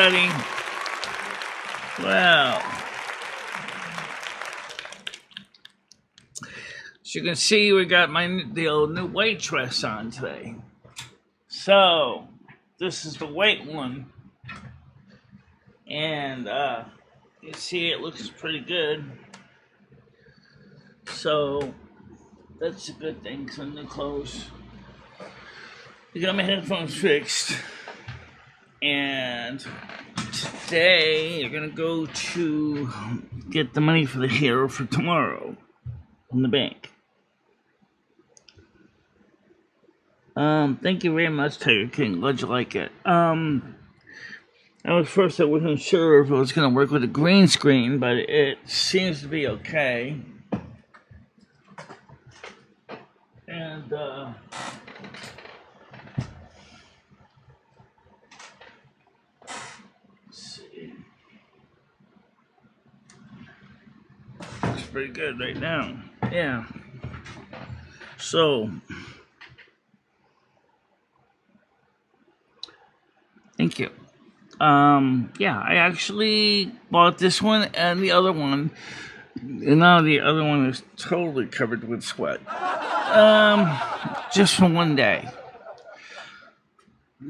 everybody. Well, as you can see, we got the old new white dress on today. So, this is the white one. And, you see it looks pretty good. So, that's a good thing, some new clothes. I got my headphones fixed. And today, you're going to go to get the money for the hero for tomorrow in the bank. Thank you very much, Tiger King. Glad you like it. I wasn't sure if it was going to work with a green screen, but it seems to be okay. And, let's see. It's pretty good right now. Yeah. So, thank you. Yeah, I actually bought this one and the other one. And now the other one is totally covered with sweat. Just for one day.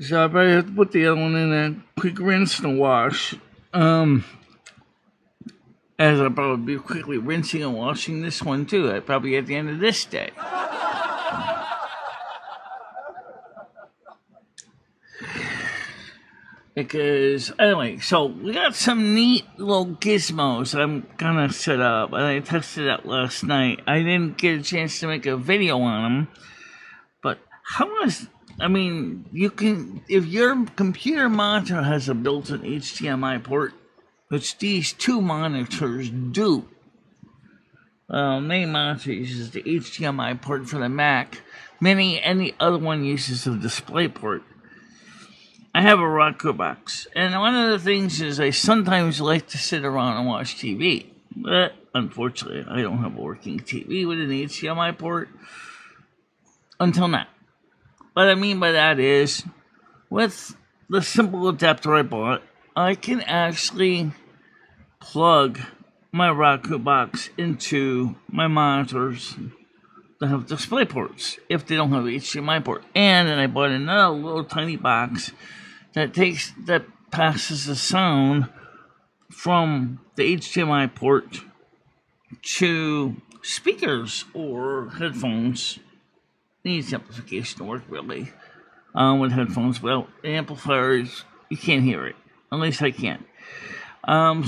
So I probably have to put the other one in a quick rinse and wash. As I'll probably be quickly rinsing and washing this one too. Probably at the end of this day. Because, anyway, so we got some neat little gizmos I'm gonna set up, and I tested it last night. I didn't get a chance to make a video on them, but you can, if your computer monitor has a built-in HDMI port, which these two monitors do. Main monitor uses the HDMI port for the Mac. Mini and the other one uses the display port. I have a Roku box, and one of the things is I sometimes like to sit around and watch TV. But unfortunately, I don't have a working TV with an HDMI port until now. What I mean by that is, with the simple adapter I bought, I can actually plug my Roku box into my monitors that have display ports if they don't have HDMI port. And then I bought another little tiny box that passes the sound from the HDMI port to speakers or headphones. Needs amplification to work really with headphones. Well, amplifiers, you can't hear it. At least I can't.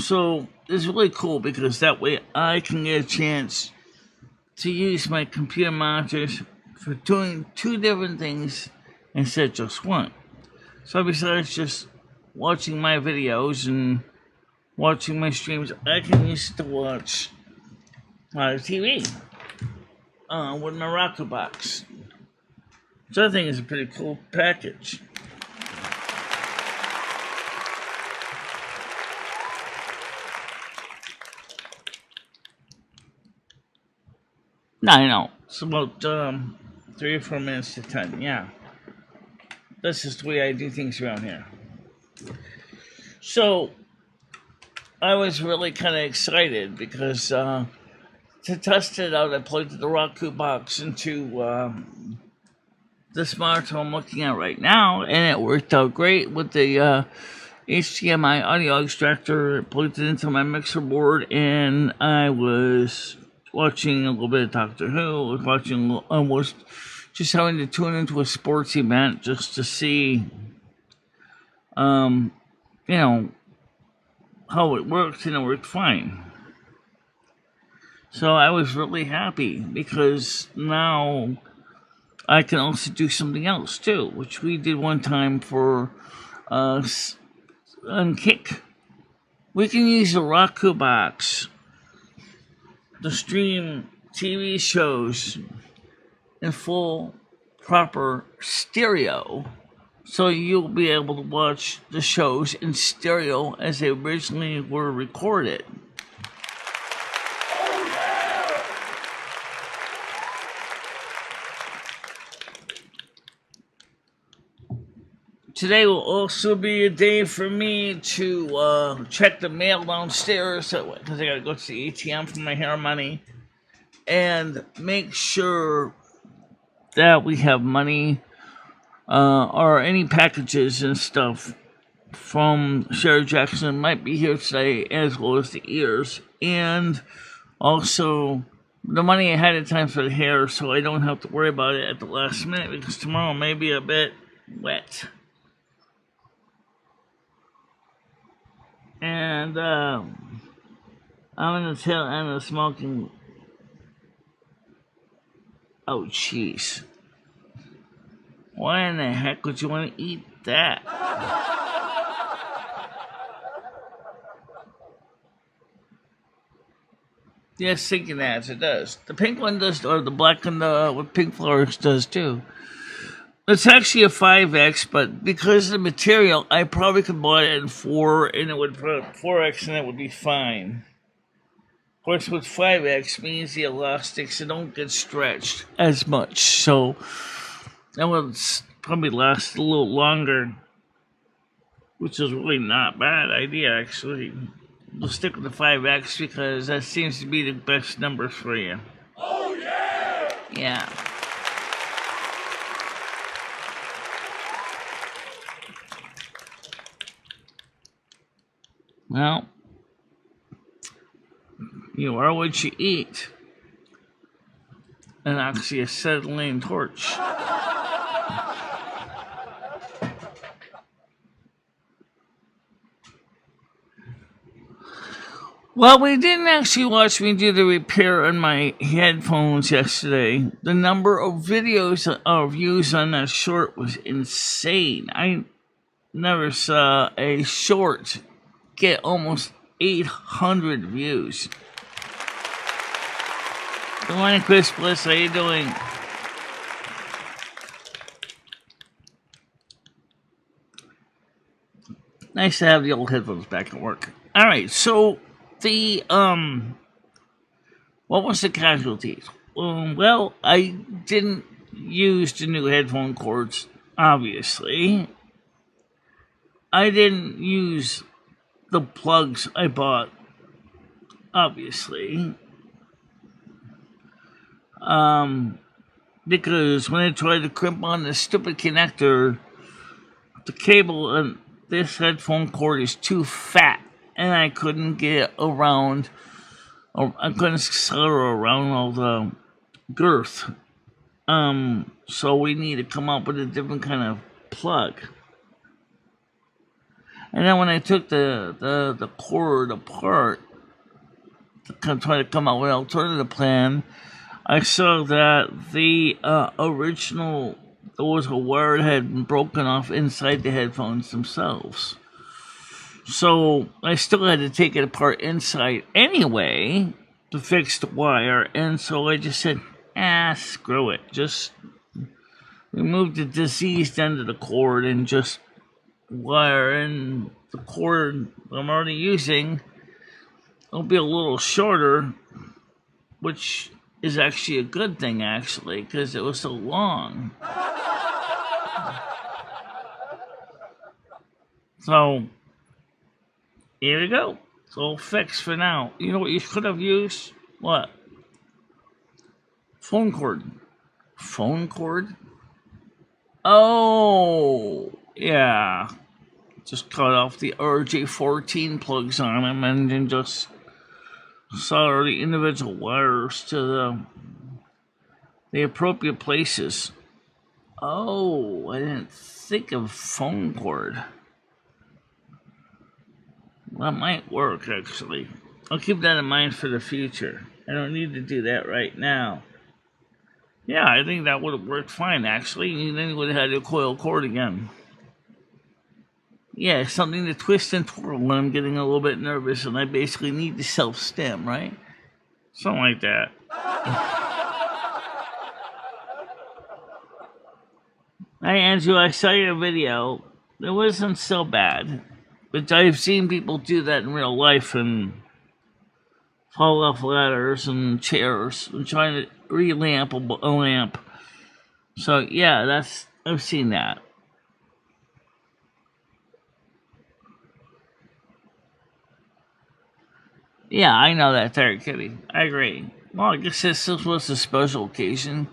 So it's really cool because that way I can get a chance to use my computer monitors for doing two different things instead of just one. So besides just watching my videos and watching my streams, I can use it to watch TV with my Roku box. So I think it's a pretty cool package. No, I know. It's about 3 or 4 minutes to 10, yeah. That's just the way I do things around here. So, I was really kind of excited because to test it out, I plugged the Roku box into this monitor I'm looking at right now, and it worked out great with the HDMI audio extractor. I plugged it into my mixer board, and I was watching a little bit of Doctor Who. I was just having to tune into a sports event just to see, how it worked, and it worked fine. So I was really happy because now I can also do something else too, which we did one time for on Kick. We can use the Roku box to stream TV shows in full, proper stereo. So you'll be able to watch the shows in stereo as they originally were recorded. Today will also be a day for me to check the mail downstairs because I gotta go to the ATM for my hair money and make sure that we have money or any packages and stuff from Sherry Jackson might be here today, as well as the ears, and also the money ahead of time for the hair, so I don't have to worry about it at the last minute, because tomorrow may be a bit wet. And I'm in the tail end of smoking. Oh, jeez. Why in the heck would you want to eat that? Yes, thinking that it does. The pink one does, or the black one with pink flowers does too. It's actually a 5X, but because of the material, I probably could buy it in 4, and it would put 4X, and it would be fine. Of course, with 5X means the elastics don't get stretched as much, so that would probably last a little longer, which is really not a bad idea, actually. We'll stick with the 5X because that seems to be the best number for you. Oh, yeah! Yeah. Well, you are what you eat. And actually a acetylene torch. Well, we didn't actually watch me do the repair on my headphones yesterday. The number of videos or views on that short was insane. I never saw a short get almost 800 views. Good morning, Chris Bliss. How you doing? Nice to have the old headphones back at work. All right, so the what was the casualties? Well, I didn't use the new headphone cords, obviously. I didn't use the plugs I bought, obviously. Because when I tried to crimp on this stupid connector, the cable and this headphone cord is too fat, and I couldn't get around, or I couldn't solder around all the girth. So we need to come up with a different kind of plug. And then when I took the cord apart to try to come up with an alternative plan, I saw that the original, there was a wire that had been broken off inside the headphones themselves. So I still had to take it apart inside anyway to fix the wire, and so I just said, screw it. Just remove the diseased end of the cord and just wire in the cord I'm already using. It'll be a little shorter, which is actually a good thing, actually, because it was so long. So, here we go. It's all fixed for now. You know what you could have used? What? Phone cord. Phone cord? Oh, yeah. Just cut off the RJ14 plugs on them and then just solder the individual wires to the appropriate places. Oh, I didn't think of phone cord. That might work, actually. I'll keep that in mind for the future. I don't need to do that right now. Yeah, I think that would have worked fine, actually. And then you would have had a coil cord again. Yeah, something to twist and twirl when I'm getting a little bit nervous and I basically need to self-stem, right? Something like that. Hey, Andrew, I saw your video. It wasn't so bad. But I've seen people do that in real life and fall off ladders and chairs and trying to relamp a lamp. So, yeah, I've seen that. Yeah, I know that, Terry Kitty. I agree. Well, I guess this was a special occasion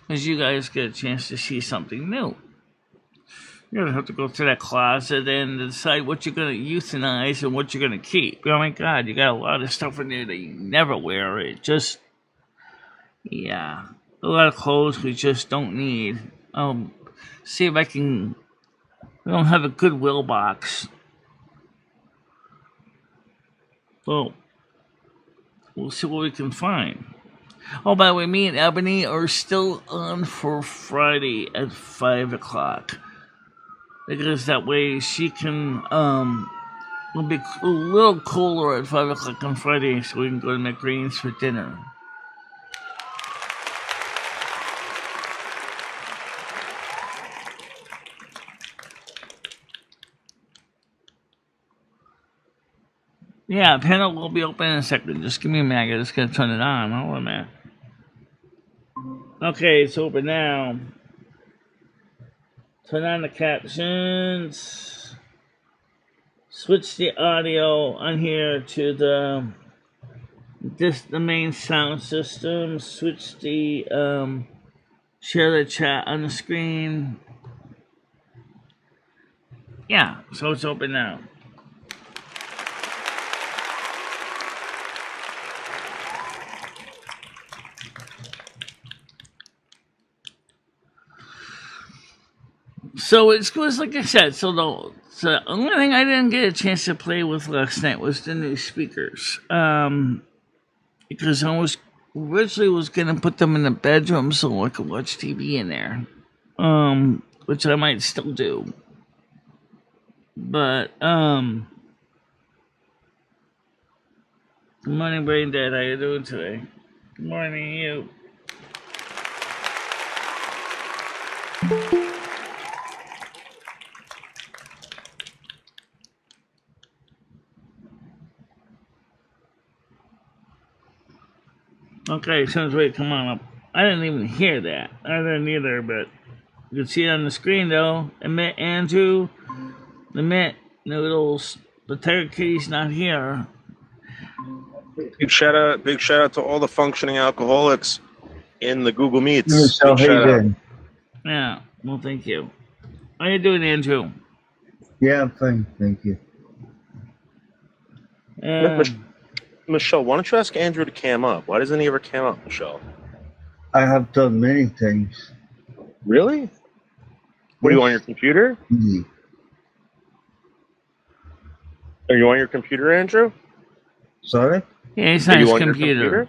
because you guys get a chance to see something new. You're gonna have to go to that closet and decide what you're gonna euthanize and what you're gonna keep. Oh my God, you got a lot of stuff in there that you never wear. It just, yeah, a lot of clothes we just don't need. See if I can. We don't have a Goodwill box. Well, we'll see what we can find. Oh, by the way, me and Ebony are still on for Friday at 5 o'clock. Because that way she can, it'll be a little cooler at 5 o'clock on Friday so we can go to McGreen's for dinner. Yeah, panel will be open in a second. Just give me a minute. I'm just gonna turn it on. Hold on a minute. Okay, it's open now. Turn on the captions. Switch the audio on here to the main sound system. Switch the share the chat on the screen. Yeah, so it's open now. So it was like I said. So the only thing I didn't get a chance to play with last night was the new speakers. Because I was originally gonna put them in the bedroom so I could watch TV in there. Which I might still do. But good morning, Brain Dead. How you doing today? Good morning, you. Okay, sounds great. Come on up. I didn't even hear that. I didn't either, but you can see it on the screen though. Admit Andrew, admit Noodles. The Terror Kitty's not here. Big shout out to all the functioning alcoholics in the Google Meets. Big shout out. Yeah, well, thank you. How you doing, Andrew? Yeah, I'm fine, thank you. Michelle, why don't you ask Andrew to cam up? Why doesn't he ever cam up, Michelle? I have done many things. Really? What, are you on your computer? Yeah. Are you on your computer, Andrew? Sorry? Yeah, he's on his computer.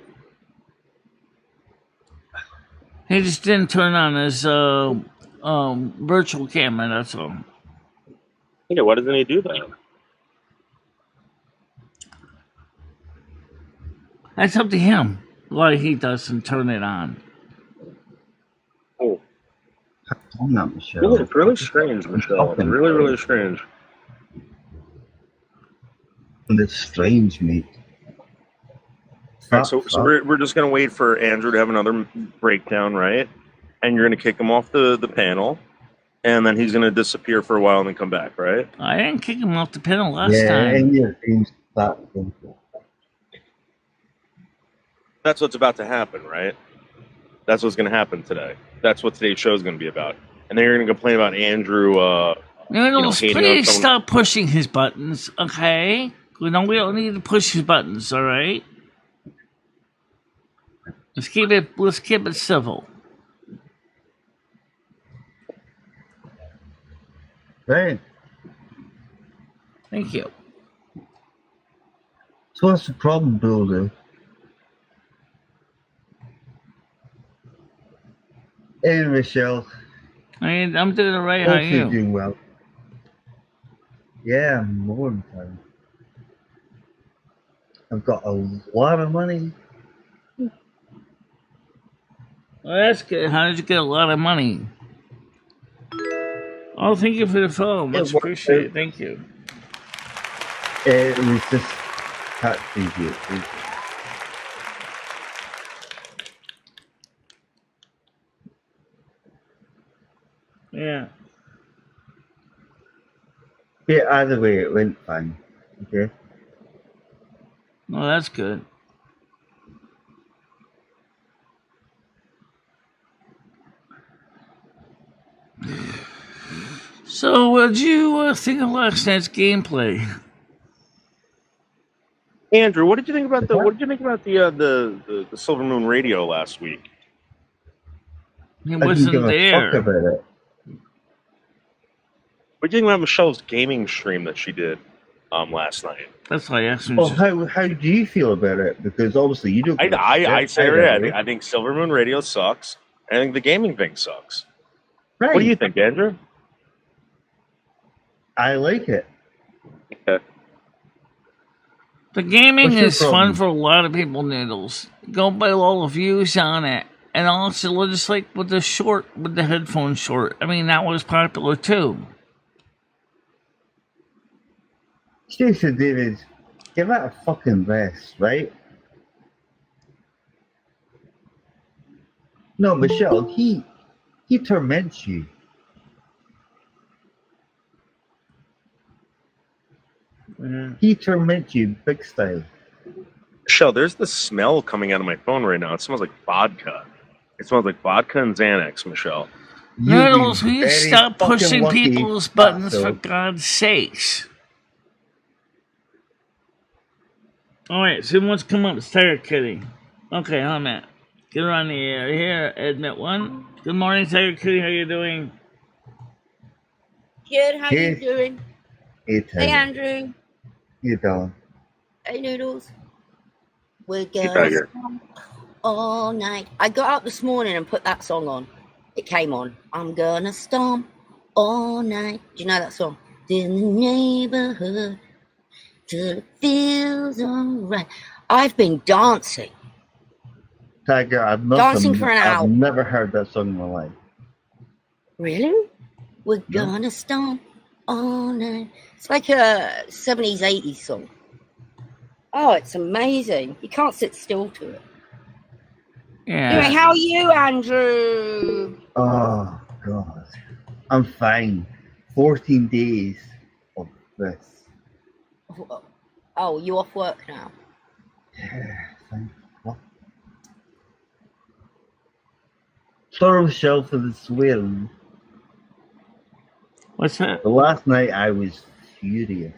He just didn't turn on his virtual camera, that's all. Yeah, why doesn't he do that? That's up to him why he doesn't turn it on. Oh. I'm not Michelle. It's really strange, Michelle. It's really, really strange. It's strange, mate. All right, so we're just going to wait for Andrew to have another breakdown, right? And you're going to kick him off the panel, and then he's going to disappear for a while and then come back, right? I didn't kick him off the panel last time. Yeah, and your team's that. That's what's about to happen, right? That's what's going to happen today. That's what today's show is going to be about. And then you're going to complain about Andrew. Please stop pushing his buttons, okay? We don't need to push his buttons, all right? Let's keep it civil. Right. Thank you. So what's the problem, Builder? Hey, Michelle. I'm doing it right. How are you? Doing well. Yeah, I'm more than fine. I've got a lot of money. Well, that's good. How did you get a lot of money? Oh, thank you for the phone. Much appreciated. Thank you. It was just taxi here. Yeah. Yeah, either way, it went fine. Okay. Well, Oh, that's good. So, what did you think of last night's gameplay? Andrew, what did you think about the Silver Moon Radio last week? He I didn't wasn't give a fuck there. about it. What do you think about Michelle's gaming stream that she did last night? That's why I asked him. Well, how do you feel about it? Because obviously you don't. I say already. I think Silver Moon Radio sucks. I think the gaming thing sucks. Right. What do you think, Andrew? I like it. Okay. The gaming What's your is fun problem? for a lot of people, Noodles. Go by all the views on it. And also, just like with the headphone short. I mean, that was popular too. Seriously, David, give it a fucking rest, right? No, Michelle, he torments you. He torments you big style. Michelle, there's the smell coming out of my phone right now. It smells like vodka. It smells like vodka and Xanax, Michelle. Noodles, will you very stop fucking pushing lucky, people's buttons for fatso. God's sakes? Alright, so who wants to come up? It's Tiger Kitty. Okay, I'm at. Get her on the air. Here, admit one. Good morning, Tiger Kitty. How you doing? Good, how Hey. you doing? Hey, Hey, Tiger. Andrew. You doing? Hey, Noodles. We're Hey, gonna Tiger. stomp all night. I got up this morning and put that song on. It came on. I'm gonna stomp all night. Do you know that song? In the neighborhood till it feels alright. I've been dancing. Tiger, I've Dancing for an hour. I've never heard that song in my life. Really? We're No. gonna stomp all night. It's like a 70s, 80s song. Oh, it's amazing. You can't sit still to it. Anyway, Yeah. how are you, Andrew? Oh, God. I'm fine. 14 days of this. Oh, you off work now? Yeah, thank God. Sorry, Michelle, for the swearing. What's that? But last night I was furious.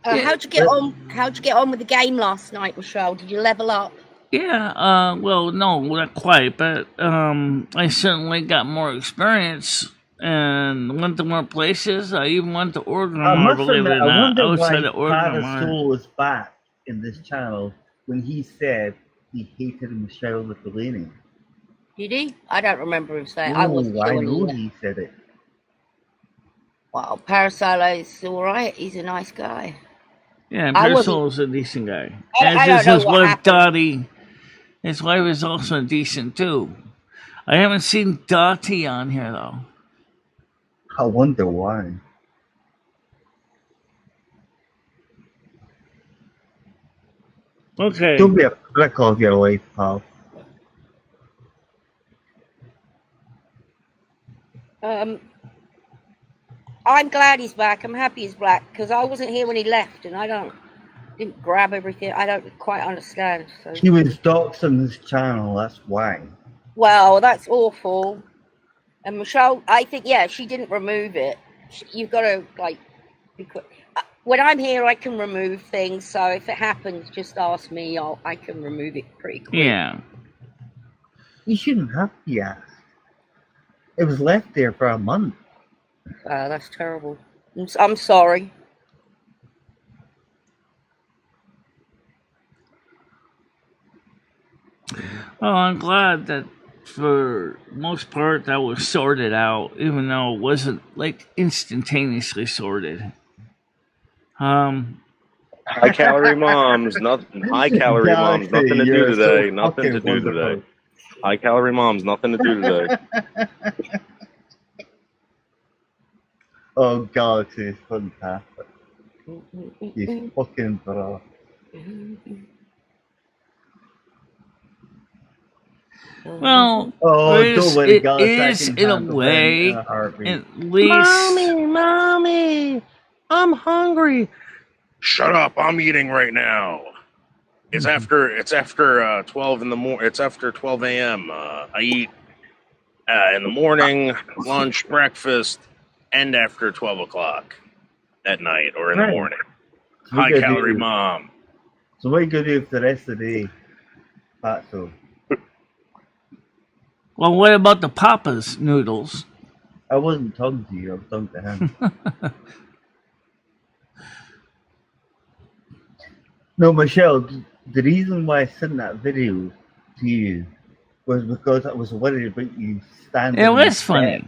How'd you get on? How'd you get on with the game last night, Michelle? Did you level up? Yeah, well, no, not quite, but I certainly got more experience and went to more places. I even went to I Orgrimmar, must believe it admit, or I not, wonder outside why of Orgrimmar. Parasol is back in this channel when he said he hated MicheleMarieDalene. Did he? I don't remember him saying. I wasn't Oh, I here when know he. he said it. Wow, Parasolo's all right. He's a nice guy. Yeah, I wasn't- Parasol's a decent guy. I As don't is know his what wife, happened. Dottie. His wife is also decent, too. I haven't seen Dottie on here, though. I wonder why. Okay. Don't be a prick of your life, pal. I'm glad he's back. I'm happy he's back because I wasn't here when he left, and I didn't grab everything. I don't quite understand. So. He was doxing this channel, that's why. Well, that's awful. And Michelle, I think, yeah, she didn't remove it. You've got to, like, be quick. When I'm here, I can remove things. So if it happens, just ask me. I can remove it pretty quick. Yeah. You shouldn't have to be asked. It was left there for a month. That's terrible. I'm sorry. Well, I'm glad that for most part that was sorted out, even though it wasn't like instantaneously sorted. High calorie moms, nothing. High calorie moms, nothing to do You're so today. Nothing to fucking do today. wonderful. High calorie moms, nothing to do today. Oh, Galaxy is fantastic. You fucking bro. Well, Oh, don't worry, it Galaxy. I is can in a handle him way, in a heartbeat. at least. Mommy, I'm hungry. Shut up! I'm eating right now. It's after 12 in the morning. It's after 12 a.m. I eat in the morning, lunch, breakfast, and after 12 o'clock at night or in the morning. High calorie mom. So what are you going to do for the rest of the day, Fatso? Well, what about the Papa's noodles? I wasn't talking to you, I was talking to him. No, Michelle, the reason why I sent that video to you was because I was worried about you standing. It was funny.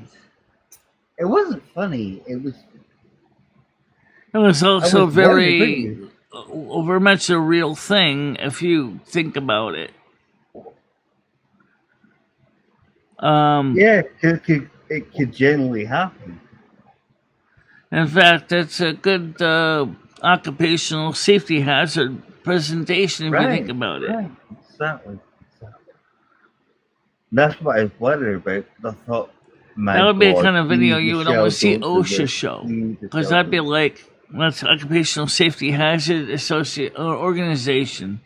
It wasn't funny. It was also very much a real thing if you think about it. Yeah, it could generally happen. In fact, it's a good occupational safety hazard presentation if you think about it. Right, exactly. That's what I was worried about. I thought, that would be a kind of video you would almost see OSHA show, because that'd be like, that's Occupational Safety Hazard Organization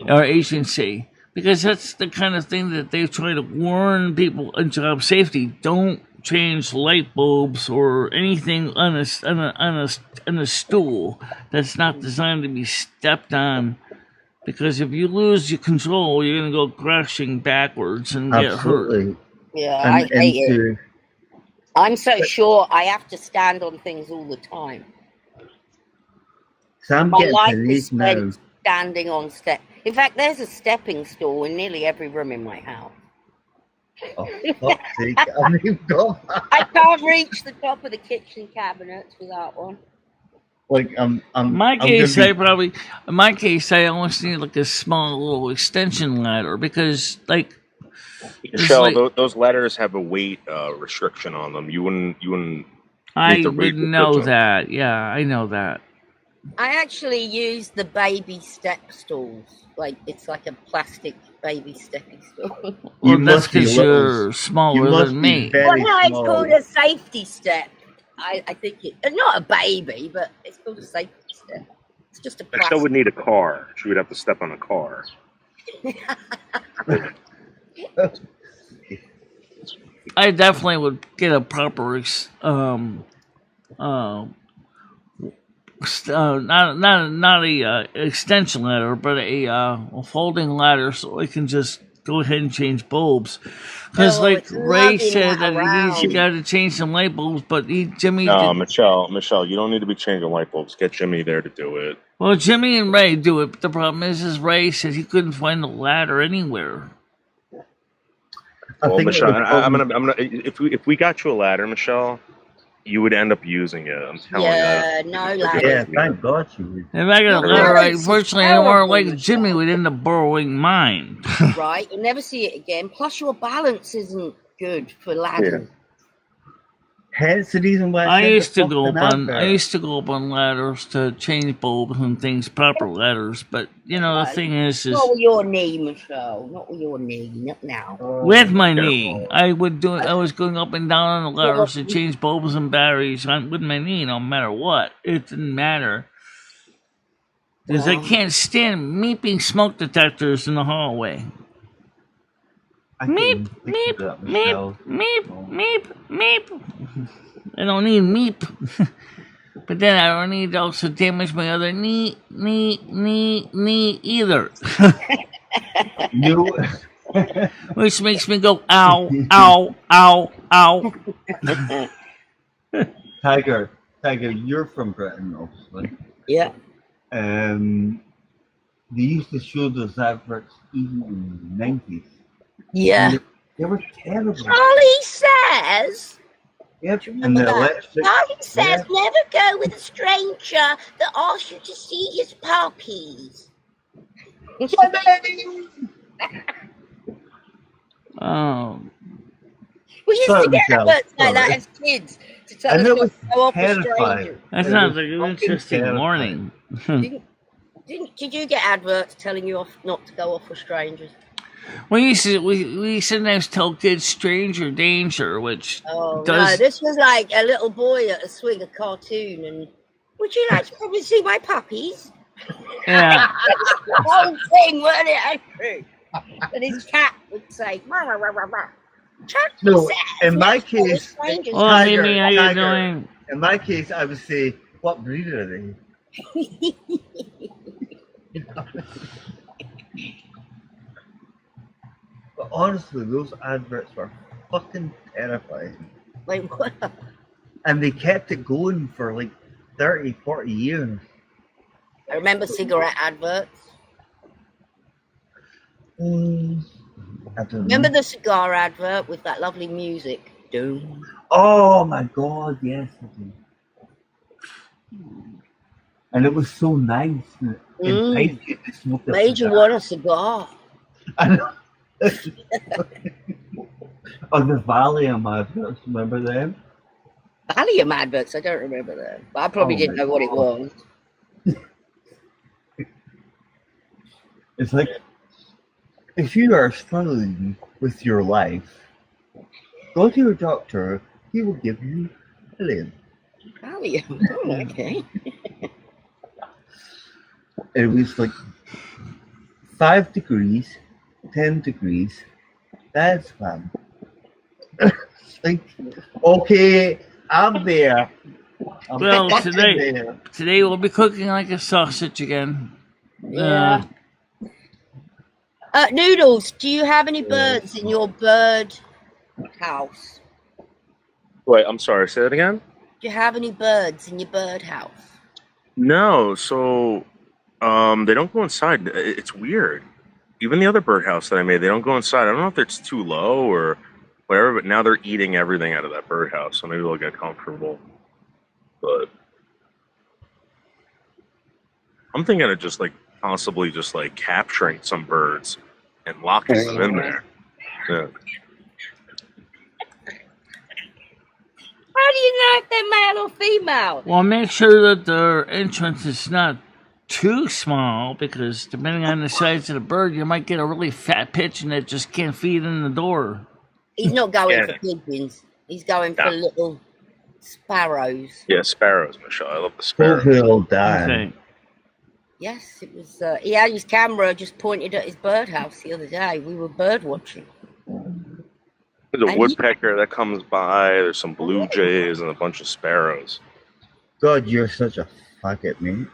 or agency, because that's the kind of thing that they try to warn people in job safety. Don't change light bulbs or anything on a stool that's not designed to be stepped on, because if you lose your control, you're going to go crashing backwards and get hurt. Yeah, I hate it. I'm so sure I have to stand on things all the time. So my life is spent standing on steps. In fact, there's a stepping stool in nearly every room in my house. Oh, fuck's sake. I can't reach the top of the kitchen cabinets without one. Like in my case, I almost need like a small little extension ladder, because like Michelle, those ladders have a weight restriction on them. You wouldn't. I would know that. Yeah, I know that. I actually use the baby step stools. Like, it's like a plastic baby stepping stool. Well, that's because you're smaller than me. Well, no, it's called a safety step. I think it's not a baby, but it's called a safety step. It's just a plastic. Michelle would need a car. She would have to step on a car. I definitely would get a proper not a extension ladder, but a folding ladder, so I can just go ahead and change bulbs. Because Ray said that he's got to change some light bulbs, but Jimmy. No, Michelle, you don't need to be changing light bulbs. Get Jimmy there to do it. Well, Jimmy and Ray do it, but the problem is Ray said he couldn't find the ladder anywhere. Well, Michelle, I'm gonna. If we got you a ladder, Michelle, you would end up using it. I'm telling you. Yeah, no ladder. Yeah, thank God you would. If I got a ladder, unfortunately, I more like Jimmy would end up borrowing mine. Right, you'll never see it again. Plus, your balance isn't good for ladders. Hence the reason why I used to go up on ladders to change bulbs and things, proper ladders. But the thing is not with your knee, Michelle. Not with your knee. Not now. With my knee, I was going up and down on the ladders to change bulbs and batteries with my knee, no matter what. It didn't matter, because I can't stand meeping smoke detectors in the hallway. Meep, meep, meep, meep, meep, meep. I don't need meep. But then I don't need to also damage my other knee either. Which makes me go, ow, ow, ow, ow. Tiger, you're from Britain, obviously. Yeah. They used to show those adverts even in the 90s. Yeah. They were terrible. Charlie says. Yep. And the electric. Charlie says never go with a stranger that asks you to see his puppies. Oh. We used to get adverts like that as kids to tell us not to go off with strangers. That sounds like an interesting morning. Did you get adverts telling you not to go off with strangers? we sometimes tell kids stranger danger, which Oh does no, this was like a little boy at a swing, a cartoon, and would you like to come and see my puppies? yeah. The whole thing, wasn't it, Andrew? And his cat would say, "Rah, rah, rah, rah, rah." No, in my case, strangers. Well, Tiger, Mimi, how you Tiger. doing? In my case, I would say, what breed are they? But honestly, those adverts were fucking terrifying. Wait, what? And they kept it going for like 30, 40 years. I remember cigarette adverts. I don't know. Remember the cigar advert with that lovely music? Doom. Oh my god, yes, I do. And it was so nice. And it enticed you to smoke a Made you cigar. want a cigar. I know. Oh, the Valium adverts, remember them? Valium adverts, I don't remember them. But I probably Oh didn't my know what it God. was. It's like, if you are struggling with your life, go to your doctor, he will give you Valium. Valium? Oh, okay. It was like 5 degrees, 10 degrees, that's fine. Like, okay, I'm there. I'm Well, fucking today- there. Today we'll be cooking like a sausage again. Yeah. Noodles, do you have any birds in your bird house? Wait, I'm sorry. Say that again. Do you have any birds in your bird house? No. So, they don't go inside. It's weird. Even the other birdhouse that I made, they don't go inside. I don't know if it's too low or whatever, but now they're eating everything out of that birdhouse, so maybe they'll get comfortable. But I'm thinking of just like possibly just like capturing some birds and locking them in there. Yeah. How do you know if they're male or female? Well, make sure that their entrance is not too small, because depending on the size of the bird, you might get a really fat pigeon that just can't feed in the door. He's not going Yeah. for pigeons. He's going for No. little sparrows. Yeah, sparrows, Michelle. I love the sparrows. Hopefully it'll die. Okay. Yes, it was. He had his camera just pointed at his birdhouse the other day. We were bird watching. There's a woodpecker that comes by. There's some blue jays and a bunch of sparrows. God, you're such a faggot, mate.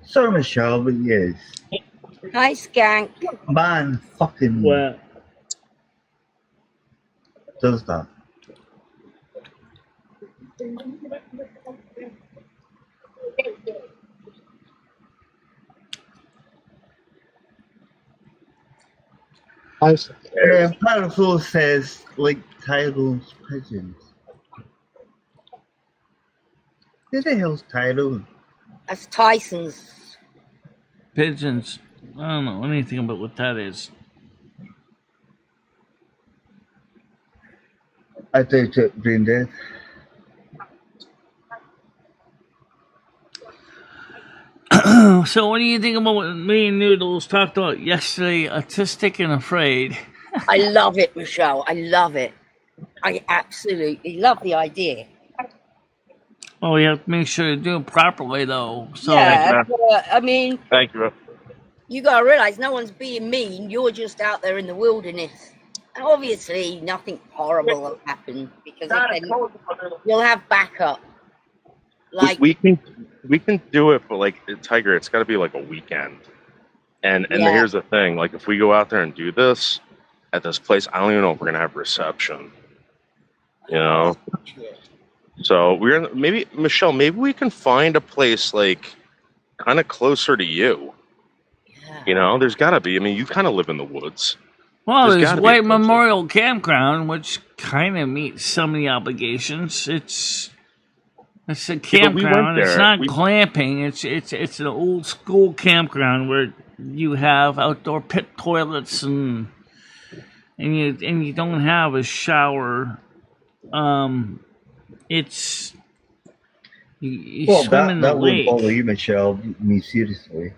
Sorry, Michelle, but yes. Hi, Skank. Man fucking Well, does that. Paraful says, like Tyrone's pigeons. Who the hell's Tyrone? That's Tyson's. pigeons. I don't know anything about what that is. I doubt it, brain dead. So, what do you think about what me and Noodles talked about yesterday? Autistic and afraid. I love it, Michelle. I love it. I absolutely love the idea. Oh, we have to make sure to do it properly, though. So, Yeah, but, I mean, Thank you. you got to realize no one's being mean. You're just out there in the wilderness. And obviously, nothing horrible will happen because then you'll have backup. Like, we can do it, but like Tiger, it's got to be like a weekend. And Yeah. here's the thing: like if we go out there and do this at this place, I don't even know if we're gonna have reception. You know. So we're gonna, maybe Michelle, maybe we can find a place like kind of closer to you. yeah. You know, there's got to be. I mean, you kind of live in the woods. well, There's there's gotta be a White place. Memorial Campground, which kind of meets some of the obligations. It's a but we went campground. It's there. not We- glamping. It's an old school campground where you have outdoor pit toilets and you don't have a shower. It's You Well, swim in the that wouldn't lake. bother you, Michelle. Me seriously.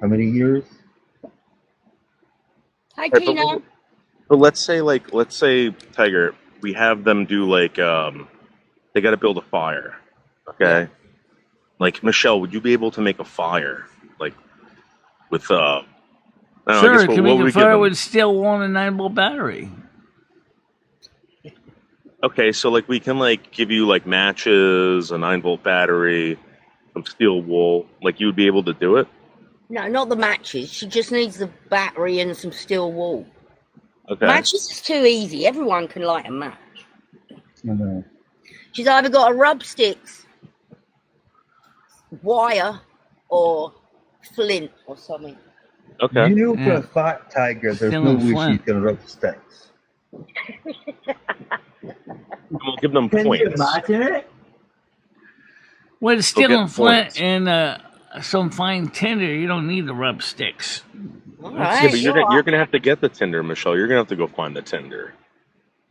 How many years? Hi, Right, Tina. but let's say Tiger, we have them do like they got to build a fire. Okay. Yeah. Like Michelle, would you be able to make a fire like with I don't know, I Sure, guess it can what make would a we give fire them? with steel one and 9-volt battery. Okay, so like we can like give you like matches, a 9-volt battery, some steel wool. Like you would be able to do it. No, not the matches. She just needs the battery and some steel wool. Okay. Matches is too easy. Everyone can light a match. No. She's either got a rub sticks, wire, or flint or something. Okay. You know for Yeah. a fact, Tiger, there's Still no in way she's Flint. going to rub the sticks. We'll give them Can you points. imagine it? With steel get and flint points. and some fine tinder, you don't need the rub sticks. All That's Yeah, right. but you're gonna have to get the tinder, Michelle. You're gonna have to go find the tinder.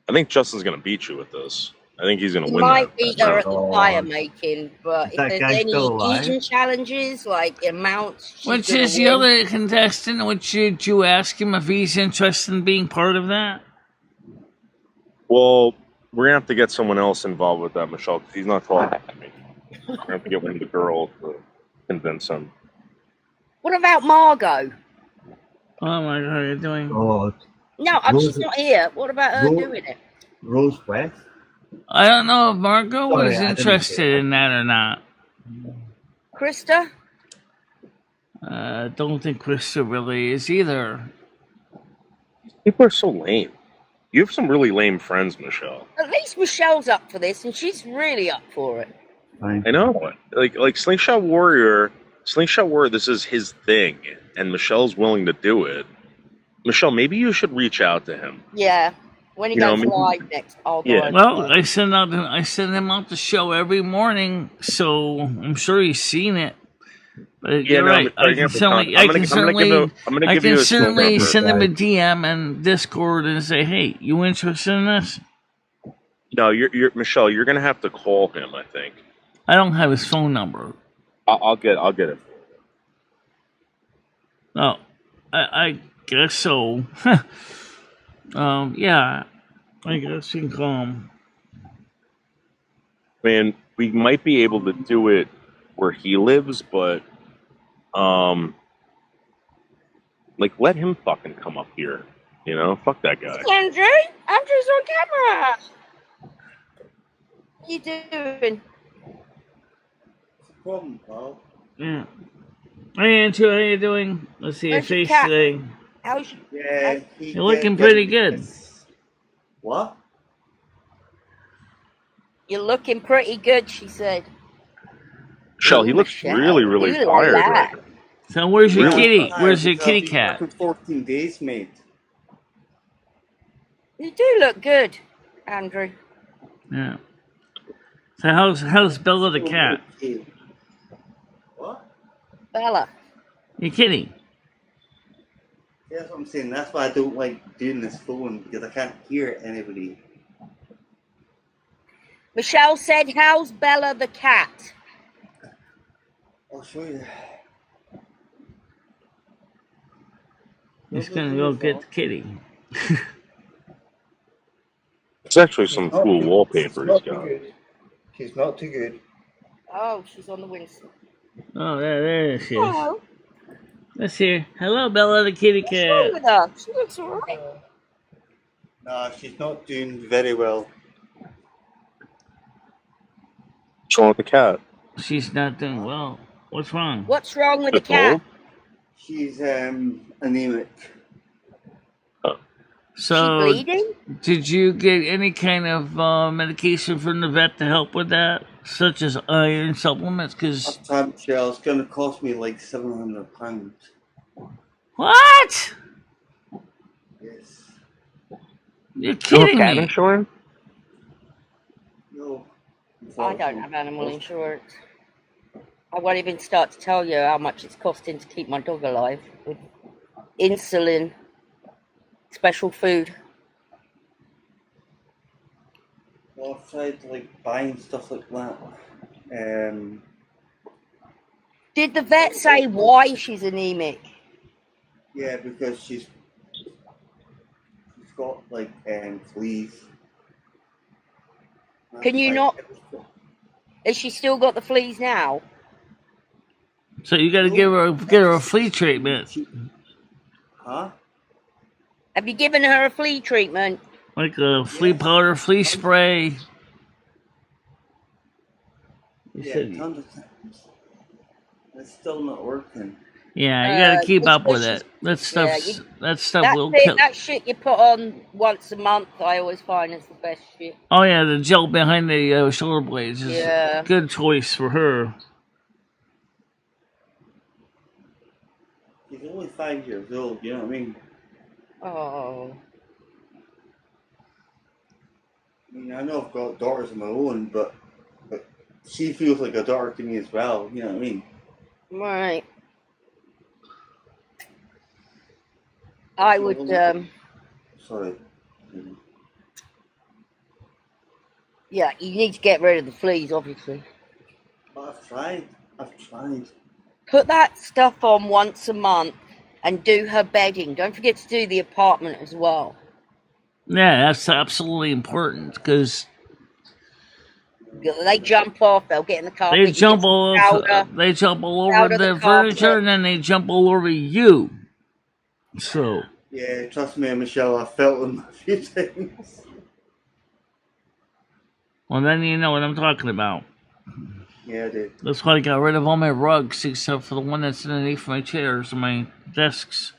I think Justin's gonna beat you with this. I think he's gonna He win might that. beat that her round. at the Oh. fire making, but Is if that there's guy any still alive? eating challenges, like amounts, she's Which gonna is the win. other contestant? Which did you ask him if he's interested in being part of that? Well, we're gonna have to get someone else involved with that, Michelle, because he's not talking to me. We're gonna have to get one of the girls to convince him. What about Margot? Oh my god, you're doing. Oh, No, she's not here. What about her Ro- doing it? Rose West? I don't know if Margot Sorry, was I didn't interested say that. in that or not. Krista? Don't think Krista really is either. People are so lame. You have some really lame friends, Michelle. At least Michelle's up for this, and she's really up for it. Fine. I know. Like Slingshot Warrior, this is his thing, and Michelle's willing to do it. Michelle, maybe you should reach out to him. Yeah. When he You know, goes maybe- live next, I'll go. Yeah. over. Well, I send him out the show every morning, so I'm sure he's seen it. But Yeah, you're no, right. I'm I can certainly, I can certainly send him a DM and Discord and say, "Hey, you interested in this?" No, you're Michelle. You're gonna have to call him. I think. I don't have his phone number. I'll get it. Oh, I guess so. Yeah, I guess you can call him. Man, we might be able to do it where he lives, but like let him fucking come up here. You know, fuck that guy. Andrew? Andrew's on camera. What are you doing? Problem, pal. Yeah. Hey, Andrew, how you doing? Let's see your Where's your face cat? today. How's Yeah. You're looking pretty good. What? You're looking pretty good, she said. Michelle, he looks Michelle, really, really you look tired like right that. now. So where's your Really? kitty? Where's your kitty I've cat? been working 14 days, mate. You do look good, Andrew. Yeah. So how's Bella the cat? What? Bella. Your kitty. That's what I'm saying. That's why I don't like doing this phone, because I can't hear anybody. Michelle said, how's Bella the cat? I'll show you. He's gonna go get the kitty. It's actually some cool wallpaper he's got. She's not too good. Oh, she's on the windscreen. Oh, there she is. Oh, Let's hear. Hello, Bella the kitty what's wrong cat. with her? She looks alright. Nah, she's not doing very well. What's wrong with the cat? She's not doing well. What's wrong? What's wrong with the It's cat? old? She's anemic. So, She bleeding? did you get any kind of medication from the vet to help with that, such as iron supplements? Because Last time, Michelle, it's going to cost me like £700. what? Yes. You're kidding me. insurance? No. I don't have animal insurance. I won't even start to tell you how much it's costing to keep my dog alive with insulin, special food. Well, I've tried like buying stuff like that. Did the vet say why she's anemic? Yeah, because she's got like fleas. Can you not? Has she still got the fleas now? So you got to get her a flea treatment, Huh? Have you given her a flea treatment? like a flea powder, flea spray. Tons of times. It's still not working. Yeah, you got to keep up with it. That stuff will kill. That shit you put on once a month, I always find is the best shit. Oh yeah, the gel behind the shoulder blades is a good choice for her. She's only 5 years old, you know what I mean? Oh. I mean, I know I've got daughters of my own, but she feels like a daughter to me as well, you know what I mean? Right. I would, Sorry. Yeah, you need to get rid of the fleas, obviously. I've tried. Put that stuff on once a month and do her bedding. Don't forget to do the apartment as well. Yeah, that's absolutely important because they jump off. They'll get in the carpet. They jump all over the furniture, and then they jump all over you. So. Yeah, trust me, Michelle. I felt them a few times. Well, then you know what I'm talking about. Yeah, I did. That's why I got rid of all my rugs except for the one that's underneath my chairs and my desks.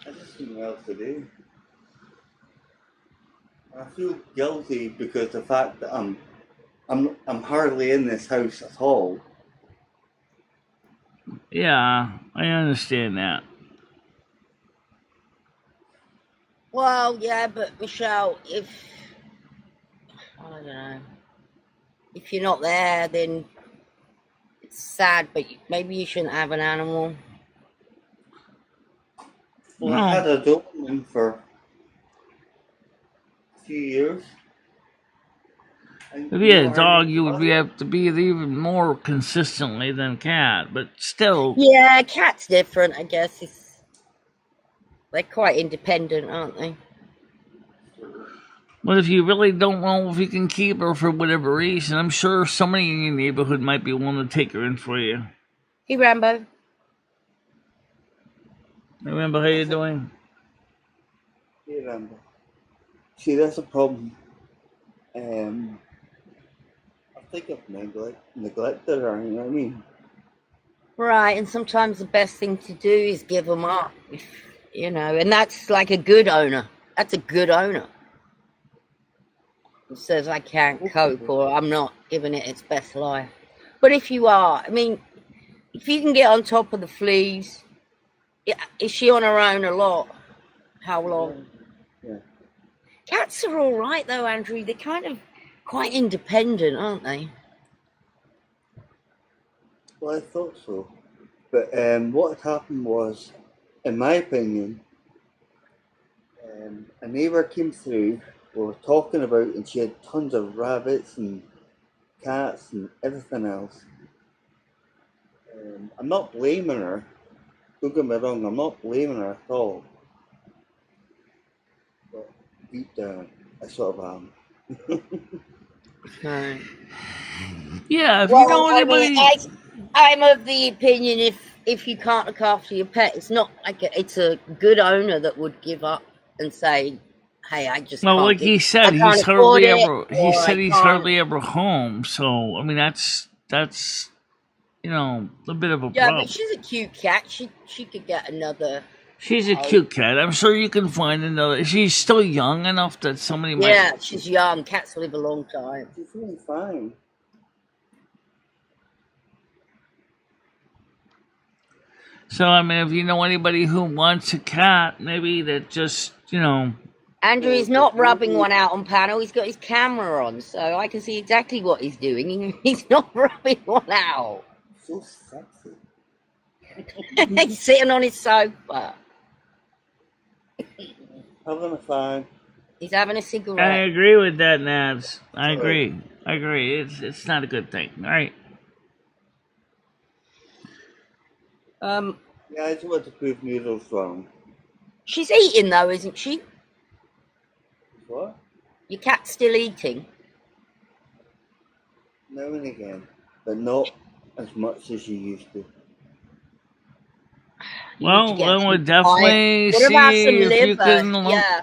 I just didn't know what else to do. I feel guilty because the fact that I'm hardly in this house at all. Yeah, I understand that. Well, yeah, but Michelle, I don't know, if you're not there, then it's sad, but maybe you shouldn't have an animal. Well, I had a Doberman for a few years. If you had a dog, you would have to be even more consistently than a cat, but still. Yeah, a cat's different, I guess. They're quite independent, aren't they? But if you really don't know if you can keep her for whatever reason, I'm sure somebody in your neighborhood might be willing to take her in for you. Hey, Rambo. Hey, Rambo, how you doing? Hey, Rambo. See, that's a problem. I think I've neglected her, you know what I mean? Right, and sometimes the best thing to do is give them up, and that's like a good owner. That's a good owner. Who says I can't cope or I'm not giving it its best life. But if you are, I mean, if you can get on top of the fleas, is she on her own a lot? How long? Yeah. Cats are all right though, Andrew. They're kind of quite independent, aren't they? Well, I thought so. But what had happened was, in my opinion, a neighbour came through, we were talking about, and she had tons of rabbits and cats and everything else. I'm not blaming her. Don't get me wrong, I'm not blaming her at all. But deep down, I sort of am. Right. Yeah, if you know anybody... I'm of the opinion if you can't look after your pet, it's not like it's a good owner that would give up and say, "Hey, I just can't." Like he said, he's hardly ever home. So I mean, that's a bit of a problem. Yeah, but she's a cute cat. She could get another. She's a cute cat. I'm sure you can find another. She's still young enough that somebody might. Yeah, she's young. Cats live a long time. She's really fine. So, I mean, if you know anybody who wants a cat, maybe that just, Andrew is not rubbing one out on panel. He's got his camera on, so I can see exactly what he's doing. He's not rubbing one out. So sexy. He's sitting on his sofa. Having a fan. He's having a I cigarette. agree with that, Nads. I Sorry. agree. I agree. It's not a good thing. All right. Yeah, I just want to prove noodles wrong. She's eating though, isn't she? What? Your cat's still eating. Now and again, but not as much as you used to. You need to Well, get then we'll some iron. definitely What about some see if you liver? can Yeah,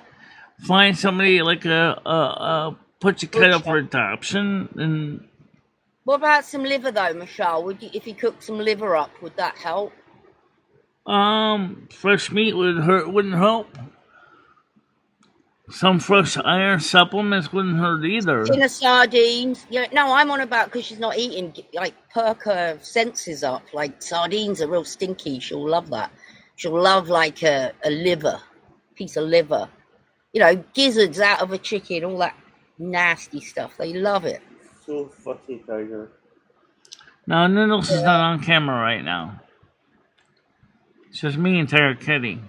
find somebody like a put your cat up butcher. for adoption. And What about some liver though, Michelle? Would you, if you cooked some liver up, would that help? fresh meat wouldn't help. Some fresh iron supplements wouldn't hurt either. Tin of sardines. Yeah, no, I'm on about because she's not eating. Like, perk her senses up. Like, sardines are real stinky. She'll love that. She'll love like a liver, piece of liver. You know, gizzards out of a chicken, all that nasty stuff. They love it. So fussy, Tiger. Now, Noodles is not on camera right now. It's just me and Tara Kitty.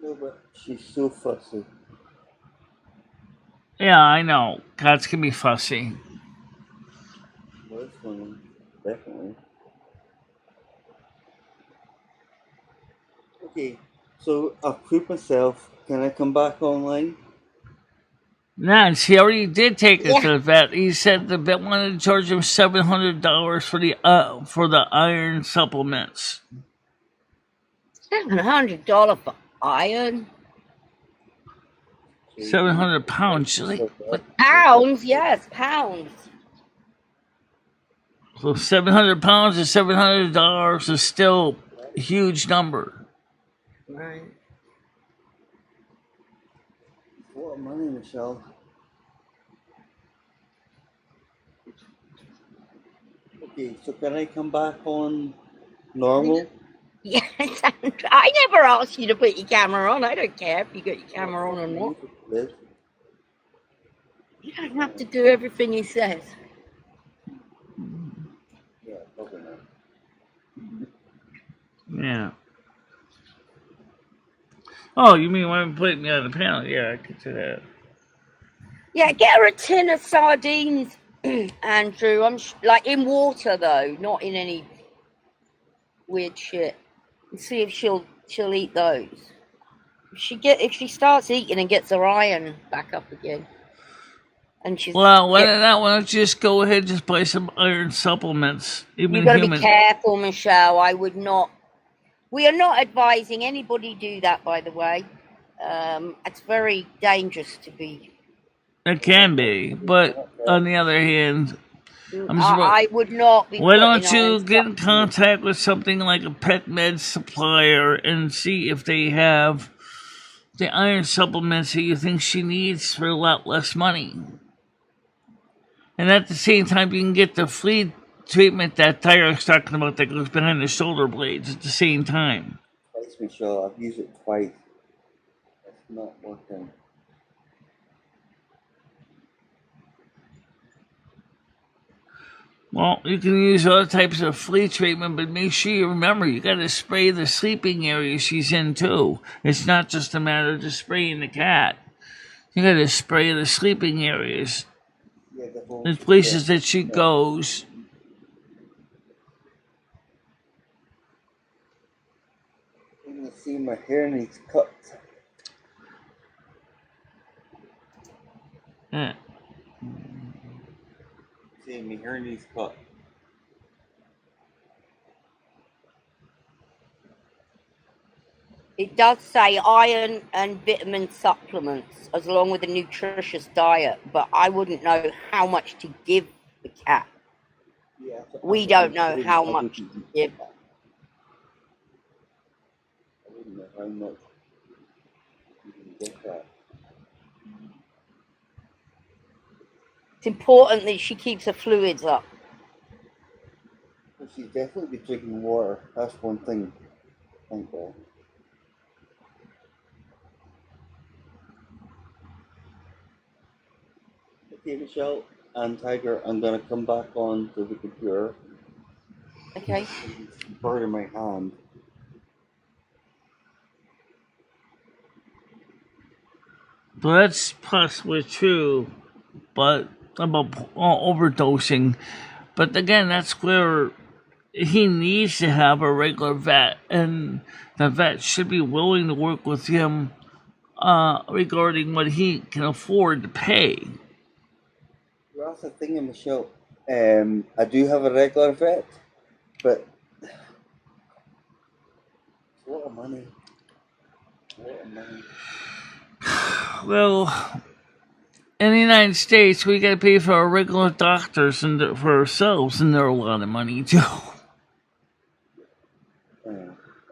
No, but she's so fussy. Yeah, I know. Cats can be fussy. Well, this one, definitely. Okay, so I've proved myself. Can I come back online? Nah, he already did take it Yeah. to the vet. He said the vet wanted to charge him $700 for the iron supplements. $700 for iron. 700 pounds. She's like, what? Pounds, yes, pounds. So 700 pounds and $700 is still a huge number. Right. What money, Michelle? Okay, so can I come back on normal? Yes, I never asked you to put your camera on. I don't care if you got your camera on or not. Liz? You don't have to do everything he says. Yeah, probably not. Yeah. Oh, you mean when I'm putting me on the panel? Yeah, I could do that. Yeah, get her a tin of sardines, Andrew. Like in water though, not in any weird shit. And see if she'll eat those. If she starts eating and gets her iron back up again, and she's Well, why don't you just go ahead and just buy some iron supplements? Even you've got to be human. careful, Michelle. I would not. We are not advising anybody do that, by the way. It's very dangerous to be. It can be, but on the other hand, I would not be. why putting don't you iron get in supplements. contact with something like a pet med supplier and see if they have the iron supplements that you think she needs for a lot less money? And at the same time, you can get the flea treatment that Tyra's talking about that goes behind the shoulder blades at the same time. Twice, Michelle. I've used it twice. It's not working. Well, you can use other types of flea treatment, but make sure you remember you got to spray the sleeping area she's in too. It's not just a matter of just spraying the cat. You got to spray the sleeping areas. Yeah, the whole. There's places that she goes. You can see my hair needs cut. Yeah. See, my hair needs cut. It does say iron and vitamin supplements, as along with a nutritious diet, but I wouldn't know how much to give the cat. Yeah, We don't know how much to give. I wouldn't know how much you can get that. It's important that she keeps her fluids up. Well, she'd definitely be drinking water. That's one thing. Thank God. Okay, Michelle and Tiger, I'm gonna come back on to the computer. Okay. Bird in my hand. So that's possibly true, but about overdosing. But again, that's where he needs to have a regular vet, and the vet should be willing to work with him regarding what he can afford to pay. Well, that's the thing, Michelle. I do have a regular vet, but it's a lot of money. Well, in the United States, we got to pay for our regular doctors and for ourselves, and they're a lot of money too.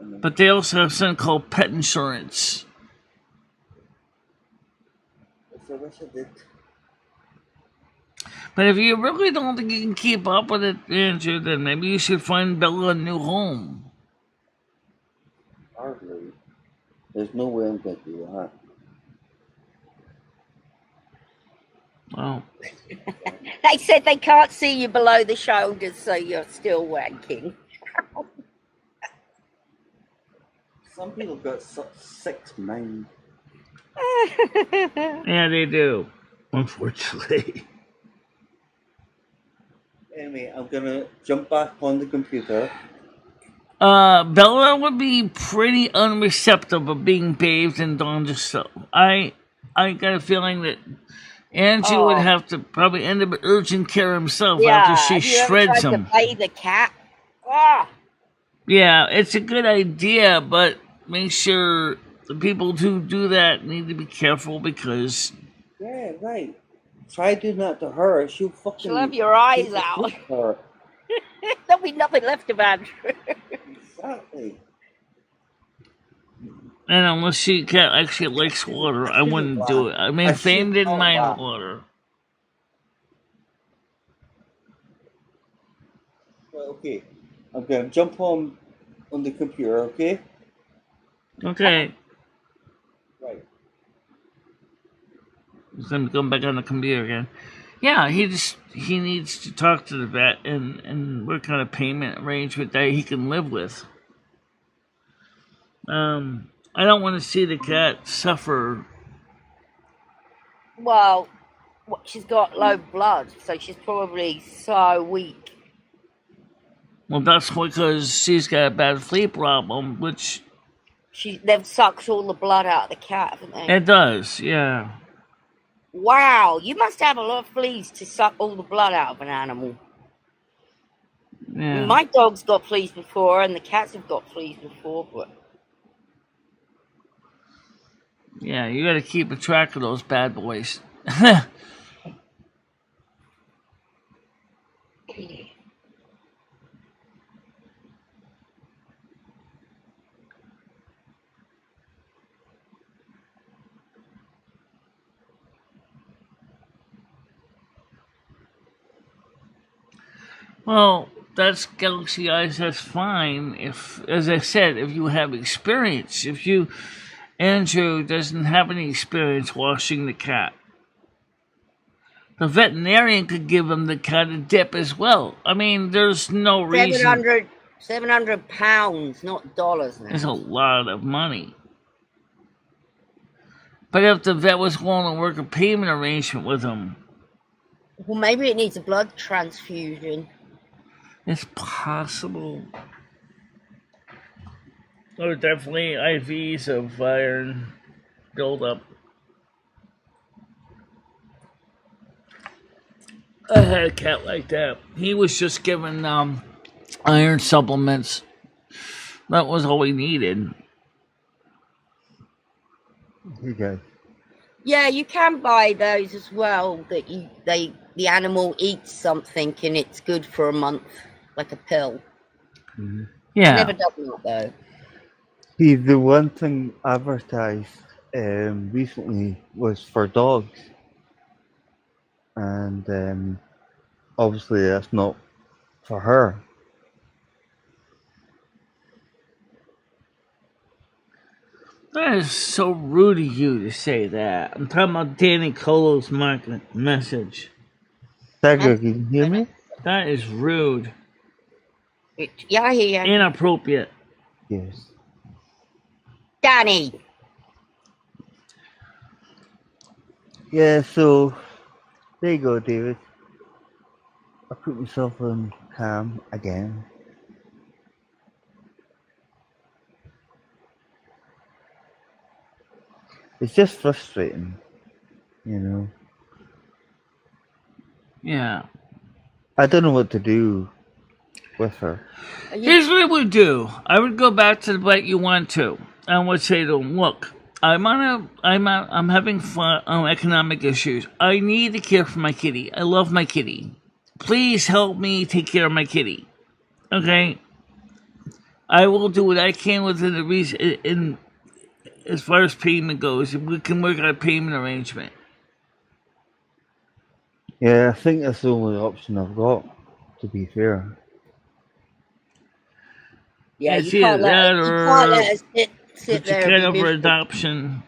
But they also have something called pet insurance. I wish I did. But if you really don't think you can keep up with it, Andrew, then maybe you should find Bella a new home. Hardly. There's no way I'm going to do that. Well, They said they can't see you below the shoulders, so you're still wanking. Some people got 6'9". yeah, they do, unfortunately. Anyway, I'm going to jump back on the computer. Bella would be pretty unreceptive of being bathed and donned herself. I got a feeling that Andrew would have to probably end up urgent care himself after she shreds him. To bathe the cat? Ah. Yeah, it's a good idea, but make sure the people who do that need to be careful because... Yeah, right. Try doing that to her. She'll have your eyes out. There'll be nothing left of Andrew. Exactly. And unless she actually likes water, I wouldn't do it. I mean, Fame didn't mind water. Well, okay. I'm going to jump on the computer, okay? Okay. Right. He's going to come back on the computer again. Yeah, he needs to talk to the vet and what kind of payment arrangement that he can live with. I don't want to see the cat suffer. Well, she's got low blood, so she's probably so weak. Well, that's because she's got a bad flea problem, which... They've sucked all the blood out of the cat, haven't they? It does, yeah. Wow, you must have a lot of fleas to suck all the blood out of an animal. Yeah. My dog's got fleas before, and the cats have got fleas before, but... Yeah, you got to keep a track of those bad boys. Well, that's Galaxy Eyes. That's fine. If, as I said, if you have experience, Andrew doesn't have any experience washing the cat. The veterinarian could give him the cat a dip as well. I mean, there's no reason. 700 pounds, not dollars now. It's a lot of money. But if the vet was willing to work a payment arrangement with him... Well, maybe it needs a blood transfusion. It's possible. There are definitely IVs of iron buildup. I had a cat like that. He was just given iron supplements. That was all he needed. Okay. Yeah, you can buy those as well. That the animal eats something and it's good for a month, like a pill. Mm-hmm. Yeah. I never done that though. See, the one thing advertised recently was for dogs, and obviously that's not for her. That is so rude of you to say that. I'm talking about Danny Colo's message. Tiger, can you hear me? That is rude. Yeah, I hear you. Inappropriate. Yes. Danny. Yeah, so there you go, David. I put myself on cam again. It's just frustrating, you know. Yeah. I don't know what to do with her. Here's what I would do. I would go back to the vet you want to, and would say to him, "Look, I'm having fun, economic issues. I need to care for my kitty. I love my kitty. Please help me take care of my kitty. Okay, I will do what I can within the reason. In as far as payment goes, if we can work out a payment arrangement." Yeah, I think that's the only option I've got, to be fair. Yeah, It's you can't either that let or her sit put your there and cat be up for miserable. adoption.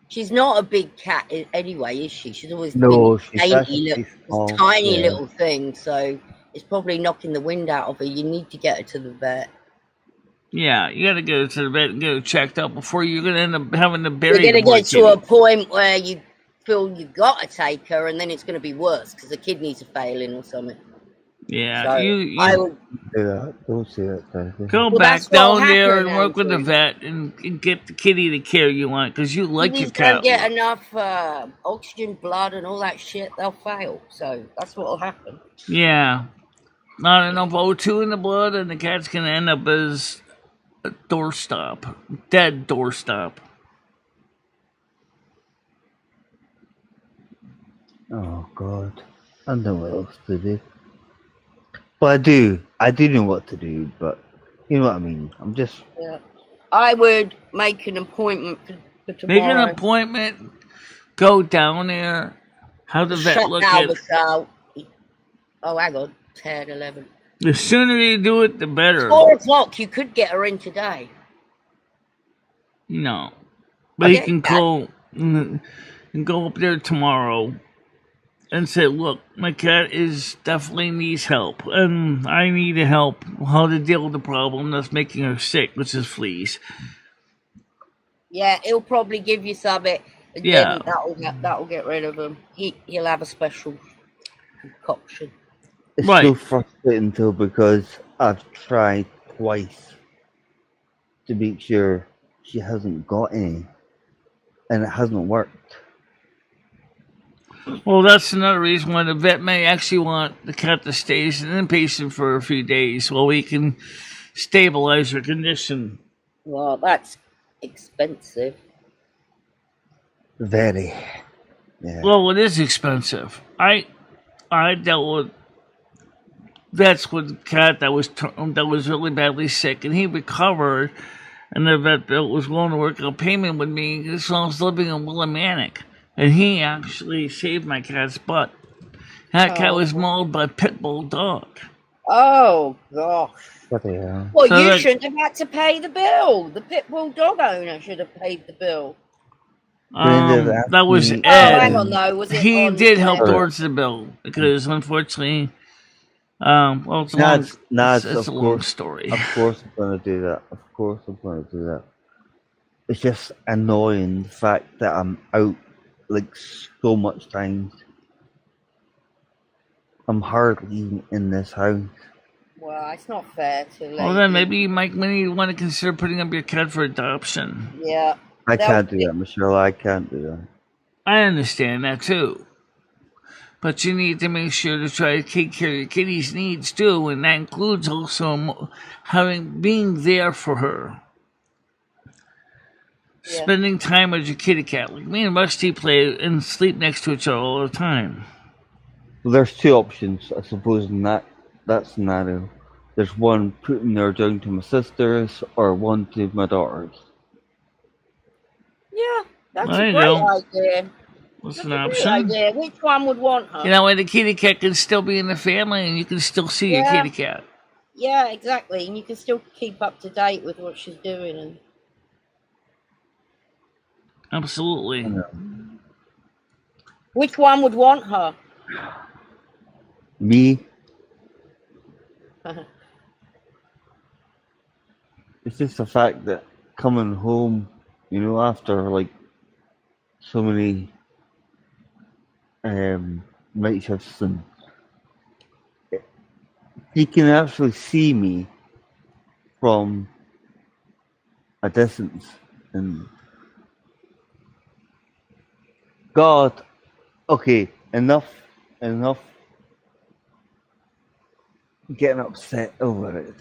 She's not a big cat anyway, is she? She's always been No, a she's dainty actually little, small. tiny Yeah. little thing. So it's probably knocking the wind out of her. You need to get her to the vet. Yeah, you got to go to the vet and get her checked out before you're going to end up having to You're bury going the to poor get to a kitty. point where you feel you've got to take her, and then it's going to be worse because the kidneys are failing or something. Yeah, So you I would Do that. Don't say that, Thursday. go Well, back that's what'll down there happen, and work with the Andrew. vet and get the kitty the care you want because you like your Kidneys don't cat. get enough oxygen, blood, and all that shit. They'll fail. So that's what'll happen. Yeah, not enough O2 in the blood, and the cat's gonna end up as a doorstop, dead doorstop. Oh, God. I don't know what else to do. Well, I do. I do know what to do, but you know what I mean. I'm just... Yeah. I would make an appointment for Make an tomorrow. appointment, go down there, have the vet Shut look at. Albus out. Oh, hang on. 10, 11. The sooner you do it, the better. 4 o'clock, you could get her in today. No, but he Yeah, can go and go up there tomorrow and say, "Look, my cat is definitely needs help, and I need to help how to deal with the problem that's making her sick, which is fleas." Yeah, he'll probably give you something, and Yeah. then that'll get rid of him. He'll have a special concoction. It's Right. so frustrating, though, because I've tried twice to make sure she hasn't got any, and it hasn't worked. Well, that's another reason why the vet may actually want the cat to stay as an inpatient for a few days while we can stabilize her condition. Well, that's expensive. Very. Yeah. Well, it is expensive. I dealt with vets with a cat that was really badly sick, and he recovered. And the vet that was willing to work out payment with me, this I was living in Willimantic, and he actually saved my cat's butt. That cat was mauled by a pit bull dog. Oh, gosh. What the hell? Well, So you that- shouldn't have had to pay the bill. The pit bull dog owner should have paid the bill. Brenda, That was me- Oh, Ed. hang on, though. Was it He on did help there? towards the bill because unfortunately, well, it's a long, Nads, it's of a long course. story. Of course I'm going to do that. Of course I'm going to do that. It's just annoying the fact that I'm out like so much time. I'm hardly even in this house. Well, it's not fair to let Well, then you- maybe you might want to consider putting up your cat for adoption. Yeah. I That can't would do that, Michelle. I can't do that. I understand that too. But you need to make sure to try to take care of your kitty's needs too, and that includes also being there for her. Yeah. Spending time with your kitty cat. Like me and Rusty play and sleep next to each other all the time. Well, there's two options, I suppose, in that scenario. There's one putting her down to my sisters, or one to my daughters. Yeah, that's There a you great go. idea. What's That's an a great option? idea. Which one would want her? You know, and the kitty cat can still be in the family and you can still see your Yeah. kitty cat. Yeah, exactly. And you can still keep up to date with what she's doing. And Absolutely. which one would want her? Me, it's just the fact that coming home, after like so many night shifts, and he can actually see me from a distance. And God, okay, enough getting upset over it.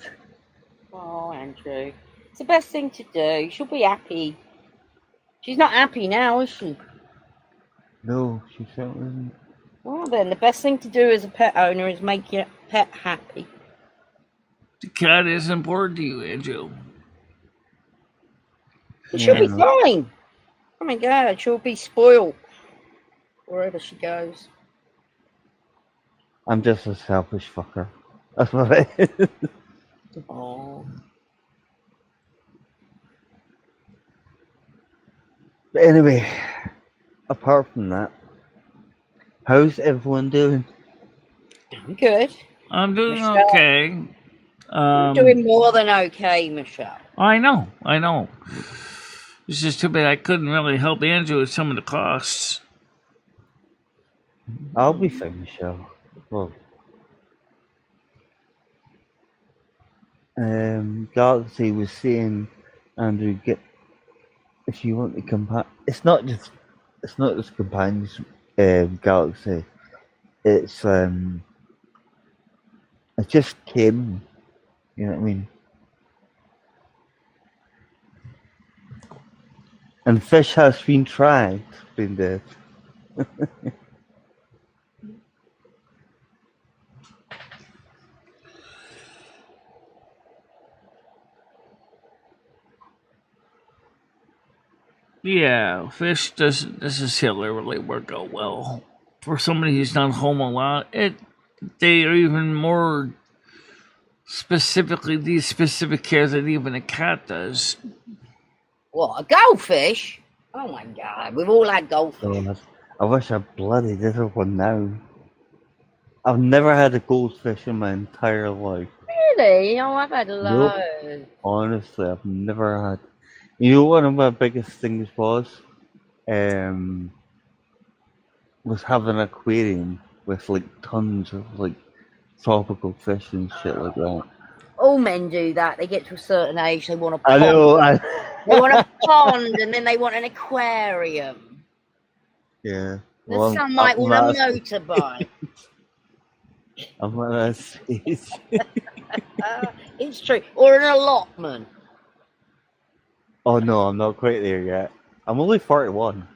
Oh, Andrew. It's the best thing to do. She'll be happy. She's not happy now, is she? No, she certainly isn't. Well, then, the best thing to do as a pet owner is make your pet happy. The cat is important to you, Andrew. But she'll be Yeah. fine. Oh my God, she'll be spoiled wherever she goes. I'm just a selfish fucker. That's what I is. Oh. But anyway, apart from that, how's everyone doing? Doing good. I'm doing Michelle. okay. You're doing more than okay, Michelle. I know. It's just too bad I couldn't really help Andrew with some of the costs. I'll be fine, Michelle. Well, Galaxy was saying, Andrew, if you want to compare, it's not just companions, Galaxy. It's just Kim. You know what I mean? And Fish has been tried, been dead. Yeah, Fish doesn't necessarily work out well. For somebody who's not home a lot, they are even more specifically these specific care than even a cat does. What, a goldfish? Oh my God, we've all had goldfish. God, I wish I bloody did have one now. I've never had a goldfish in my entire life. Really? Oh, I've had loads. Nope. Honestly, I've never had. You know, one of my biggest things was having an aquarium with like tons of like tropical fish and shit like that. All men do that. They get to a certain age, they want a pond. I know. They want a pond, and then they want an aquarium. Yeah. Well, some might want a motorbike. I'm at that stage. It's true. Or an allotment. Oh no, I'm not quite there yet. I'm only 41.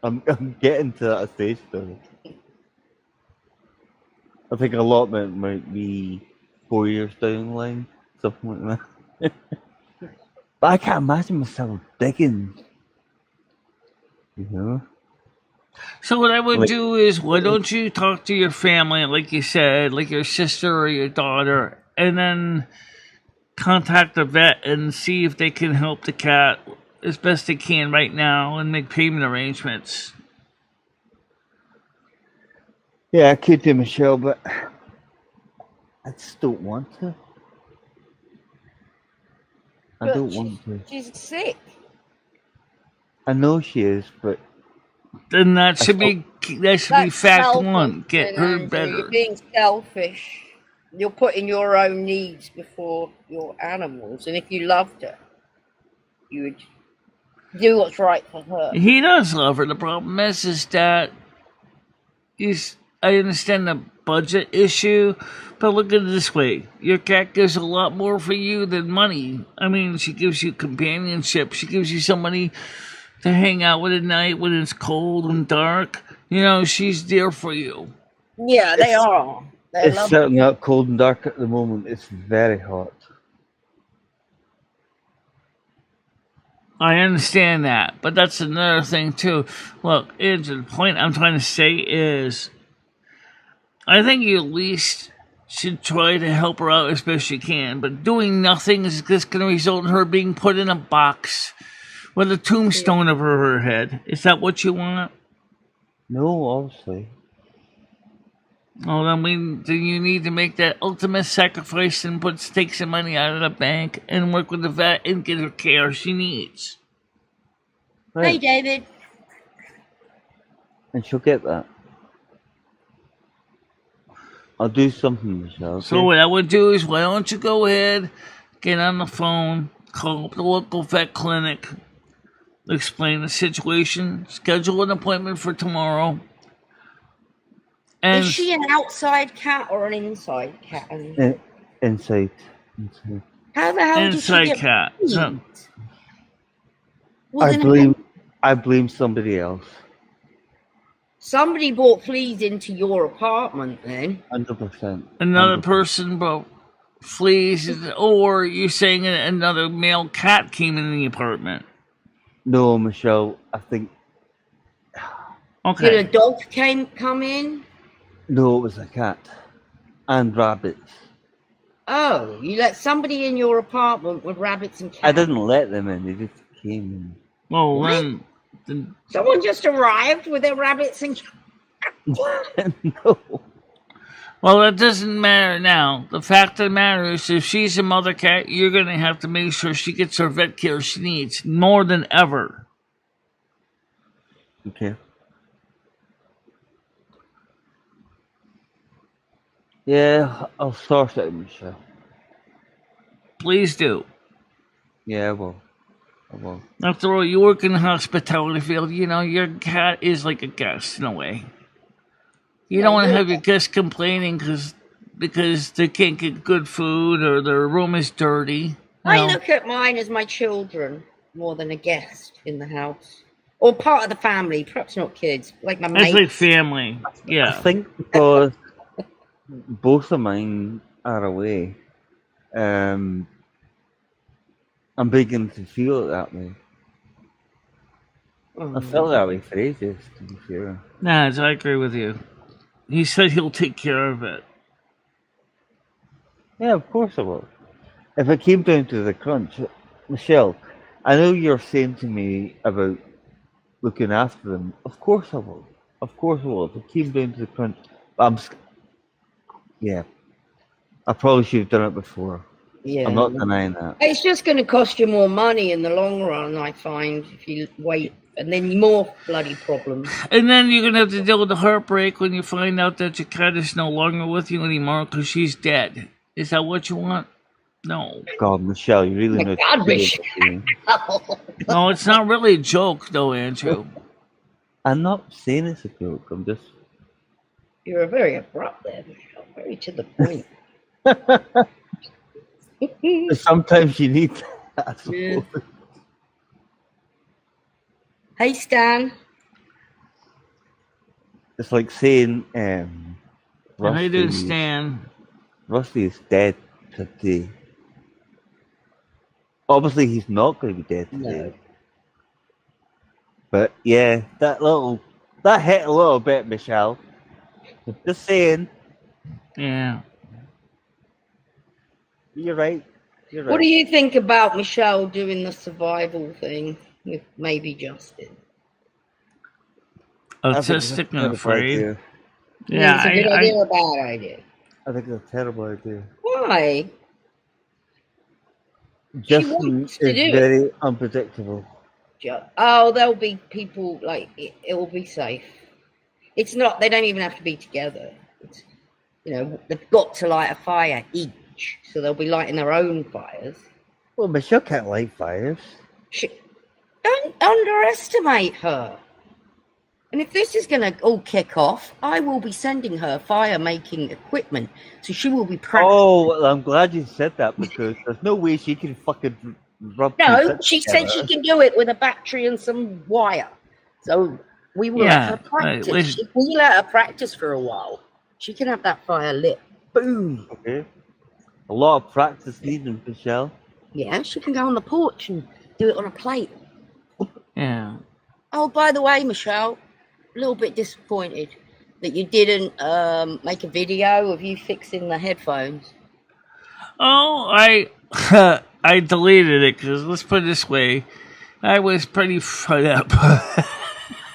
I'm getting to that stage though. I think allotment might be 4 years down the line, something like that. But I can't imagine myself digging. You know? So what I would do is, why don't you talk to your family, like you said, like your sister or your daughter, and then contact the vet and see if they can help the cat as best they can right now and make payment arrangements. Yeah, I could do, Michelle, but I just don't want to. I don't want to. She's sick. I know she is, but then that should be fact one. Get her Andrew, better. You're being selfish. You're putting your own needs before your animals, and if you loved her, you would do what's right for her. He does love her. The problem is that I understand the budget issue, but look at it this way. Your cat gives a lot more for you than money. I mean, she gives you companionship. She gives you somebody to hang out with at night when it's cold and dark. You know, she's there for you. Yeah, they are. It's certainly not cold and dark at the moment. It's very hot. I understand that, but that's another thing too. Look, Andrew, the point I'm trying to say is, I think you at least should try to help her out as best you can, but doing nothing is just going to result in her being put in a box with a tombstone over her head. Is that what you want? No, obviously. Well, then you need to make that ultimate sacrifice and take some money out of the bank and work with the vet and get her care she needs. Right. Hey, David. And she'll get that. I'll do something, Michelle. Okay? So what I would do is, why don't you go ahead, get on the phone, call up the local vet clinic, explain the situation, schedule an appointment for tomorrow. And Is she an outside cat or an inside cat? Inside. How the hell did she inside get cat. fleas? So, I blame somebody else. Somebody brought fleas into your apartment then. 100%. another 100%. person brought fleas, or you're saying another male cat came in the apartment. No, Michelle, I think... Okay. Did a dog come in? No, it was a cat. And rabbits. Oh, you let somebody in your apartment with rabbits and cats? I didn't let them in, they just came in. Well, What? then Someone just arrived with their rabbits and cats? No. well, that doesn't matter now. The fact of the matter is, if she's a mother cat, you're going to have to make sure she gets her vet care she needs more than ever. Okay. Yeah, I'll sort it out, Michelle. Please do. Yeah, I will. I will. After all, you work in the hospitality field. You know, your cat is like a guest in a way. You don't want to have your guests complaining because they can't get good food or their room is dirty. I look at mine as my children more than a guest in the house. Or part of the family, perhaps not kids, like my It's mates. like family. I Yeah. think because both of mine are away, I'm beginning to feel it that way. I felt that way for ages, to be fair. Nah, I agree with you. He said he'll take care of it. Yeah, of course I will. If it came down to the crunch, Michelle, I know you're saying to me about looking after them. Of course I will. Of course I will. If it came down to the crunch, yeah. I probably should have done it before. Yeah. I'm not denying that. It's just going to cost you more money in the long run, I find, if you wait. And then more bloody problems. And then you're going to have to deal with the heartbreak when you find out that your cat is no longer with you anymore because she's dead. Is that what you want? No. God, Michelle, you really know. God, Michelle. No, it's not really a joke, though, Andrew. I'm not saying it's a joke. I'm just. You're very abrupt there, Michelle. Very to the point. Sometimes you need that. I suppose. Yeah. Hey, Stan. It's like saying, How you doing, Stan? Rusty is dead today. Obviously, he's not going to be dead today. No. But yeah, that hit a little bit, Michelle. Just saying. Yeah. You're right. You're right. What do you think about Michelle doing the survival thing with maybe Justin? Autistic and afraid. Idea. Yeah, Is it a good idea or a bad idea? I think it's a terrible idea. Why? Justin wants is to do it. very unpredictable. Oh, there'll be people, like, it will be safe. It's not, they don't even have to be together. It's, they've got to light a fire each, so they'll be lighting their own fires. Well, Michelle can't light fires. Don't underestimate her. And if this is going to all kick off, I will be sending her fire-making equipment, so she will be practicing. Oh, well, I'm glad you said that, because there's no way she can fucking rub No, she said she can do it with a battery and some wire. So we will let her practice. If we let her practice for a while, she can have that fire lit. Boom. Okay. A lot of practice needed, Michelle. Yeah, she can go on the porch and do it on a plate. Yeah. Oh, by the way, Michelle, a little bit disappointed that you didn't make a video of you fixing the headphones. Oh, I deleted it because, let's put it this way, I was pretty fed up.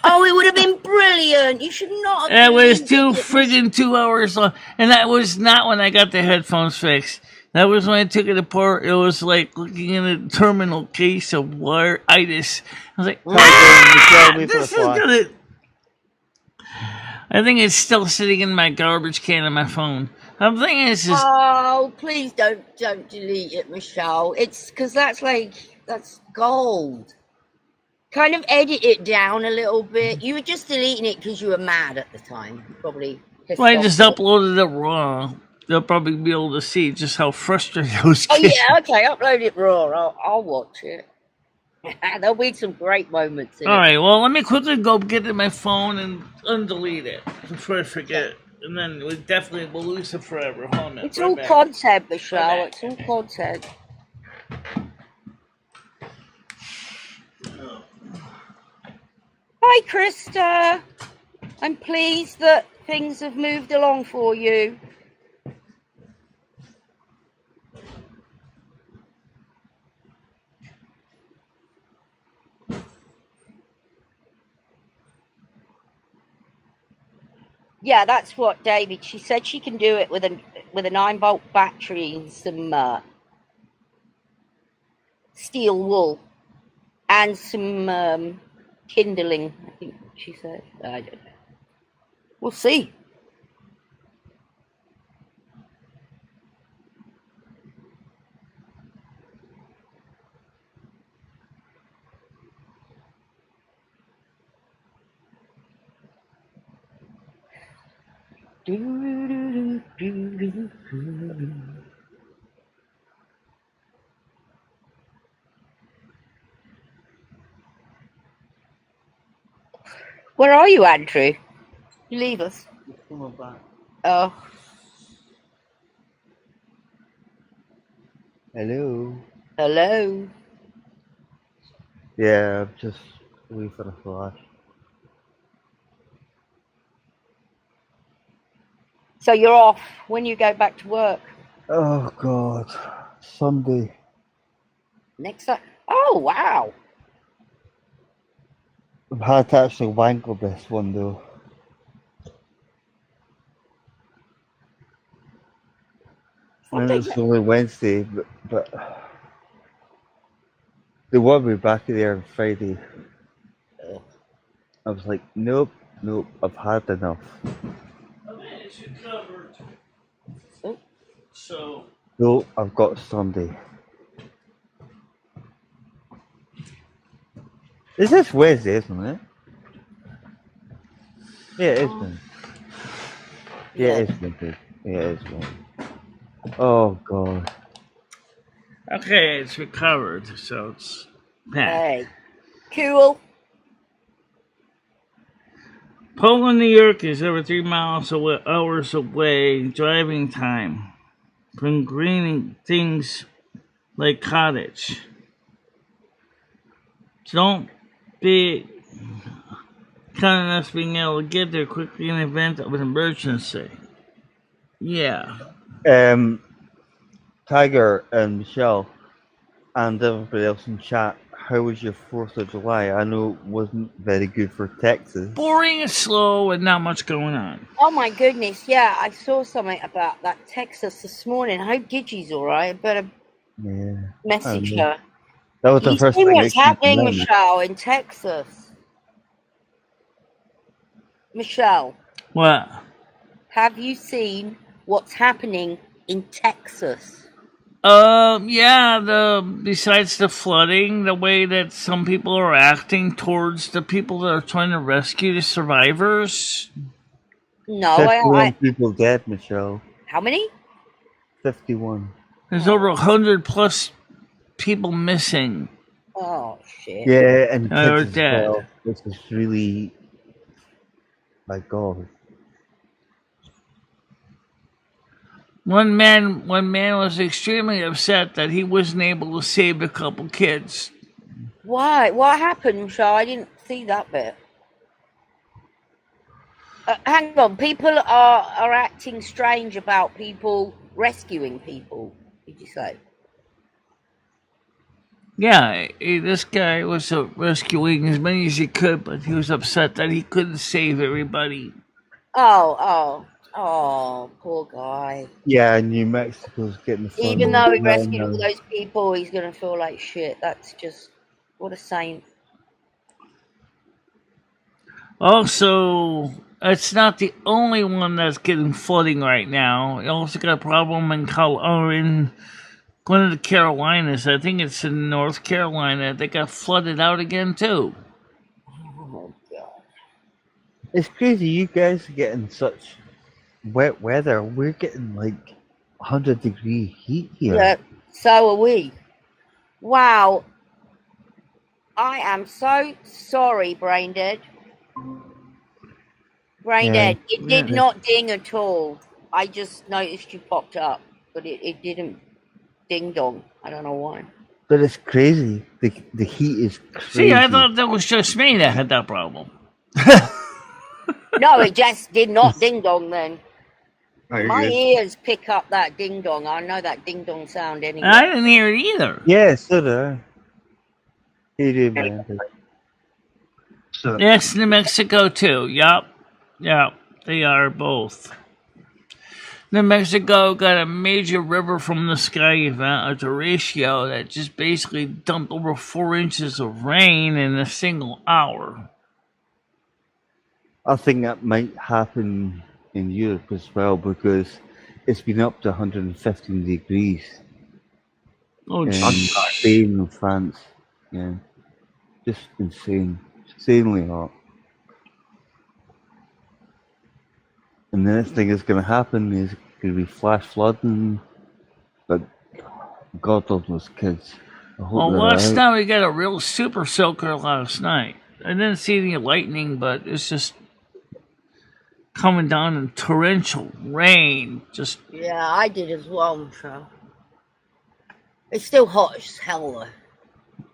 Oh, it would have been brilliant. You should not have It was deleted 2 hours long. And that was not when I got the headphones fixed. That was when I took it apart. It was like looking in a terminal case of wire-itis. I was like, Michelle, this is gonna... I think it's still sitting in my garbage can on my phone. The thing is Oh, please don't delete it, Michelle. It's because that's gold. Kind of edit it down a little bit. You were just deleting it because you were mad at the time, probably. well, I just uploaded it raw. They'll probably be able to see just how frustrated I was Oh getting. yeah, okay, upload it raw. I'll watch it. There'll be some great moments in All it. right, well, let me quickly go get in my phone and undelete it before I forget. And then we definitely will lose it forever. Hold on a minute. It's all content, Michelle. Right It's all content. Hi, Krista. I'm pleased that things have moved along for you. Yeah, that's what David. She said she can do it with a 9-volt battery and some steel wool and some kindling. I think she said. I don't know. We'll see. Where are you, Andrew? You leave us. Coming back. Oh. Hello. Hello. Yeah, I'm just waiting for the flash. So you're off when you go back to work? Oh God, Sunday. Next up. Oh, wow. I've had to actually wangle this one though. And it's only Wednesday, but they want me back there on Friday. I was like, nope, I've had enough. It's recovered. So. No, I've got Sunday. Is this Wednesday, isn't it? Yeah, it is Wednesday. Yeah, it is Wednesday. Yeah, it is Wednesday. Oh God. Okay, it's recovered, so it's back. Hey. Cool. Poland, New York is over 3 hours away driving time from greening things like cottage. Don't be counting us being able to get there quickly in the event of an emergency. Yeah. Tiger and Michelle and everybody else in chat, how was your 4th of July? I know it wasn't very good for Texas. Boring and slow and not much going on. Oh my goodness, yeah, I saw something about that Texas this morning. I hope Gigi's alright. I better message her. That was the first thing what's happening, Michelle, in Texas. Michelle. What? Have you seen what's happening in Texas? Yeah, besides the flooding, the way that some people are acting towards the people that are trying to rescue the survivors. No, 51 people dead, Michelle. How many? 51. There's over 100 plus people missing. Oh shit. Yeah, and are kids as dead. well, which is really, my God. One man was extremely upset that he wasn't able to save a couple kids. Why? What happened, Michelle? I didn't see that bit. Hang on. People are acting strange about people rescuing people. Did you say? Yeah, this guy was rescuing as many as he could, but he was upset that he couldn't save everybody. Oh, poor guy. Yeah, New Mexico's getting funded. Even though he rescued all those people, he's going to feel like shit. That's just, what a saint. Also, It's not the only one that's getting flooding right now. You also got a problem in in one of the Carolinas. I think it's in North Carolina. They got flooded out again too. Oh, God. It's crazy. You guys are getting such wet weather. We're getting like 100-degree heat here. Yeah, so are we. Wow. I am so sorry, Braindead. Braindead, it did not ding at all. I just noticed you popped up, but it didn't ding dong. I don't know why. But it's crazy. The heat is crazy. See, I thought that was just me that had that problem. No, it just did not ding dong then. Very My good. ears pick up that ding dong. I know that ding dong sound anyway. I didn't hear it either. Yeah, so do I. You do, man. So, Yes, New Mexico too. Yup. They are both. New Mexico got a major river from the sky event, a derecho that just basically dumped over 4 inches of rain in a single hour. I think that might happen in Europe as well because it's been up to 115 degrees Oh, in geez. Spain and France. Yeah, just insane, insanely hot. And the next thing that's going to happen is going to be flash flooding, but God love those kids. I hope Well, they're last alright. night we got a real super soaker last night. I didn't see any lightning, but it's just coming down in torrential rain. Just Yeah, I did as well, so. It's still hot as hell, though.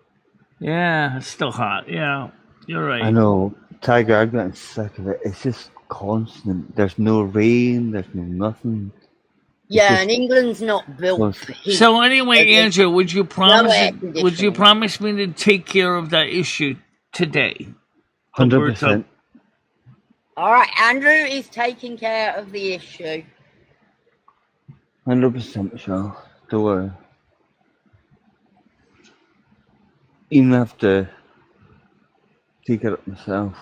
yeah, it's still hot. Yeah, you're right. I know, Tiger, I'm getting sick of it. It's just constant. There's no rain, there's no nothing. Yeah, just- and England's not built for heat. So anyway, There's Andrew, would you promise air would you conditioning. promise me to take care of that issue today? 100%. All right, Andrew is taking care of the issue. 100%, Michelle. Don't worry. Even have to take it up myself.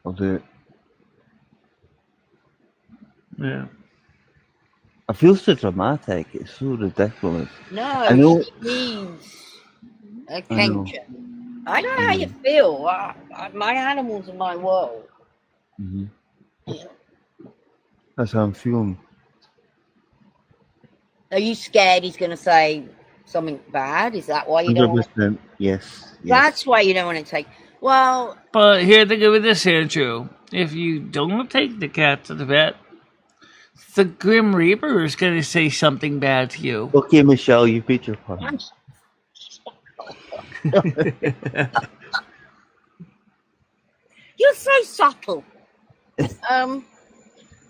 I'll do it. Yeah. I feel so dramatic. It's so ridiculous. No, I know. she needs attention. I know how you feel. My animals are my world. Mm-hmm. Yeah. That's how I'm feeling. Are you scared he's going to say something bad? Is that why you don't want to? 100%. Yes. That's why you don't want to take. Well, But here, think of it this, Andrew. If you don't take the cat to the vet, the Grim Reaper is going to say something bad to you. Okay, Michelle, you beat your part. you're so subtle.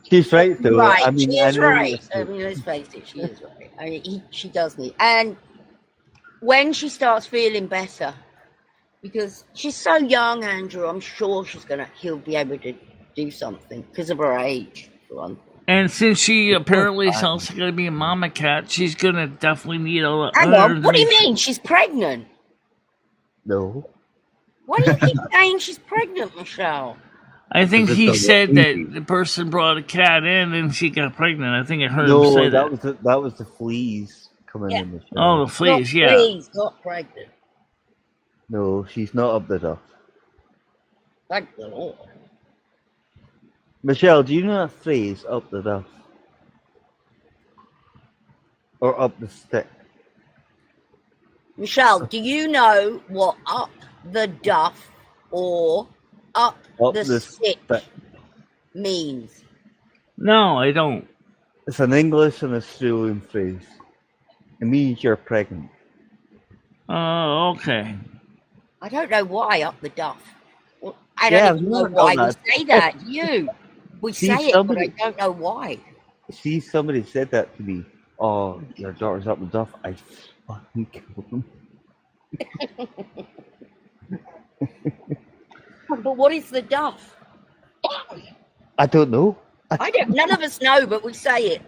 She's right, though. Right, I mean, she I is know right. it's- I mean, let's face it, she is right. I mean, she does need. And when she starts feeling better, because she's so young, Andrew, I'm sure he'll be able to do something because of her age, for one. And since she apparently is also going to be a mama cat, she's going to definitely need a lot. Hang on, what do you mean? She's pregnant? No. Why do you keep saying she's pregnant, Michelle? I think Because he it's a said baby. that the person brought a cat in and she got pregnant. I think I heard him No, say that that. was the fleas coming Yeah. in the show. Oh, the fleas, Not yeah. please, not pregnant. No, she's not up the duff. Thank the Lord. Michelle, do you know that phrase, up the duff? Or up the stick? Michelle, do you know what up the duff or up Up the the stick stick. means? No, I don't. It's an English and Australian phrase. It means you're pregnant. Oh, okay. I don't know why up the duff. Well, I Yeah, don't even know I've never why done we that. say that. You. We See, say it, somebody- but I don't know why. See, somebody said that to me. Oh, your daughter's up the duff. I fucking killed them. But what is the duff? I don't know. I don't. None of us know, but we say it.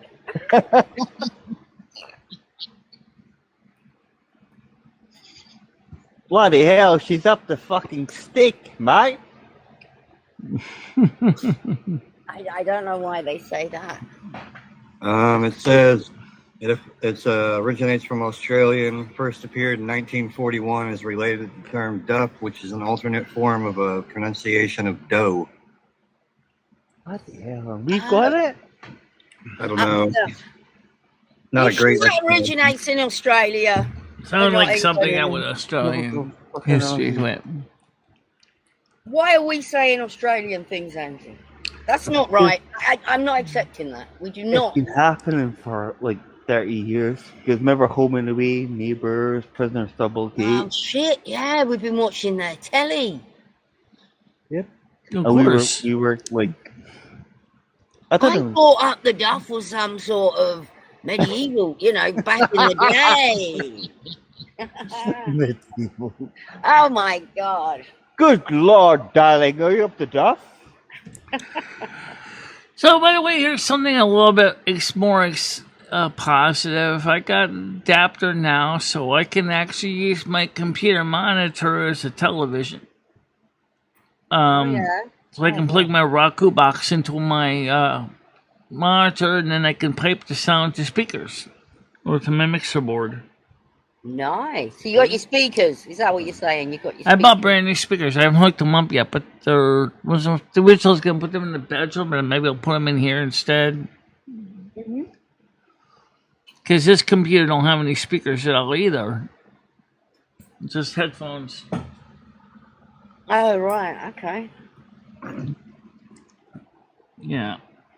Bloody hell, she's up the fucking stick, mate. I don't know why they say that. It says it originates from Australia and first appeared in 1941, is related to the term duff, which is an alternate form of a pronunciation of dough. What the hell? We got it? I don't know. Not a great That originates in Australia. Sound Not like something England. out with Australian history to it. Why are we saying Australian things, Andrew? That's not right. I'm not accepting that. We do not. It's been happening for like 30 years. Because remember Home and Away, Neighbours, Prisoner's Double Date? Oh, shit. Yeah, we've been watching their telly. Yep. Of And course. we were like, I I don't know. thought Up the Duff was some sort of medieval, back in the day. Medieval. Oh, my God. Good Lord, darling, are you up to duff? So, by the way, here's something a little bit more positive. I got an adapter now, so I can actually use my computer monitor as a television. Yeah. So I can plug my Roku box into my monitor, and then I can pipe the sound to speakers or to my mixer board. Nice. So you got your speakers. Is that what you're saying? You got your speakers? I bought brand new speakers. I haven't hooked them up yet, but the original's going to put them in the bedroom, but maybe I'll put them in here instead. Because this computer don't have any speakers at all either. Just headphones. Oh, right. Okay. Yeah.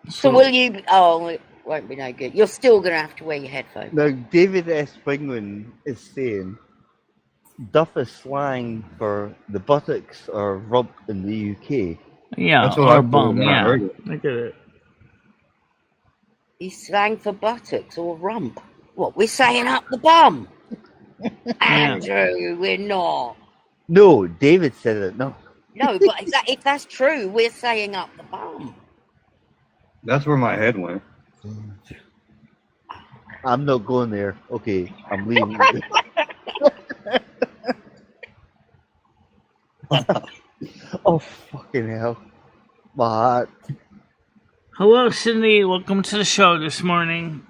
So will you... Oh, it won't be no good. You're still going to have to wear your headphones. Now, David S. Wingman is saying duff is slang for the buttocks or rump in the UK. Yeah, That's what or I bum, thought when I yeah. heard it. Look at it. He's slang for buttocks or rump. What, we're saying up the bum? Andrew, we're not. No, David said it. No. No, but if that's true, we're saying up the bum. That's where my head went. I'm not going there. Okay, I'm leaving. Oh, fucking hell. My heart. Hello, Cindy. Welcome to the show this morning.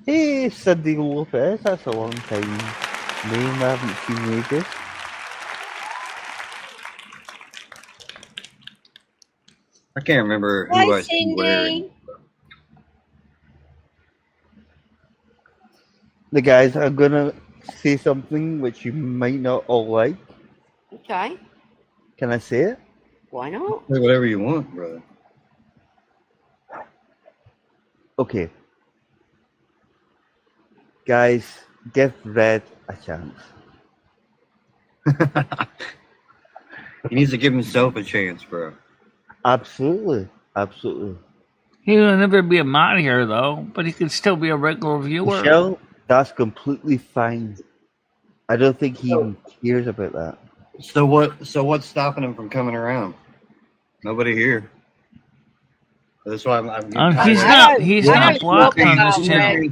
Hey, Cindy Lopez. That's a long time name. I haven't seen you ages. I can't remember who Hi, I see wearing. Cindy. The guys are gonna say something which you might not all like. Okay. Can I say it? Why not? Say whatever you want, brother. Okay. Guys, give Red a chance. He needs to give himself a chance, bro. Absolutely. Absolutely. He will never be a mod here, though, but he could still be a regular viewer. Michelle, that's completely fine. I don't think he even cares about that. So what's stopping him from coming around? Nobody here. That's why He's not blocked on this channel.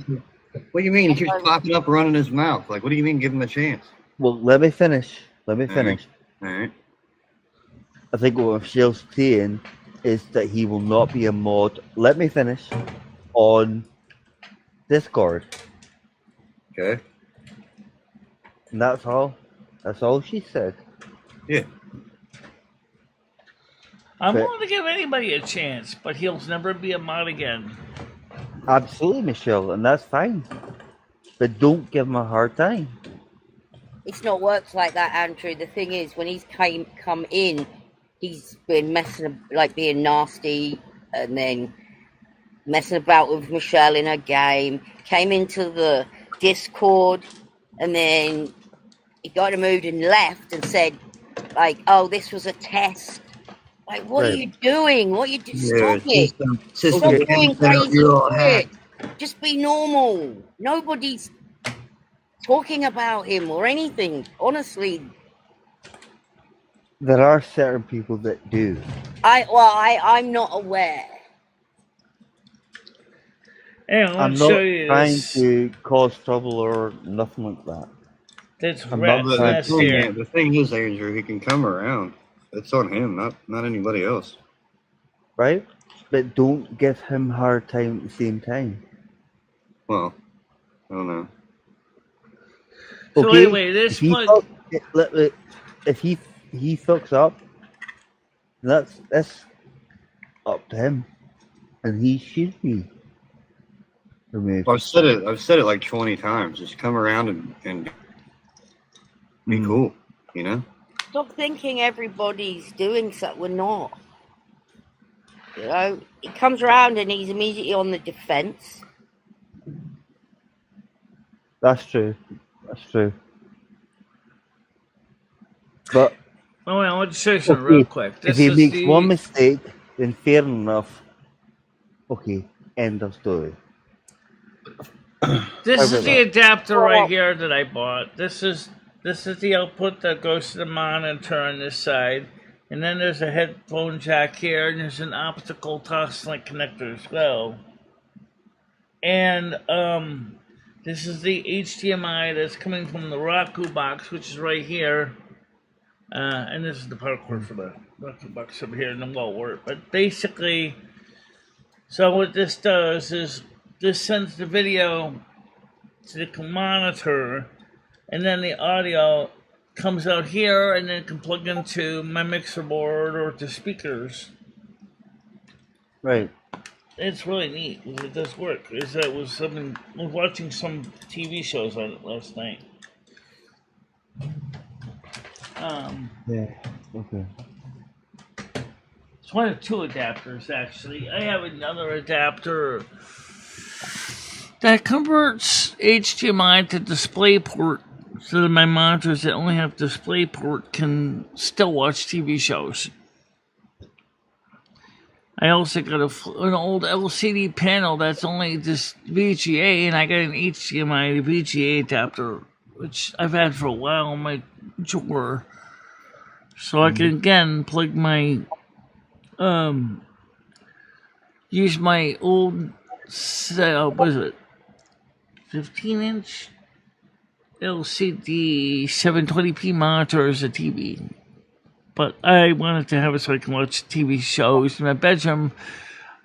What do you mean? He keeps popping up, running his mouth. Like, what do you mean? Give him a chance. Well, let me finish. All right. I think what Michelle's saying is that he will not be a mod. Let me finish. On Discord. Okay. And that's all. That's all she said. Yeah. I'm willing to give anybody a chance, but he'll never be a mod again. Absolutely, Michelle, and that's fine. But don't give him a hard time. It's not worked like that, Andrew. The thing is, when he's come in, he's been being nasty, and then messing about with Michelle in her game. Came into the Discord, and then he got removed and left and said, like, "Oh, this was a test." Like, what are you doing? What are you doing? Stop it. Stop doing crazy shit. Just be normal. Nobody's talking about him or anything. Honestly. There are certain people that do. I'm not aware. Hey, I'm not trying to cause trouble or nothing like that. That's the thing is, Andrew, he can come around. it's on him, not anybody else. right? But don't give him hard time at the same time. Well, I don't know. So Okay, anyway, this plug. if he fucks up, that's up to him, and he should be removed. I've said it like 20 times. Just come around and be cool, you know. Stop thinking everybody's doing something. We're not. You know, he comes around and he's immediately on the defense. That's true. That's true. But Oh, I want to say something real quick. if he makes one mistake, then fair enough. Okay, end of story. This is the adapter right here that I bought. This is the output that goes to the monitor on this side. And then there's a headphone jack here, and there's an optical Toslink connector as well. And this is the HDMI that's coming from the Roku box, which is right here. And this is the power cord for the Roku box over here, and the wall work. But basically, so what this does is this sends the video to the monitor, and then the audio comes out here, and then it can plug into my mixer board or to speakers. Right. It's really neat. It does work. I was watching some TV shows on it last night. Yeah. Okay. It's one of two adapters, actually. I have another adapter that converts HDMI to DisplayPort, so that my monitors that only have DisplayPort can still watch TV shows. I also got an old LCD panel that's only just VGA, and I got an HDMI to VGA adapter, which I've had for a while on my drawer. So I can again plug my use my old what is it, 15-inch LCD 720p monitor as a TV. But I wanted to have it so I can watch TV shows in my bedroom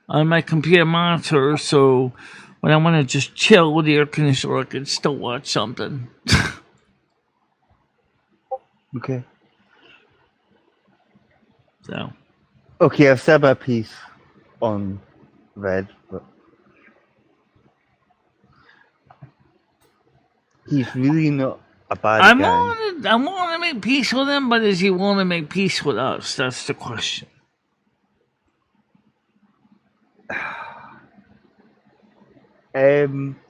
on my computer monitor, so when I want to just chill with the air conditioner, I can still watch something. Okay. So. Okay, I've said my piece on Red, but he's really not a bad guy. I want to make peace with him, but does he want to make peace with us? That's the question.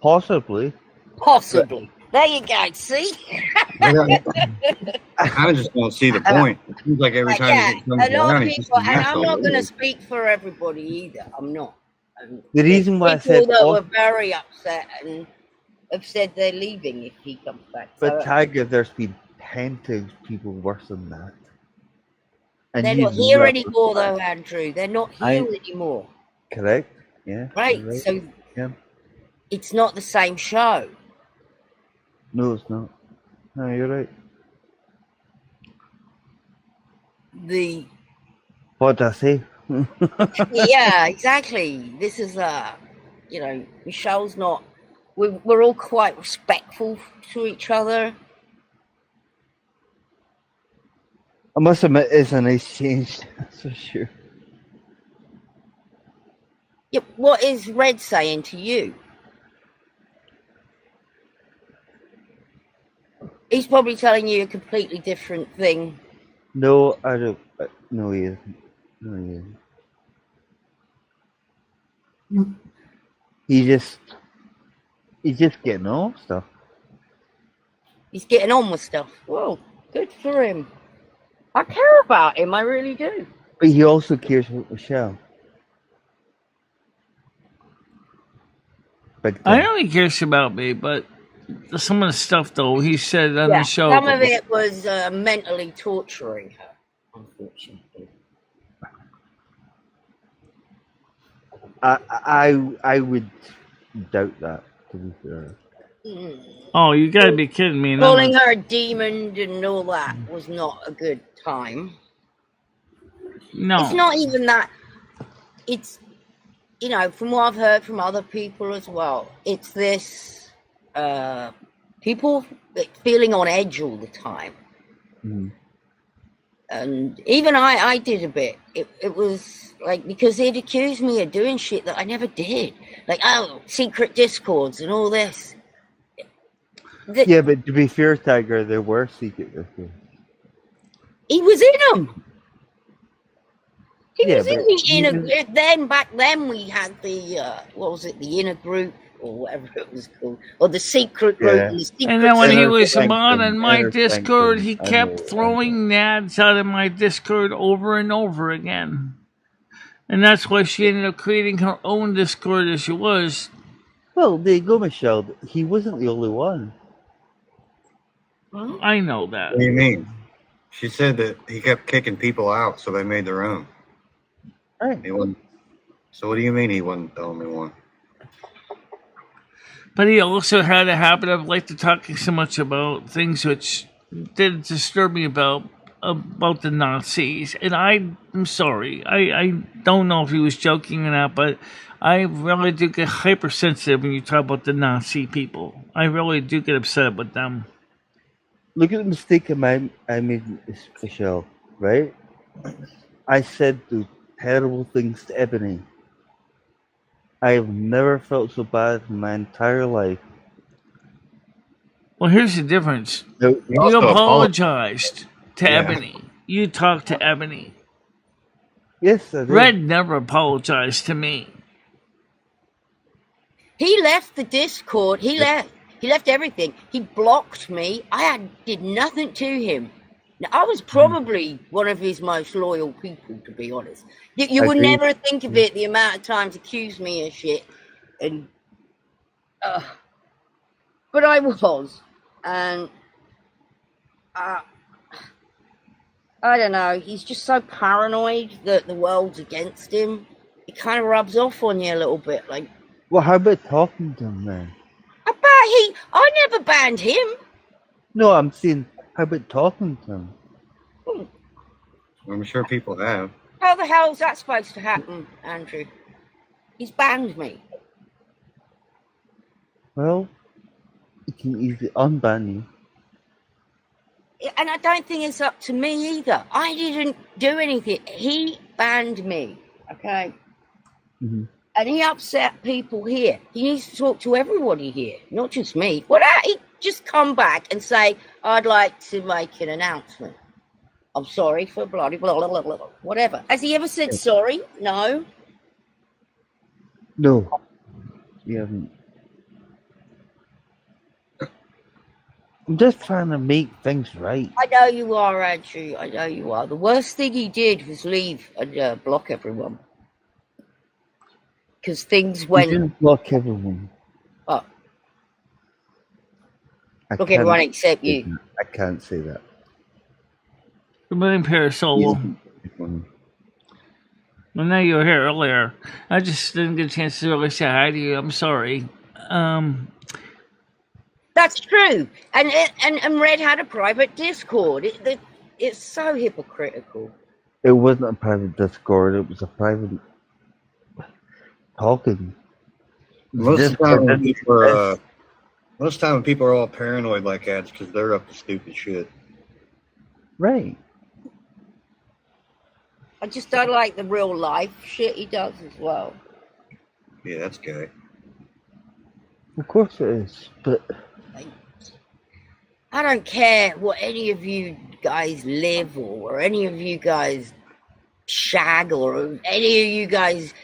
Possibly. Possibly. There you go. See? I kind of just don't see the point. It seems like every time he comes a lot around, of he's just people, an and I'm asshole. not going to speak for everybody either. I'm not. The reason why I said people that were very upset and have said they're leaving if he comes back. But So, Tiger, there's been plenty of people worse than that. And they're you not here love- anymore, though, Andrew. They're not here anymore. Correct? Yeah. Right. Right. So Yeah. it's not the same show. No, it's not. No, you're right. What did I say? Yeah, exactly. This is Michelle's not. We're all quite respectful to each other. I must admit, it's a nice change. That's for sure. Yeah, what is Red saying to you? He's probably telling you a completely different thing. No, I don't. No, he isn't. No, he isn't. He's just getting on with stuff. He's getting on with stuff. Well, good for him. I care about him. I really do. But he also cares about Michelle. Big I time. know he cares about me, but some of the stuff, though, he said on the show. Some of it was mentally torturing her, unfortunately. I would doubt that, to be fair. Oh, you gotta be kidding me. Calling her a demon and all that was not a good time. No. It's not even that. It's, you know, from what I've heard from other people as well, it's this people feeling on edge all the time. Mm. And even I did a bit. It was like, because they'd accused me of doing shit that I never did. Like, oh, secret discords and all this. Yeah, but to be fair, Tiger, there were secret discords. He was in them. He Yeah, was in but the inner. even- Then back then we had the what was it? The inner group or whatever it was called, or the secret group. Yeah. And, the secret And then when he Inner was sanctum, on in my inner Discord, sanctum, he I kept know, throwing nads out of my Discord over and over again. And that's why she ended up creating her own Discord as she was. Well, there you go, Michelle. He wasn't the only one. I know that. What do you mean? She said that he kept kicking people out, so they made their own. Right. He wasn't. So what do you mean he wasn't the only one? But he also had a habit of like to talking so much about things which did disturb me about the Nazis. And I'm sorry. I don't know if he was joking or not, but I really do get hypersensitive when you talk about the Nazi people. I really do get upset with them. Look at the mistake I made, Michelle, right? I said those terrible things to Ebony. I have never felt so bad in my entire life. Well, here's the difference. No, You Also apologized to Yeah. Ebony. You talked to Ebony. yes, I did. Red never apologized to me. He left the Discord. He left everything. He blocked me. Did nothing to him. Now, I was probably one of his most loyal people, to be honest. You would Agreed. never think of it, the amount of times accused me of shit. And but I was. And I don't know. He's just so paranoid that the world's against him. It kind of rubs off on you a little bit. Like, Well, how about talking to him then? I never banned him. No, I'm saying, how about talking to him? I'm sure people have. How the hell is that supposed to happen, Andrew? He's banned me. Well, he can easily unban you. And I don't think it's up to me either. I didn't do anything. He banned me, okay? Mm-hmm. And he upset people here. He needs to talk to everybody here, not just me. He just come back and say, I'd like to make an announcement. I'm sorry for bloody blah, blah, blah, blah, whatever. Has he ever said sorry? No. No, you haven't. I'm just trying to make things right. I know you are, Andrew. I know you are. The worst thing he did was leave and block everyone. Because things You went... didn't block everyone. Oh, I block can't everyone say except that. you. I can't say that. Good morning, Parasolo. Well, now you were here earlier. I just didn't get a chance to really say hi to you. I'm sorry. That's true. And Red had a private Discord. It's so hypocritical. It wasn't a private Discord. It was a private talking. Most of the time, Discord when people are all paranoid like that, it's because they're up to stupid shit. Right. I just don't like the real life shit he does as well. Yeah, that's gay. Of course it is. But I don't care what any of you guys live or any of you guys shag or any of you guys,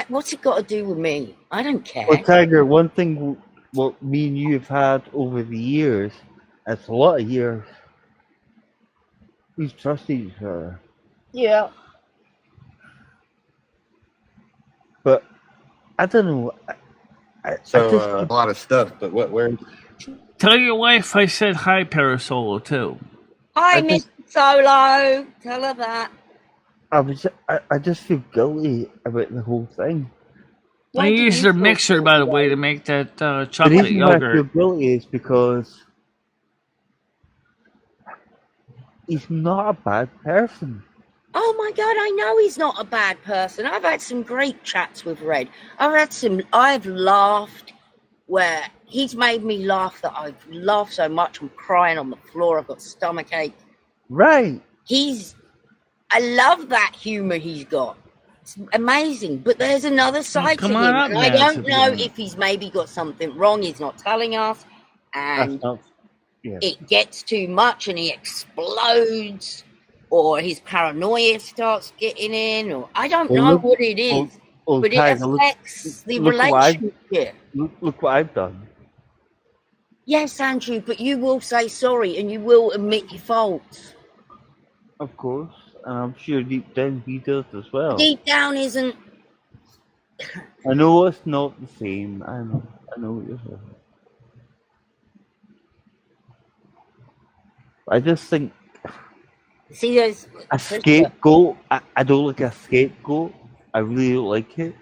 what's it got to do with me? I don't care. well, Tiger, one thing what me and you have had over the years, that's a lot of years, we've trusted each other. Yeah. But I don't know. I just A lot of stuff, but where? Tell your wife I said hi, Parasolo, too. Hi, I Miss just- Solo. Tell her that. I just feel guilty about the whole thing. Why I do used you their feel mixer, guilty by the about way, it? to make that The chocolate reason why I feel yogurt. guilty is because he's not a bad person. Oh my God, I know he's not a bad person. I've had some great chats with Red. I've laughed where he's made me laugh that I've laughed so much I'm crying on the floor. I've got stomachache. Right. I love that humour he's got. It's amazing. But there's another side to come him. on up, And I don't Nancy, know please. if he's maybe got something wrong. He's not telling us. And That's not. Yeah. it gets too much and he explodes, or his paranoia starts getting in, or I don't know what it is, but it Tiger, affects the look what relationship. Look what I've done. Yes, Andrew, but you will say sorry and you will admit your faults. Of course, and I'm sure deep down he does as well. Deep down isn't. I know it's not the same. I know what you're saying. I just think See, there's a scapegoat. I don't like a scapegoat. I really don't like it.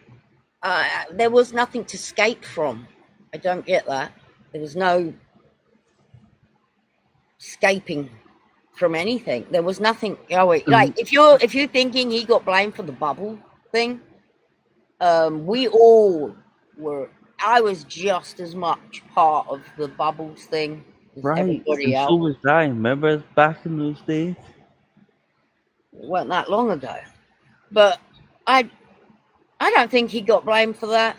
there was nothing to escape from. I don't get that. There was no escaping from anything. There was nothing going. Like if you're thinking he got blamed for the bubble thing, we all were. I was just as much part of the bubbles thing as Right. everybody And else. so was I. Remember back in those days? It wasn't that long ago, but I don't think he got blamed for that.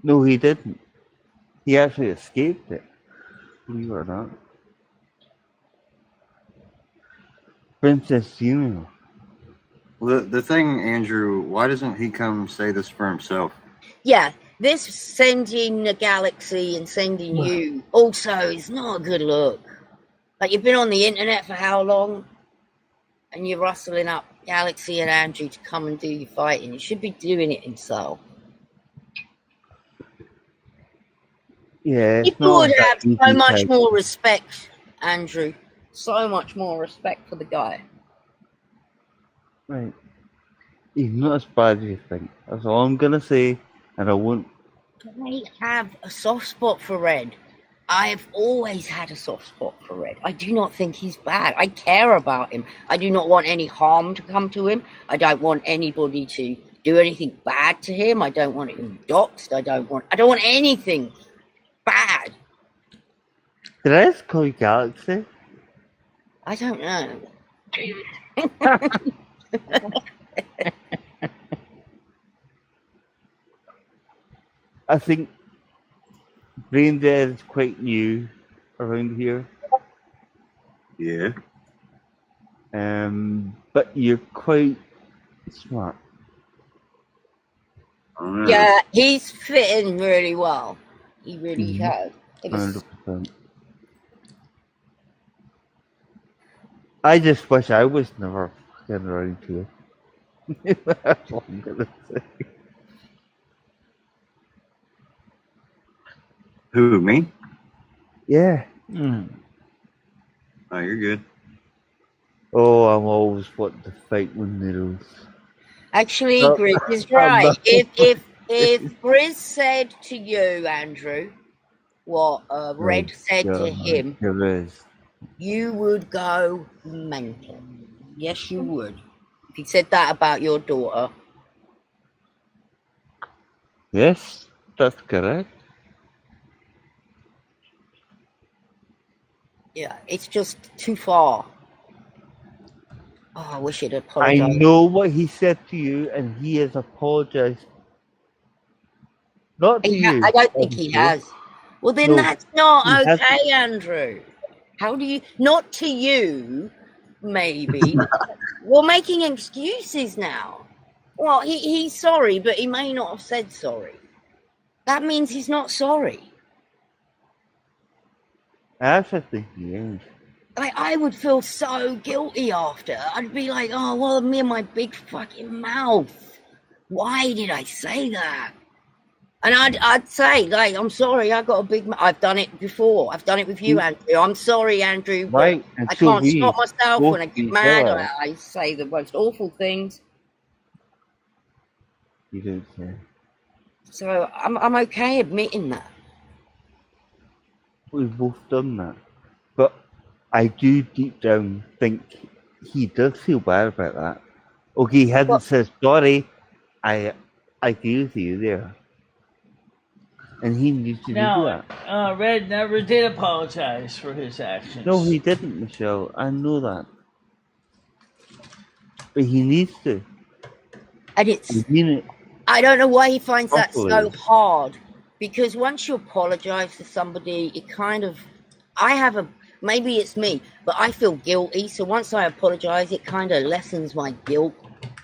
No, he didn't. He actually escaped it. Believe it or not. Princess Junior. Well, the thing, Andrew, why doesn't he come say this for himself? Yeah, this sending the galaxy and sending you also is not a good look. Like, you've been on the internet for how long? And you're rustling up Galaxy and Andrew to come and do your fighting. You should be doing it himself. Yeah, it's People would not have that so easy much type. more respect, Andrew. So much more respect for the guy. Right. He's not as bad as you think. That's all I'm gonna say, and I won't. I have a soft spot for Red. I've always had a soft spot for Red. I do not think he's bad. I care about him. I do not want any harm to come to him. I don't want anybody to do anything bad to him. I don't want him doxxed. I don't want anything bad. Did I just call you Galaxy? I don't know. I think Brain Dead is quite new around here. Yeah. But you're quite smart. Yeah, he's fitting really well. He really has. 100%. I just wish I was never fucking around here. That's all I'm gonna say. Who, me? Yeah. Oh, you're good. Oh, I'm always wanting to fight with needles. Actually, No, Grizz is I'm right. not. If Grizz said to you, Andrew, what Red said to him, There is. you would go mental. Yes, you would. If he said that about your daughter. Yes, that's correct. Yeah, it's just too far. Oh, I wish he'd I apologized. know what he said to you, and he has apologized. Not to you. I don't think he obviously. has. Well, then No, that's not he hasn't. okay, Andrew. How do you... Not to you, maybe. We're making excuses now. Well, he's sorry, but he may not have said sorry. That means he's not sorry. I actually think he is. Like, I would feel so guilty after. I'd be like, oh, well, me and my big fucking mouth. Why did I say that? And I'd say, like, I'm sorry, I got a big mouth. I've done it before. I've done it with you, Andrew. I'm sorry, Andrew. But Right, and I so can't we stop myself both when I get each mad. other. I say the most awful things. You don't say. So I'm okay admitting that. We've both done that. But I do deep down think he does feel bad about that. Okay, he hasn't Well, said sorry. I agree with you there. And he needs to do No, that. Red never did apologize for his actions. No, he didn't, Michelle. I know that. But he needs to. and it's, I mean it I don't know why he finds that so properly. hard. Because once you apologize to somebody, it kind of, maybe it's me, but I feel guilty. So once I apologize, it kind of lessens my guilt.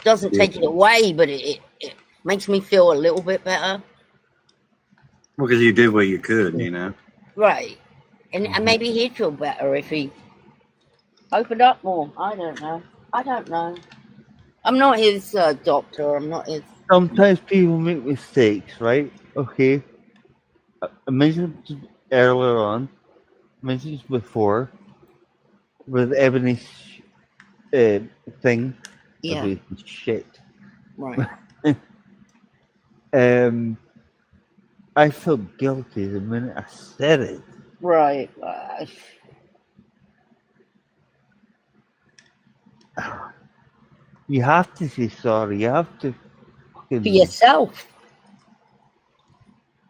Doesn't take it away, but it makes me feel a little bit better. Well, because you did what you could, you know. Right. And maybe he'd feel better if he opened up more. I don't know. I'm not his doctor. I'm not his. Sometimes people make mistakes, right? Okay. I mentioned earlier on, mentioned before, with Ebony's thing. Yeah. Ebony's shit. Right. I felt guilty the minute I said it. Right. You have to say sorry. You have to For yourself.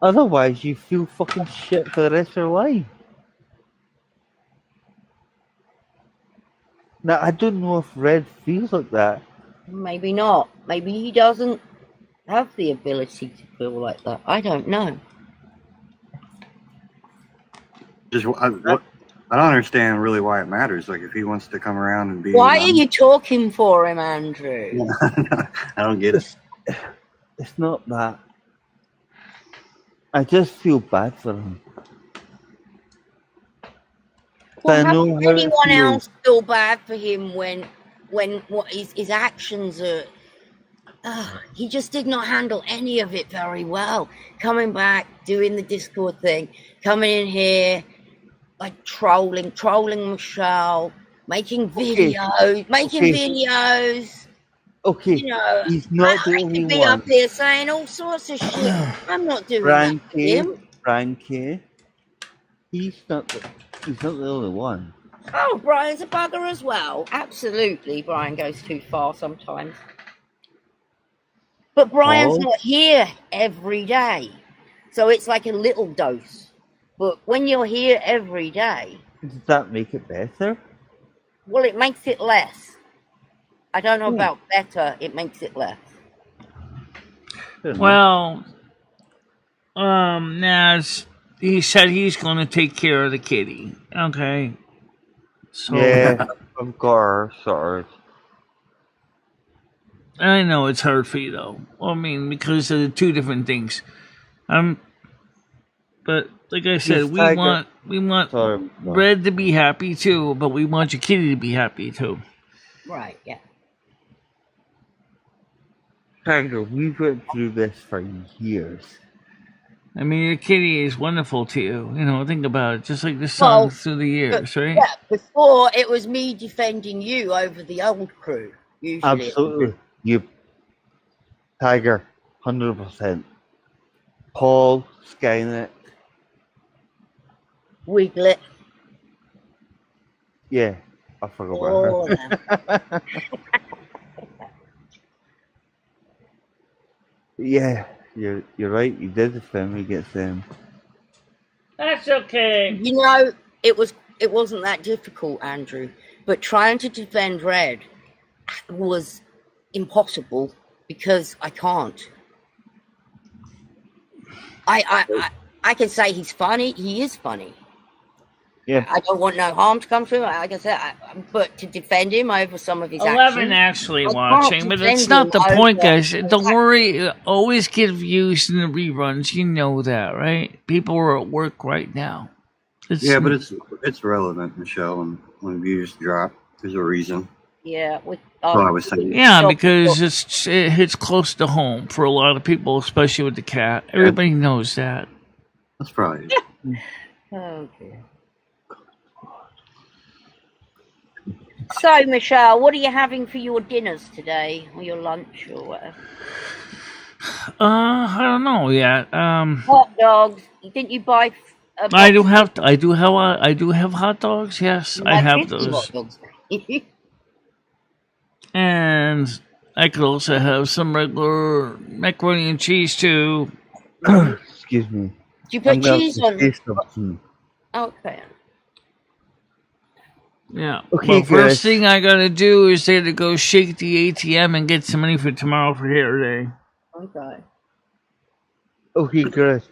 Otherwise, you feel fucking shit for the rest of your life. Now, I don't know if Red feels like that. Maybe not. Maybe he doesn't have the ability to feel like that. I don't know. I don't understand really why it matters. Like, if he wants to come around and be. Why are you talking for him, Andrew? I don't get it. It's not that. I just feel bad for him. Well, I know how how can it anyone feels. else feel bad for him when what his actions are? He just did not handle any of it very well. Coming back, doing the Discord thing, coming in here, like trolling Michelle, making videos. Okay, You know, he's not the I only could be one. up here saying all sorts of shit. I'm not doing that to him. Brian K. He's not the only one. Oh, Brian's a bugger as well. Absolutely, Brian goes too far sometimes. But Brian's not here every day. So it's like a little dose. But when you're here every day... Does that make it better? Well, it makes it less. I don't know about better. It makes it less. Well, Naz, he said he's going to take care of the kitty. Okay. So, yeah, of course, sorry. I know it's hard for you, though. Well, I mean, because of the two different things. But like I said, we want Red to be happy too, but we want your kitty to be happy too. Right, yeah. Tiger, we've went through this for years. I mean, your kitty is wonderful to you. You know, think about it. Just like the song through the years, right? Yeah, before it was me defending you over the old crew. Usually. Absolutely. You, Tiger, 100%. Paul, Skynet. Wiglet. Yeah, I forgot about her. Yeah, you're right. You did defend me against them. That's okay. You know, it wasn't that difficult, Andrew. But trying to defend Red was impossible because I can't. I can say he's funny. He is funny. Yeah. I don't want no harm to come to him. Like I said, but to defend him over some of his 11 actions, actually watching, but that's not the point, guys. Don't worry. Always get views in the reruns. You know that, right? People are at work right now. But it's relevant, Michelle. And when views drop, there's a reason. Yeah, I was saying. Yeah, because it hits close to home for a lot of people, especially with the cat. Everybody knows that. That's probably it. Okay. So, Michelle, what are you having for your dinners today, or your lunch, or whatever? I don't know yet. Hot dogs. Didn't you buy? I do have hot dogs. Yes, I have those. Hot dogs. and I could also have some regular macaroni and cheese too. Excuse me. Do you put cheese on? Taste something. Okay. Yeah. Okay, Well, first guys. thing I gotta do is I gotta go shake the ATM and get some money for tomorrow for hair day. Okay. Okay, Chris.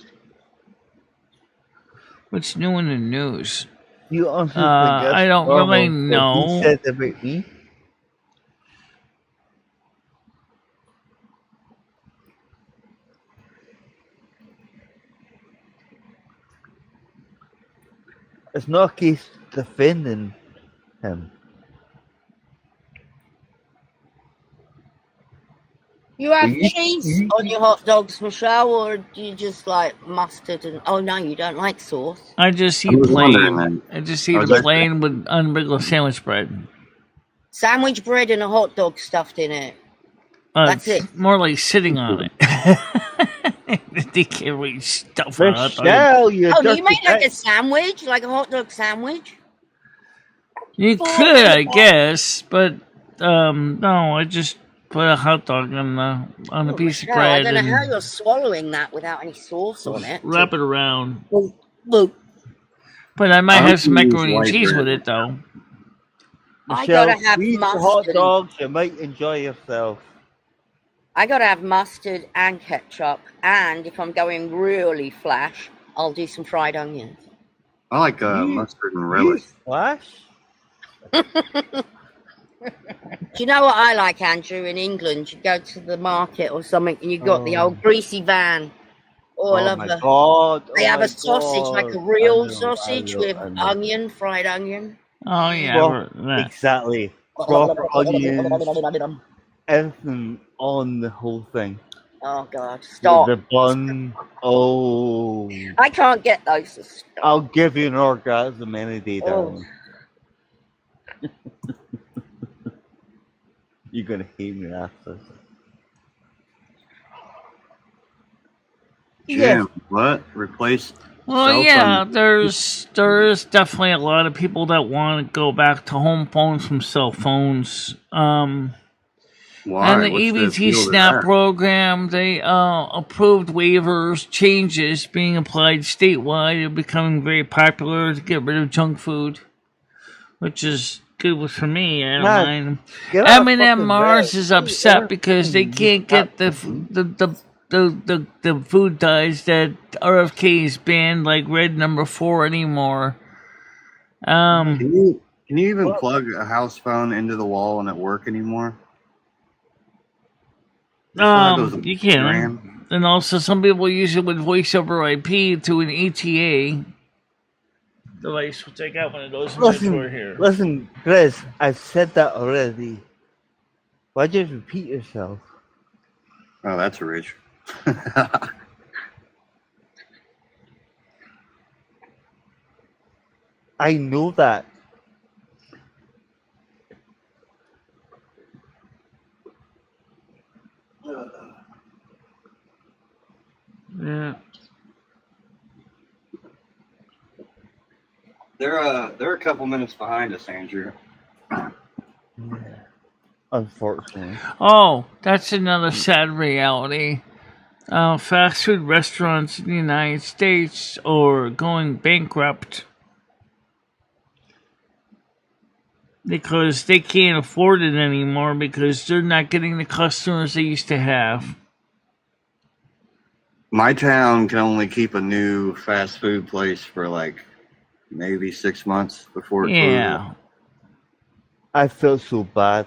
What's new in the news? You honestly think that's I don't normal really what know. he said about me? It's not a case defending him. You have You- cheese you- on your hot dogs, Michelle, or do you just like mustard and? Oh no, you don't like sauce. I just I eat was wondering plain. that. I just I eat was a actually- plain with unregular sandwich bread. Sandwich bread and a hot dog stuffed in it. That's It's it. more like sitting on it. They can't really stuff on it. Michelle, you Oh, dirty you made like a bitch. sandwich, like a hot dog sandwich? You could, I guess, but no. I just put a hot dog on a Oh, piece of Michelle, bread I don't know how and you're swallowing that without any sauce on it. wrap it around. Look, But I might I have some like to use macaroni and white cheese bread. with it, though. I Michelle, gotta have eat the hot mustard. dogs. You might enjoy yourself. I gotta have mustard and ketchup, and if I'm going really flash, I'll do some fried onions. I like mustard and relish. Flash? Do you know what I like, Andrew? In England, you go to the market or something, and you've got the Oh. old greasy van. Oh, I love my the. God. They oh have my a sausage, like a God. real I know, sausage I know, with I know. onion, fried onion. Oh yeah, Well, that. exactly. Proper onions, everything on the whole thing. Oh God, stop! The bun. Oh. I can't get those. To stop. I'll give you an orgasm any day, Oh. darling. You're gonna hate me after. Jim, what? Replace Well, cell yeah, phone? there's definitely a lot of people that want to go back to home phones from cell phones. Why? And the What's EBT deal with SNAP that? program, they approved waivers, changes being applied statewide. They're becoming very popular to get rid of junk food, which is good for me. I don't Man, mind. Get out of Eminem fucking Mars bed. is upset because they can't get the food dyes that RFK is banned, like Red Number 4 anymore. Can you even plug a house phone into the wall and it work anymore? You can. And also, some people use it with voice over IP to an ETA device, which I got one of those in my drawer here. Listen, Chris, I've said that already. Why just repeat yourself? Oh, that's rich. I know that. Yeah. They're a couple minutes behind us, Andrew. Unfortunately. Oh, that's another sad reality. Fast food restaurants in the United States are going bankrupt because they can't afford it anymore because they're not getting the customers they used to have. My town can only keep a new fast food place for like maybe 6 months before it Yeah. I felt so bad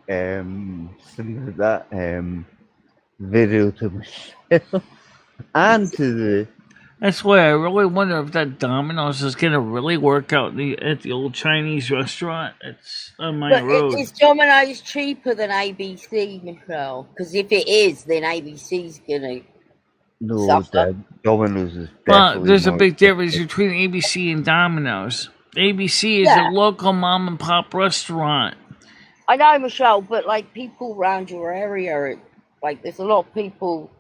sending that video to Michelle and to the That's why I really wonder if that Domino's is going to really work out at the old Chinese restaurant. It's on my But road. is Domino's cheaper than ABC, Michelle? Because if it is, then ABC's gonna. no Suffer. that Domino's is But definitely there's a more big difference expensive. between ABC and Domino's. ABC is Yeah. a local mom and pop restaurant. I know, Michelle, but like people around your area, like there's a lot of people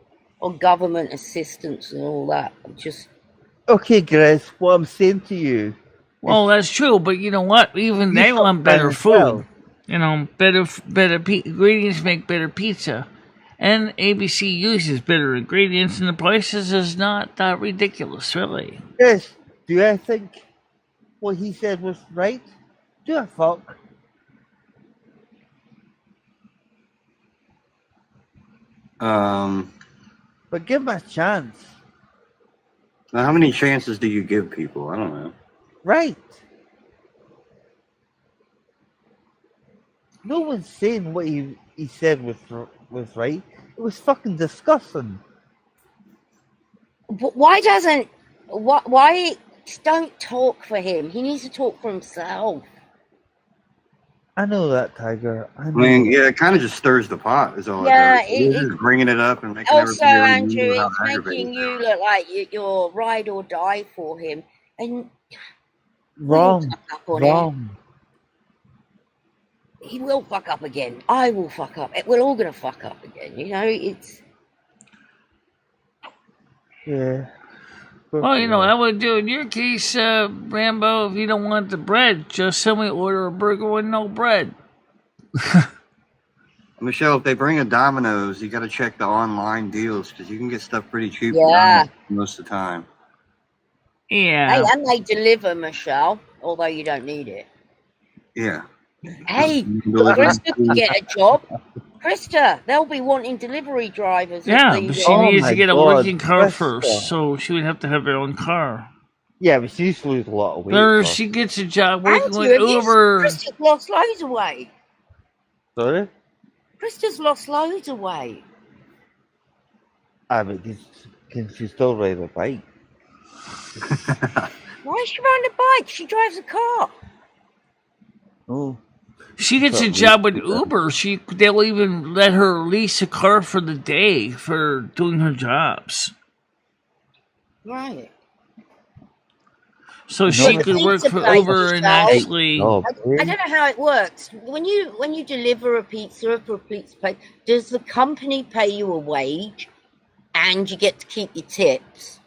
on government assistance and all that. Just Okay, Grace, what I'm saying to you. Well, that's true, but you know what? Even You they shop want better by yourself. food. You know, ingredients make better pizza. And ABC uses better ingredients, and the prices is not that ridiculous, really. Yes. Do I think what he said was right? Do I fuck? But give him a chance. Now how many chances do you give people? I don't know. Right. No one's saying what he said was right. It was fucking disgusting. But why doesn't why don't talk for him? He needs to talk for himself. I know that, Tiger. I mean, yeah, it kind of just stirs the pot, is all Yeah, it does. It's just bringing it up and making also, everybody Andrew, know how it's making aggravating you look like you're ride or die for him, and Wrong. fuck up on Wrong. it. He will fuck up again. I will fuck up. We're all gonna fuck up again. You know, it's. Yeah. Well, you know, I would do in your case, Rambo, if you don't want the bread, just simply order a burger with no bread. Michelle, if they bring a Domino's, you got to check the online deals because you can get stuff pretty cheap most of the time. Yeah. Hey, and they deliver, Michelle, although you don't need it. Yeah. Hey, Krista can get a job. Krista, they'll be wanting delivery drivers. Yeah, but she needs to get a working car Krista. first, so she would have to have her own car. Yeah, but she used to lose a lot of weight. Or so. she gets a job working Andrew, with Uber. Krista's lost loads of weight. Sorry? Krista's lost loads of weight. But can she still ride a bike? Why is she riding a bike? She drives a car. Oh. She gets a job with Uber. They'll even let her lease a car for the day for doing her jobs. Right. So she could work for Uber and actually. I don't know how it works. When you deliver a pizza for a pizza place, does the company pay you a wage, and you get to keep your tips?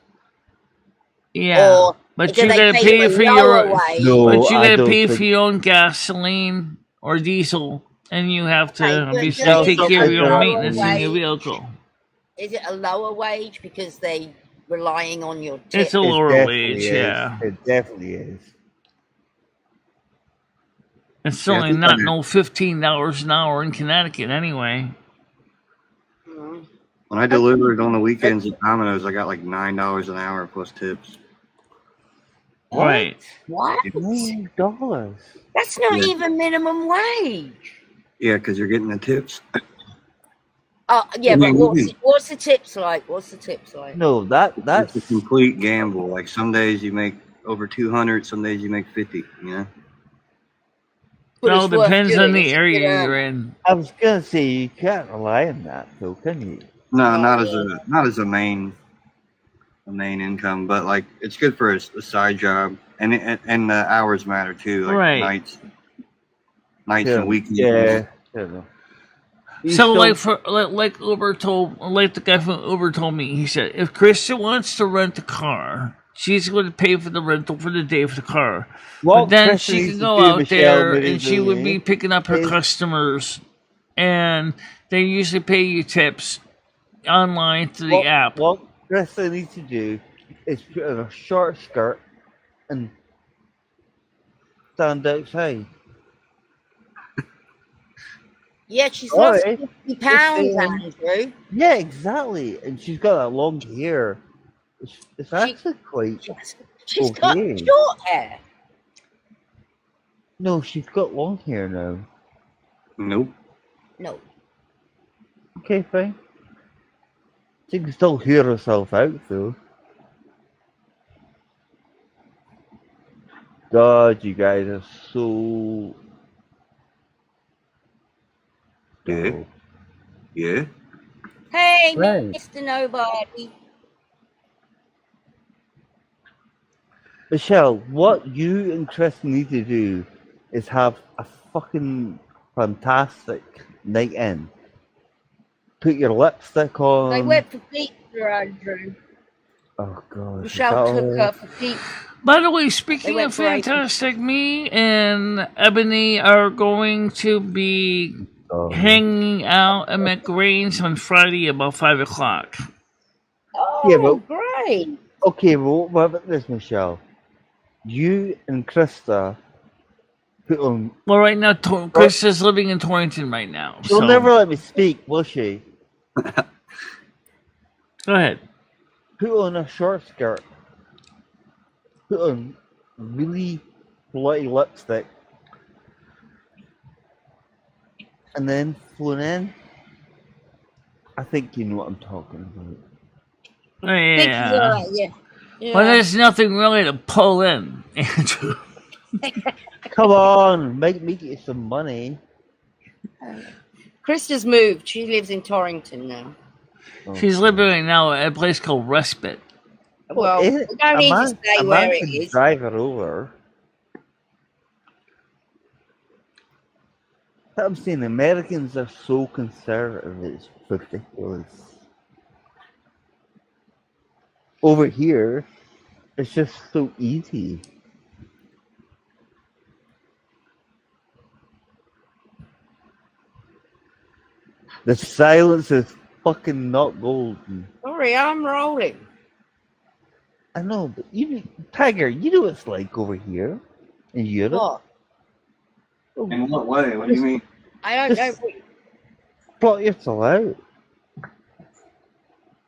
Yeah, or but do you they gotta pay for your. wage? No, but you I gotta don't pay think- for your own gasoline or diesel, and you have to Okay, obviously so take it's care of a your lower maintenance in your wage. vehicle. Is it a lower wage because they relying on your tips? It's a It lower definitely wage, is. yeah. It definitely is. It's certainly not no $15 an hour in Connecticut anyway. Mhm. When I delivered on the weekends at Domino's, I got like $9 an hour plus tips. Right. What? $9. That's not Yeah. even minimum wage. Yeah, because you're getting the tips. Oh, yeah, I but mean, what's the tips like? What's the tips like? No, that's It's a complete gamble. Like some days you make over 200, some days you make 50. You know. But Well, it's worth depends on doing, the it's area good you're earning. in. I was gonna say you can't rely on that though, can you? No, No, not as a main income, but like it's good for a side job, and the hours matter too. Like Right. nights Yeah. and weekends. Yeah. I don't know. You So, still- like the guy from Uber told me, he said, if Krista wants to rent a car, she's going to pay for the rental for the day for the car. what But then Krista she needs can to go do, out there and she would MicheleMarieDalene, be picking up her is- customers, and they usually pay you tips online through the app. What Krista needs to do is put on a short skirt and stand outside. Yeah, she's lost Alright. 50 pounds, Just saying. Andrew. Yeah, exactly. And she's got that long hair. It's actually quite. She's got Okay. short hair. No, she's got long hair now. Nope. No. Okay, fine. She can still hear herself out though. God, you guys are so. Yeah. Yeah. Hey, Right. Mr. Nobody. Michelle, what you and Chris need to do is have a fucking fantastic night in. Put your lipstick on. They went for pizza, Andrew. Oh god. Michelle is that took all? her for pizza. By the way, They speaking went of for 80. fantastic, me and Ebony are going to be hanging out at McGrain's on Friday about 5 o'clock. Yeah, Oh, but great. okay, well, what about this, Michelle? You and Krista put on. Well, right now, Chris is living in Torrington right now. She'll So never let me speak, will she? go ahead. Put on a short skirt. Put on really bloody lipstick. And then flown in. I think you know what I'm talking about. Yeah. Yeah. Well, there's nothing really to pull in, Andrew. Come on, make me get some money. Krista's moved. She lives in Torrington now. She's living right now at a place called Respite. Well, we don't need to say where it is. Drive her over. I'm saying Americans are so conservative, it's ridiculous. Over here, it's just so easy. The silence is fucking not golden. Sorry, I'm rolling. I know, but Tiger, you know what it's like over here in Europe. What? In what way? What do you mean? I don't Just- know. Plot yourself out.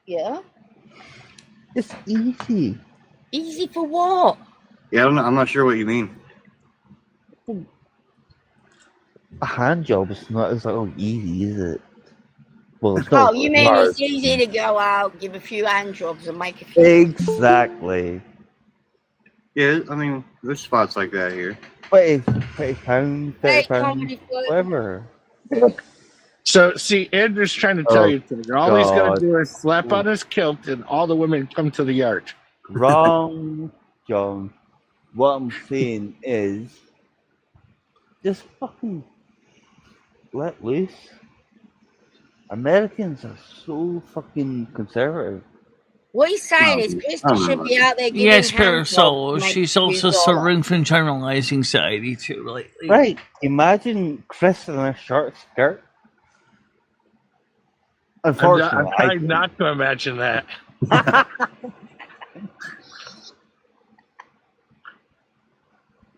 Yeah? It's easy. Easy for what? Yeah, I'm not sure what you mean. A hand job is not as easy, is it? Well, it's Oh, not you mean hard. it's easy to go out, give a few hand jobs, and make a few. Exactly. Yeah, I mean, there's spots like that here. 20 pounds, 30 Hey, pounds, comedy club. whatever. So, see, Andrew's trying to tell Oh, you something. All he's going God. to do is slap on his kilt, and all the women come to the yard. Wrong, John. What I'm saying is, just fucking let loose. Americans are so fucking conservative. What he's saying is Krista should be out there giving Yes, hand jobs Parasol. to make She's a few also dollars. suffering from generalizing anxiety too lately. Right. Imagine Chris in a short skirt. Unfortunately, I'm trying not to imagine that.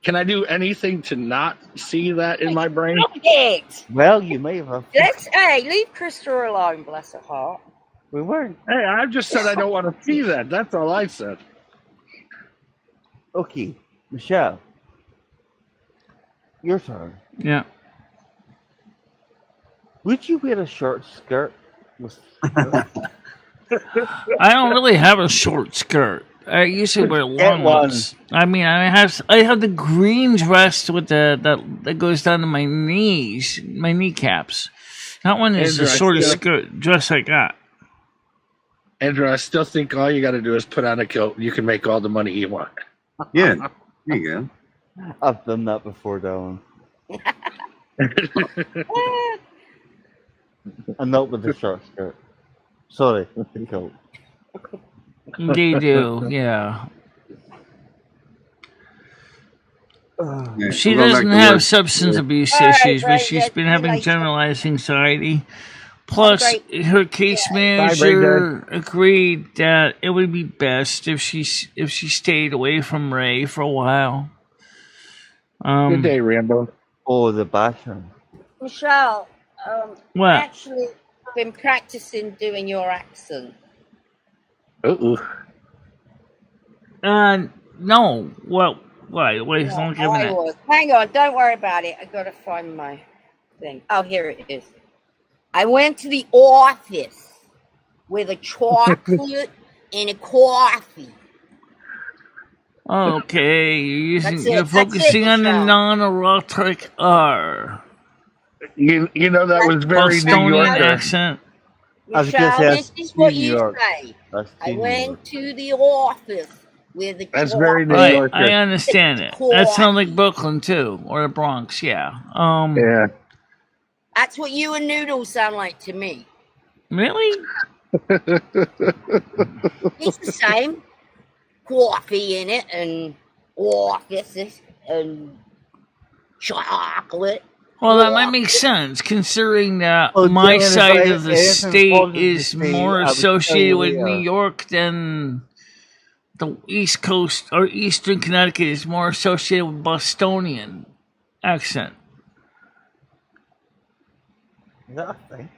Can I do anything to not see that in my brain? Stop it! well, you may have. Hey, leave Krista alone, bless her heart. We weren't. Hey, I just said I don't want to see that. That's all I said. Okay, Michelle. Your turn. Yeah. Would you wear a short skirt with? I don't really have a short skirt. I usually wear Get long one. ones. I mean, I have the green dress with that goes down to my knees, my kneecaps. That one is Andrew, the I shortest still- dress I got. Andrew, I still think all you got to do is put on a kilt. You can make all the money you want. Yeah, there you go. I've done that before, Dylan. And not with the short skirt. Sorry, with the coat. They do, yeah. Yeah, She we'll go back doesn't to have work. substance abuse All right, issues, but right, she's yeah, been see you having later. generalized anxiety. Plus, Great. her case manager agreed that it would be best if she stayed away from Ray for a while. Good day, Rambo. Oh, the bathroom. Michelle, What? actually been practicing doing your accent. Uh-oh. No. Well, why? Wait, No, don't give I it. was. Hang on, don't worry about it. I gotta find my thing. Oh, here it is. I went to the office with a chocolate and a coffee. Okay, you're That's you're it, focusing on the Michelle. non-erotic R. You know that was very New Bostonian Yorker. accent. I was gonna Michelle, say this that's is what New you York. say. That's I New went York. to the office with a That's chocolate. very New Right, Yorker. I understand it. That sounds like Brooklyn too, or the Bronx. Yeah. Yeah. That's what you and Noodles sound like to me. Really? It's the same. Coffee in it and this and chocolate. Well, that might make sense, considering that Well, my Dylan, if side I- of the anything state positive to is say, more I would tell associated you with later. New York than the East Coast or Eastern Connecticut is more associated with Bostonian accent. Is that a thing?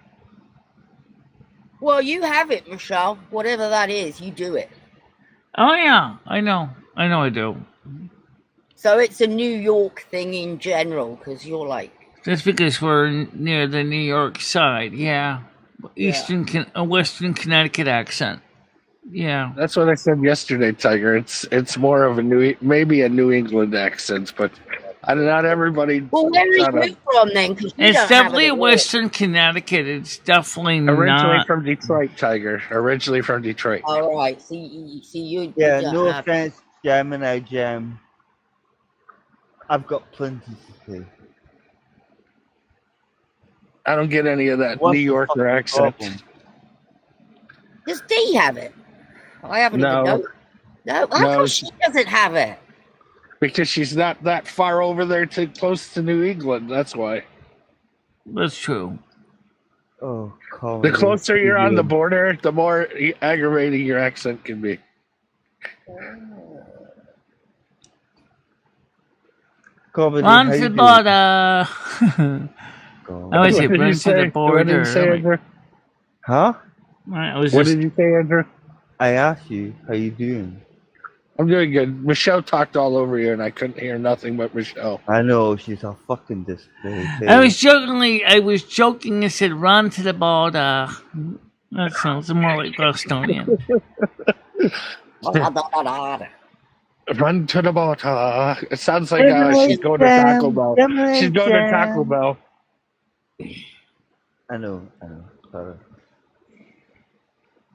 Well, you have it, Michelle. Whatever that is, you do it. Oh yeah, I know I do. So it's a New York thing in general, because you're like, Just because we're near the New York side, yeah. Western Connecticut accent. Yeah. That's what I said yesterday, Tiger. It's more of maybe a New England accent, but not everybody. well, where is you from then? 'Cause you It's don't have definitely it at all. Western Connecticut. It's definitely Originally not. from Detroit, Tiger. Originally from Detroit. All right. See, you. Yeah, you don't no have- offense, Gemini Gem. I've got plenty to say. I don't get any of that What's New the Yorker fucking accent. problem? Does Dee have it? I haven't even No. known. No, how No, come she doesn't have it? Because she's not that far over there to close to New England. That's why. That's true. Oh, Colin. The closer you're on the border, the more aggravating your accent can be. Comedy, Run how to you the doing? border. I always say What did run you to say? the What did border. you say, Andrew? Huh? I was What just, did you say, Andrew? I asked you, how you doing? I'm doing good. Michelle talked all over you, and I couldn't hear nothing but Michelle. I know, she's a fucking display. I was joking. I said run to the border. That sounds more like Bostonian. Run to the border. It sounds like she's going to Taco Bell. She's going to Taco Bell. I know. Sorry.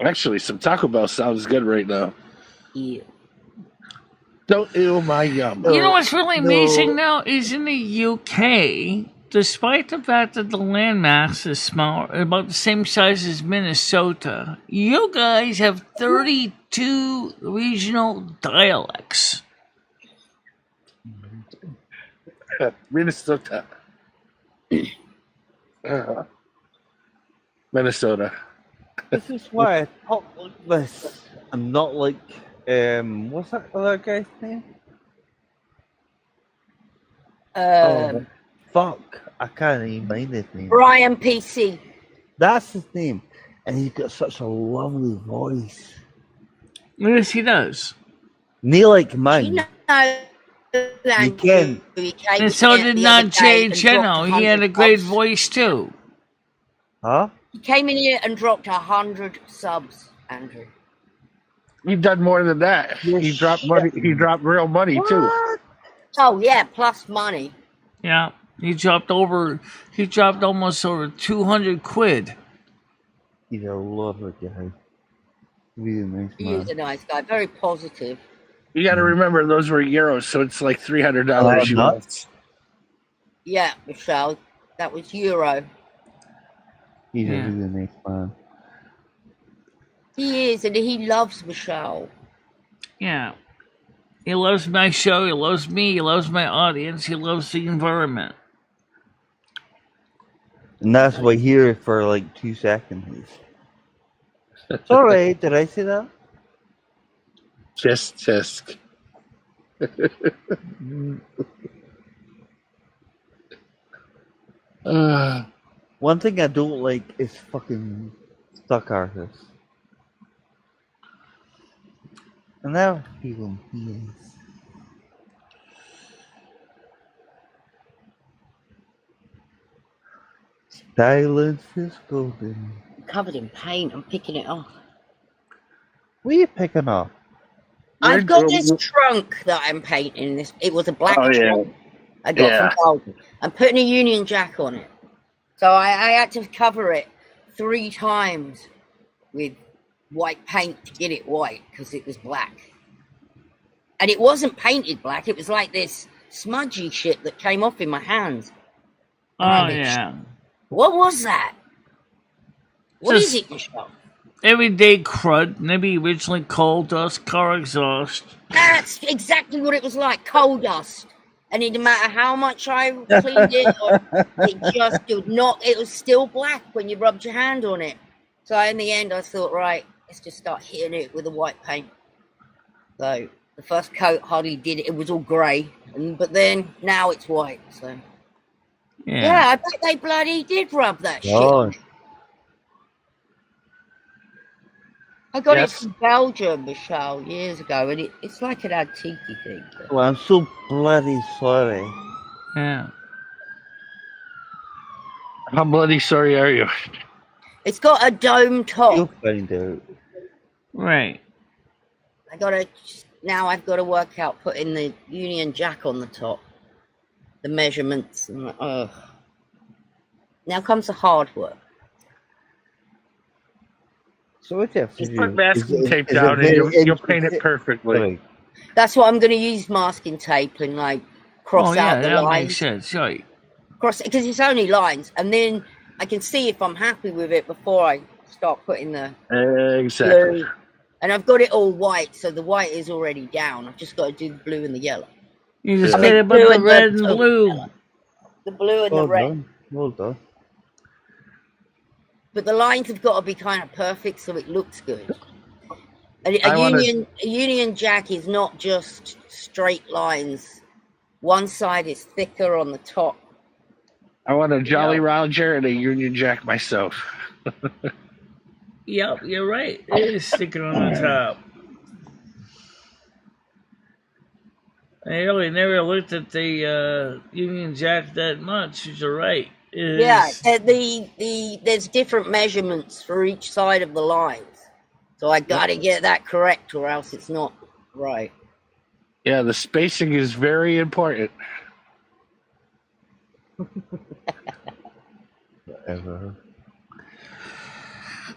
Actually, some Taco Bell sounds good right now. Yeah. Don't ew my yum. You know what's really No. amazing now is in the UK, despite the fact that the landmass is small, about the same size as Minnesota, you guys have 32 regional dialects. Minnesota. Minnesota. This is why I talk like this. I'm not like, what's that other guy's name? Fuck, I can't even mind his name. Brian PC. That's his name. And he's got such a lovely voice. Yes, he does. Near like You mine. know, You can. And so did not Jay Cheno. He had a great voice too. Huh? He came in here and dropped 100 subs, Andrew. You've done more than that. He dropped money. He dropped real money too. What? Oh yeah, plus money. Yeah, he dropped almost over 200 quid. He's a lovely guy. Really nice He is man. a nice guy, very positive. You got to remember those were euros, so it's like $300 US. Nuts. Yeah, Michelle, that was euro. He's Yeah. a really nice man. He is, and he loves Michelle. Yeah. He loves my show, he loves me, he loves my audience, he loves the environment. And that's why here for like 2 seconds. Sorry, did I say that? Tisk. One thing I don't like is fucking stuck artists. And now people yes. Silence is golden. I'm covered in paint. I'm picking it off. What are you picking up? I've got this trunk that I'm painting. This it was a black trunk I got from Carlton. I'm putting a Union Jack on it. So I had to cover it 3 times with white paint to get it white because it was black. And it wasn't painted black. It was like this smudgy shit that came off in my hands. Oh, yeah. What was that? What is Just- it, Michelle? everyday crud, maybe originally coal dust, car exhaust. That's exactly what it was like, coal dust. And it didn't matter how much I cleaned it, it just did not. It was still black when you rubbed your hand on it. So in the end, I thought, right, let's just start hitting it with the white paint. So the first coat hardly did it. It was all grey. But then now it's white. So yeah, I bet they bloody did rub that shit. I got it from Belgium, Michelle, years ago, and it's like an antique thing. Well, I'm so bloody sorry. Yeah. How bloody sorry are you? It's got a dome top. You'll find out. Right. Now I've got to work out putting the Union Jack on the top. The measurements. Now comes the hard work. So what you have to Just do put masking is tape down and you'll paint it perfectly. Right. That's what I'm going to use, masking tape, and like cross out the that lines. makes sense, right? Cross, because it's only lines, and then I can see if I'm happy with it before I start putting the Exactly. blue. And I've got it all white, so the white is already down. I've just got to do the blue and the yellow. You just get it with the red and blue. The blue and the red. Well done. But the lines have got to be kind of perfect so it looks good. A Union Jack is not just straight lines. One side is thicker on the top. I want a Jolly Roger and a Union Jack myself. Yep, you're right. It is sticking on the top. I really never looked at the Union Jack that much. You're right. There's different measurements for each side of the lines. So I got to get that correct or else it's not right. Yeah, the spacing is very important. Whatever.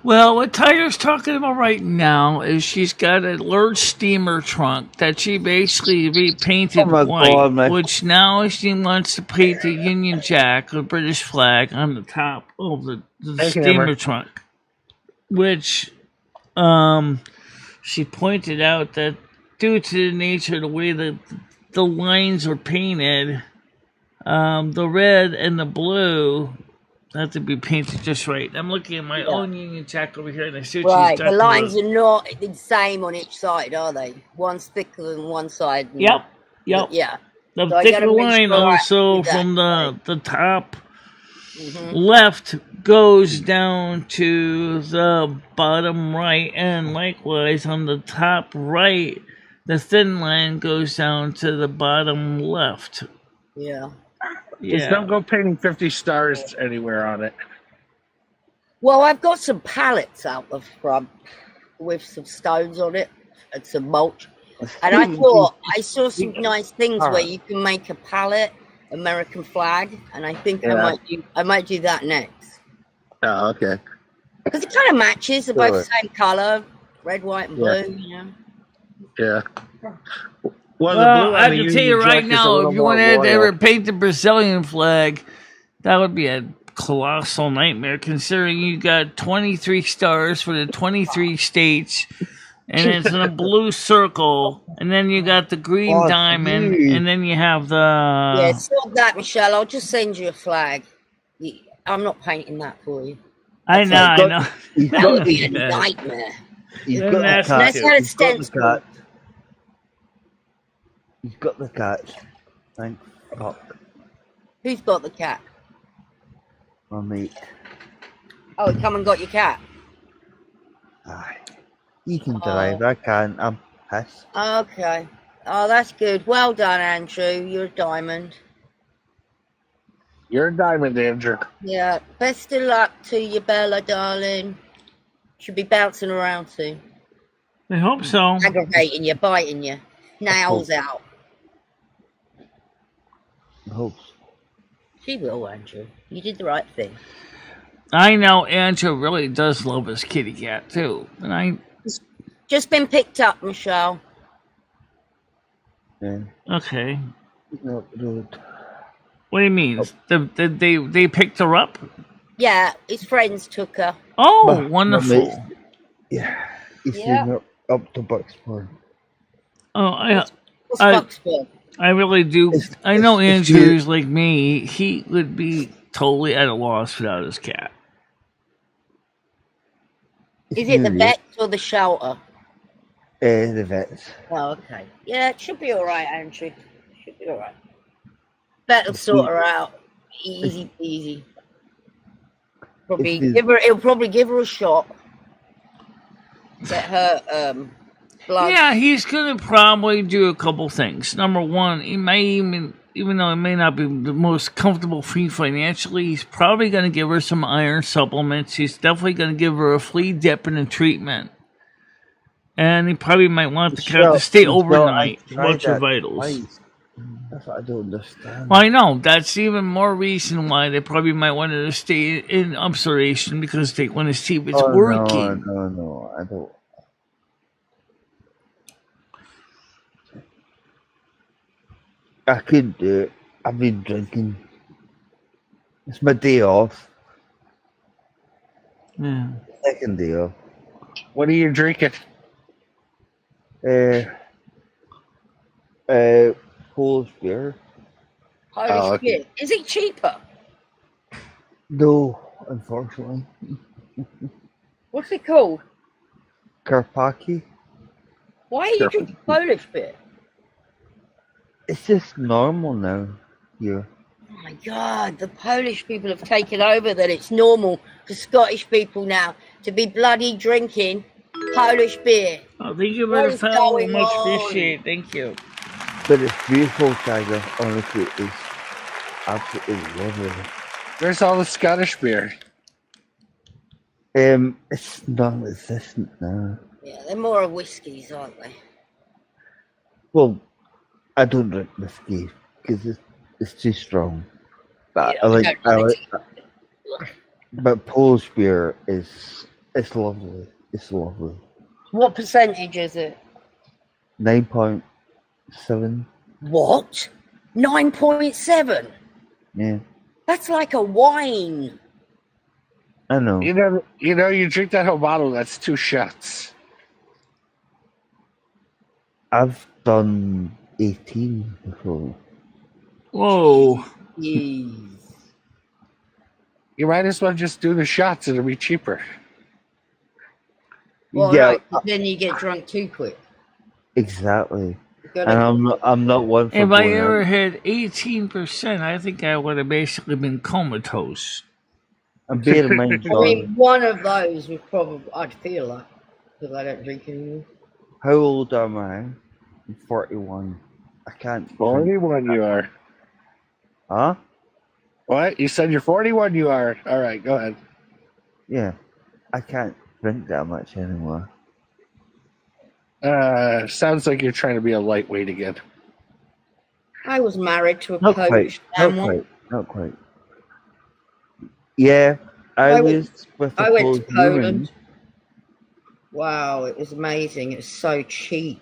Well, what Tyler's talking about right now is she's got a large steamer trunk that she basically repainted white, which now she wants to paint the Union Jack, the British flag, on the top of the steamer trunk. Which she pointed out that due to the nature of the way that the lines are painted, the red and the blue have to be painted just right. I'm looking at my own Union Jack over here, and I see what she's talking the lines about. are not the same on each side, are they? One's thicker than one side. Yep. Yeah. The thicker line also from the top left goes down to the bottom right, and likewise on the top right, the thin line goes down to the bottom left. Yeah. Just don't go painting 50 stars anywhere on it. Well, I've got some pallets out the front with some stones on it and some mulch. And I thought I saw some nice things where you can make a pallet American flag, and I think I might do that next. Oh, okay. Because it kind of matches. They're both the same color, red, white, and blue. You know. Yeah. Well, I can tell you right now, if you want to ever paint the Brazilian flag, that would be a colossal nightmare, considering you got 23 stars for the 23 states, and it's in a blue circle, and then you got the green diamond, and then you have the... Yeah, stop that, Michelle. I'll just send you a flag. I'm not painting that for you. I know. That would be a nightmare. Let's get a stencil. You've got the cat. Thank fuck. Who's got the cat? My mate. Oh, he come and got your cat? Aye. You can drive, I can't. I'm pissed. Okay. Oh, that's good. Well done, Andrew. You're a diamond. You're a diamond, Andrew. Yeah. Best of luck to you, Bella, darling. Should be bouncing around soon. I hope so. Aggravating you, biting you. Nails out. I hope. She will, Andrew. You did the right thing. I know Andrew really does love his kitty cat, too. And just been picked up, Michelle. Yeah. Okay. No, what do you mean? They picked her up? Yeah, his friends took her. Oh, wonderful. Yeah, he's Yeah. been up to Bucksburn. Oh, What's I Bucksburn? I really do. It's- I know it's Andrew's like me. He would be totally at a loss without his cat. Is it the vets or the shelter? The vets. Oh, okay. Yeah, it should be all right, Andrew. Should be all right. That'll sort her out. Easy peasy. Probably give her. He'll probably give her a shot. Get her blood. Yeah, he's gonna probably do a couple things. Number one, he may even though it may not be the most comfortable for you financially, he's probably gonna give her some iron supplements. He's definitely gonna give her a flea dip and a treatment. And he probably might want the cat to stay overnight to watch her vitals. That's what I don't understand. Well, I know. That's even more reason why they probably might want her to stay in observation because they want to see if it's working. No, I don't. I couldn't do it. I've been drinking. It's my day off. Yeah. Second day off. What are you drinking? Polish beer. Polish beer. Is it cheaper? No, unfortunately. What's it called? Karpaki. Why are you drinking Polish beer? It's just normal now here. Oh my God, the Polish people have taken over that it's normal for Scottish people now to be bloody drinking Polish beer. Oh, thank you for the follow. Much appreciated. Thank you. But it's beautiful, Tiger. Honestly, it's absolutely lovely. Where's all the Scottish beer? It's non-existent now. Yeah, they're more of whiskies, aren't they? Well, I don't drink whiskey because it's too strong. But but Polish beer is lovely. It's lovely. What percentage is it? 9.7. What? 9.7? Yeah, That's like a wine. I know. You drink that whole bottle. That's 2 shots. I've done 18 before. Whoa. Jeez. You might as well just do the shots. It'll be cheaper. Well, Yeah, right, but then you get drunk too quick. exactly. You And gotta- I'm not one for If I going ever out. had 18%, I think I would have basically been comatose. And bear in mind, I John, mean, one of those was probably, I'd feel like, because I don't drink anymore. how old am I? I'm 41. I can't. 41 you are. Huh? What? You said you're 41 you are. All right, go ahead. Yeah. I can't drink that much anymore. Sounds like you're trying to be a lightweight again. I was married to a Not quite. Polish Not man. quite. Not quite. Yeah. I was with a I went to Polish woman. Poland. Wow, it was amazing. It was so cheap.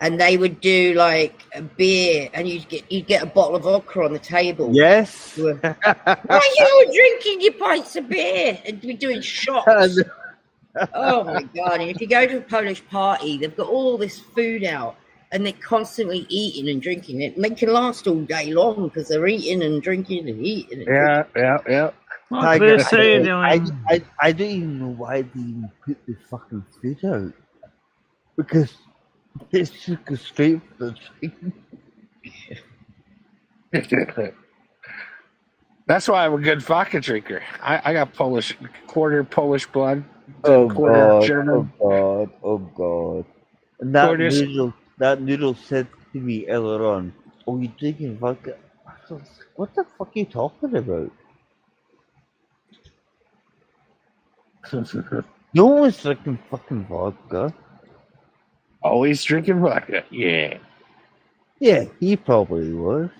And they would do like a beer, and you'd get a bottle of vodka on the table. Yes. Why you were drinking your pints of beer and be doing shots? Oh my God! And if you go to a Polish party, they've got all this food out, and they're constantly eating and drinking it. And they can last all day long because they're eating and drinking and eating. And Yeah. Well, Tiger, Chris, how you doing? I don't even know why they even put the fucking food out. Because it's just go straight for the drink. That's why I'm a good vodka drinker. I got quarter Polish blood. Oh quarter God! German. Oh God! And that noodle said to me earlier on, "Oh, you drinking vodka?" I thought, what the fuck are you talking about? No one's drinking fucking vodka. Always drinking vodka. Yeah. Yeah, he probably was.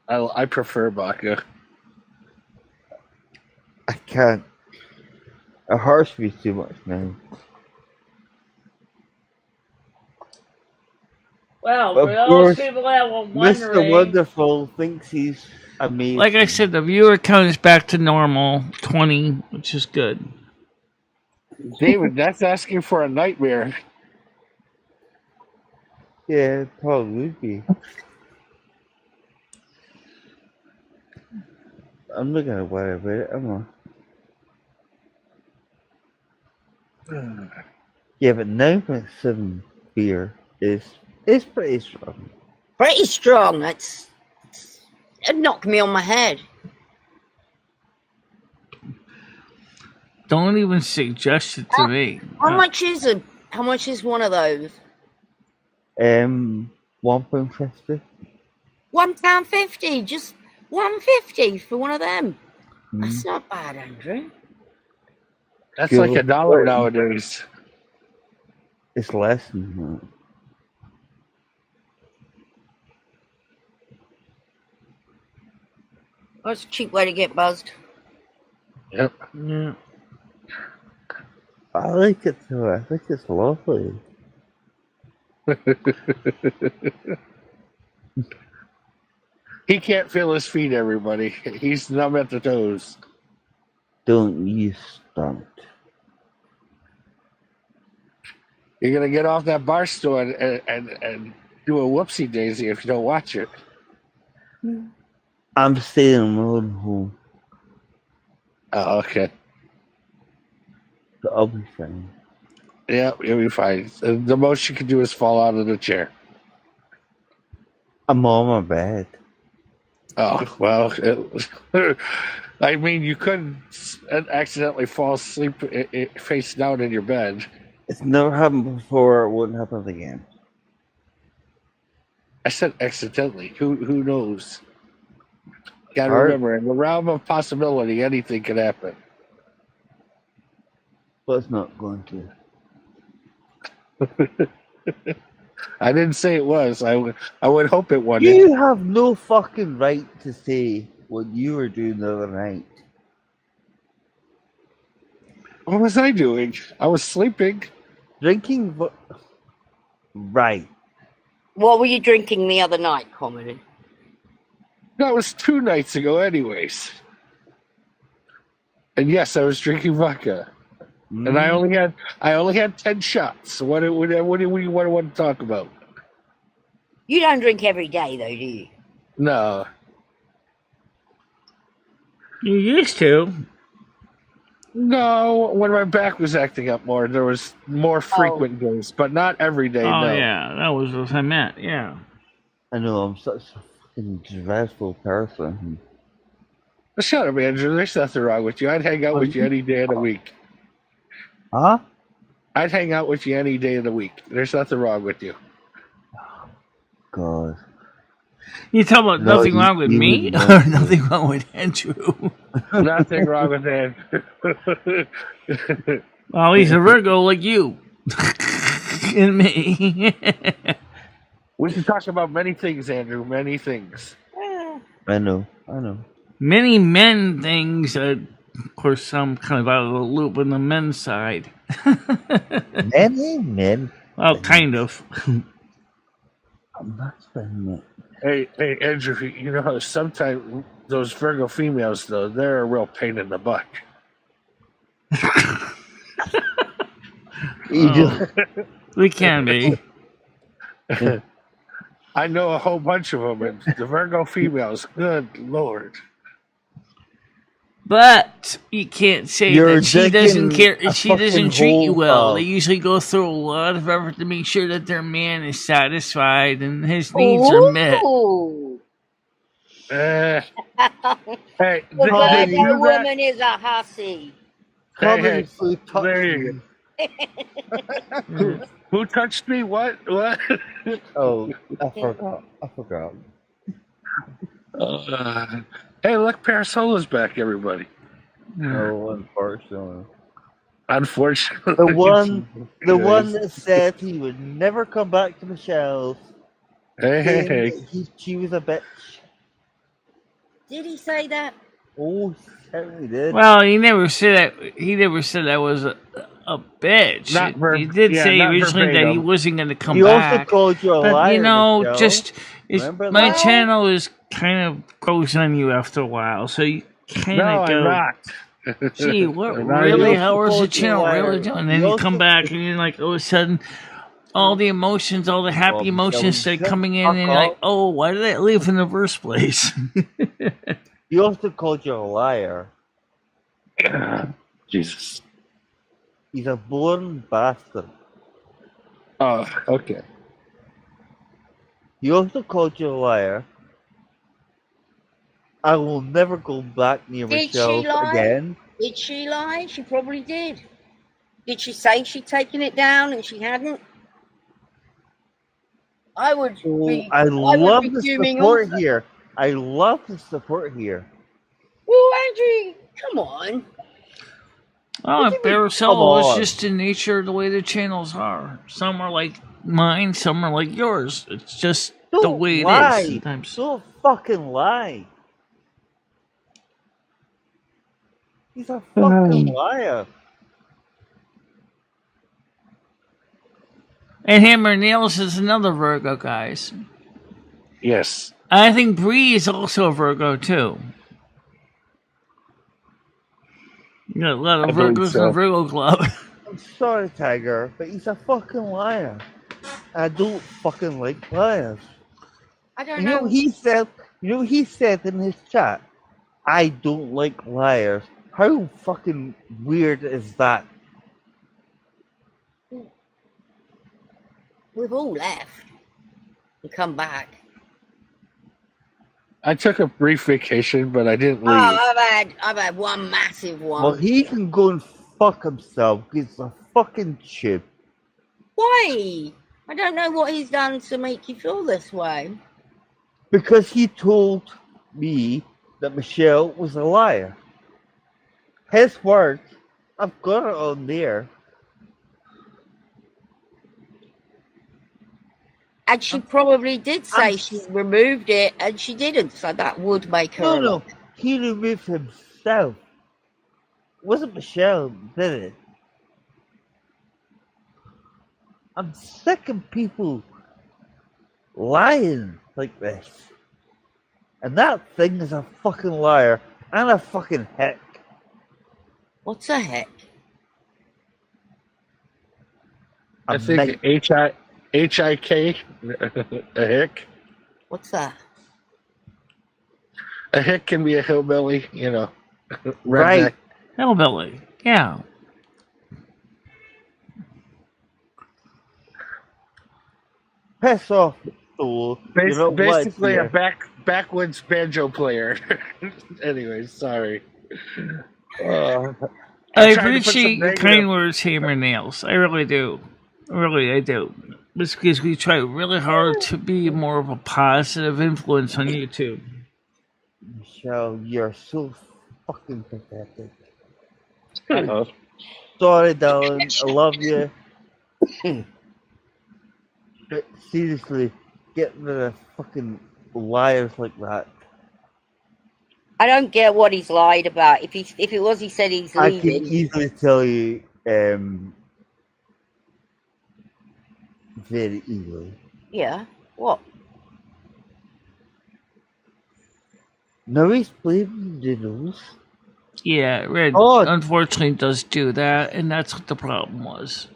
I prefer vodka. I can't. It hurts me too much now. Well, Of for those course, people that were Mr. wondering, Wonderful thinks he's amazing. like I said, the viewer count is back to normal, 20, which is good. David, that's asking for a nightmare. Yeah, it probably would be. I'm not gonna worry about it, am I? Yeah, but 9.7 beer is pretty strong. Pretty strong. It knocked me on my head. Don't even suggest it to me. How much is it? How much is one of those? 1.50. £1.50. Just £1.50 for one of them. Mm. That's not bad, Andrew. That's Feel like $1 nowadays. It's less than that. That's a cheap way to get buzzed. Yep. Yeah. I like it too. I think it's lovely. He can't feel his feet, everybody. He's numb at the toes. Don't you stunt. You're going to get off that bar stool and do a whoopsie daisy if you don't watch it. I'm staying in my own home. Oh, okay. So I'll be fine. Yeah, you'll be fine. The most you can do is fall out of the chair. I'm on my bed. Oh, well, I mean, you couldn't accidentally fall asleep face down in your bed. It's never happened before. It won't happen again. I said accidentally. Who knows? Got to Art? remember, in the realm of possibility, anything can happen. But it's not going to. I didn't say it was. I would hope it wasn't. You have no fucking right to say what you were doing the other night. What was I doing? I was sleeping. Drinking. Right. What were you drinking the other night, Comedy? That was 2 nights ago, anyways. And yes, I was drinking vodka, and I only had 10 shots. So what do you want to talk about? You don't drink every day, though, do you? No. You used to. No, when my back was acting up more, there was more frequent days, but not every day. Oh, no. yeah. That was what I meant. Yeah. I know, I'm such a fucking dreadful person. Shut up, Andrew. There's nothing wrong with you. I'd hang out with you any day of the week. Huh? I'd hang out with you any day of the week. There's nothing wrong with you. God. You talking about No, nothing you- wrong with you me wouldn't or know. nothing wrong with Andrew? Nothing wrong with Andrew. Well, he's a Virgo like you and me. We can talk about many things, Andrew. Many things. I know. Many men things. Of course, I'm kind of out of the loop on the men's side. Many men. Well, kind of. I'm not spending it. Hey, Andrew. You know how sometimes those Virgo females, though, they're a real pain in the butt. You just, We can be. I know a whole bunch of them, and the Virgo females. Good Lord. But you can't say You're that she doesn't digging care. a She doesn't fucking treat you hole, well. pal. They usually go through a lot of effort to make sure that their man is satisfied and his needs are met. Ooh. Hey, The did Virgo you that? woman is a hussy. Hey, Probably touched there you me. Who touched me? What? Oh, I forgot. Hey, look, Parasola's back, everybody. No, unfortunately. Unfortunately. The one that said he would never come back to Michelle's. Hey. saying that she was a bitch. Did he say that? Oh, he certainly did. Well, he never said that. He never said that was a bitch. Not He did say not originally that he verbatim. wasn't going to come He back. also called you a But liar, you know, Michelle. just Remember my that? channel is kind of grows on you after a while, so you kind No, of I'm go, not. "Gee, what I'm not really? He even- also How is the called you a channel liar. really doing?" And He then you also- come back, and you're like, all of a sudden, all the emotions, all the happy Well, emotions Michelle, start coming in, fuck and you're like, off. "Oh, why did I leave in the first place?" He also called you a liar. Jesus. He's a born bastard. Oh, okay. He also called you a liar. I will never go back near Did she Michelle lie? again. Did she lie? She probably did. Did she say she'd taken it down and she hadn't? I would be. I would love be the fuming support also. here. I love the support here. Well, Andrew, come on. Oh, What do you mean, Baracel come was on? just the nature of the way the channels are. Some are like mine, some are like yours. It's just the Don't way lie. it is sometimes. Don't fucking lie. He's a fucking liar. And Hammer Nails is another Virgo, guys. Yes. I think Bree is also a Virgo, too. You got a lot of I believe Virgos in so. the Virgo Club. I'm sorry, Tiger, but he's a fucking liar. I don't fucking like liars. I don't You know know. what he said? You know what he said in his chat? I don't like liars. How fucking weird is that? We've all left and come back. I took a brief vacation, but I didn't leave. Oh, I've had one massive one. Well, he can go and fuck himself. He's a fucking chip. Why? I don't know what he's done to make you feel this way. Because he told me that Michelle was a liar. His words, I've got it on there. And she probably did say she removed it, and she didn't. So that would make her. No, he removed himself. It wasn't Michelle that did it. I'm sick of people lying like this. And that thing is a fucking liar and a fucking heck. What's a heck? I think H-I-K, a hick. What's that? A hick can be a hillbilly, you know. Right. Hillbilly, yeah. Piss off, fool. You know what? Basically Here. a backwoods banjo player. Anyways, sorry. I I'm trying to put appreciate some your negative- kind words, Hammer Nails. I really do. Really, I do. It's because we try really hard to be more of a positive influence on YouTube. Michelle, you're so fucking pathetic. Uh-oh. Sorry, darling. I love you. But seriously, get rid of fucking liars like that. I don't get what he's lied about. If it was, he said he's I can leaving. easily tell you very easily. Yeah. What? No, he's playing doodles. Yeah, Red Oh. unfortunately does do that, and that's what the problem was.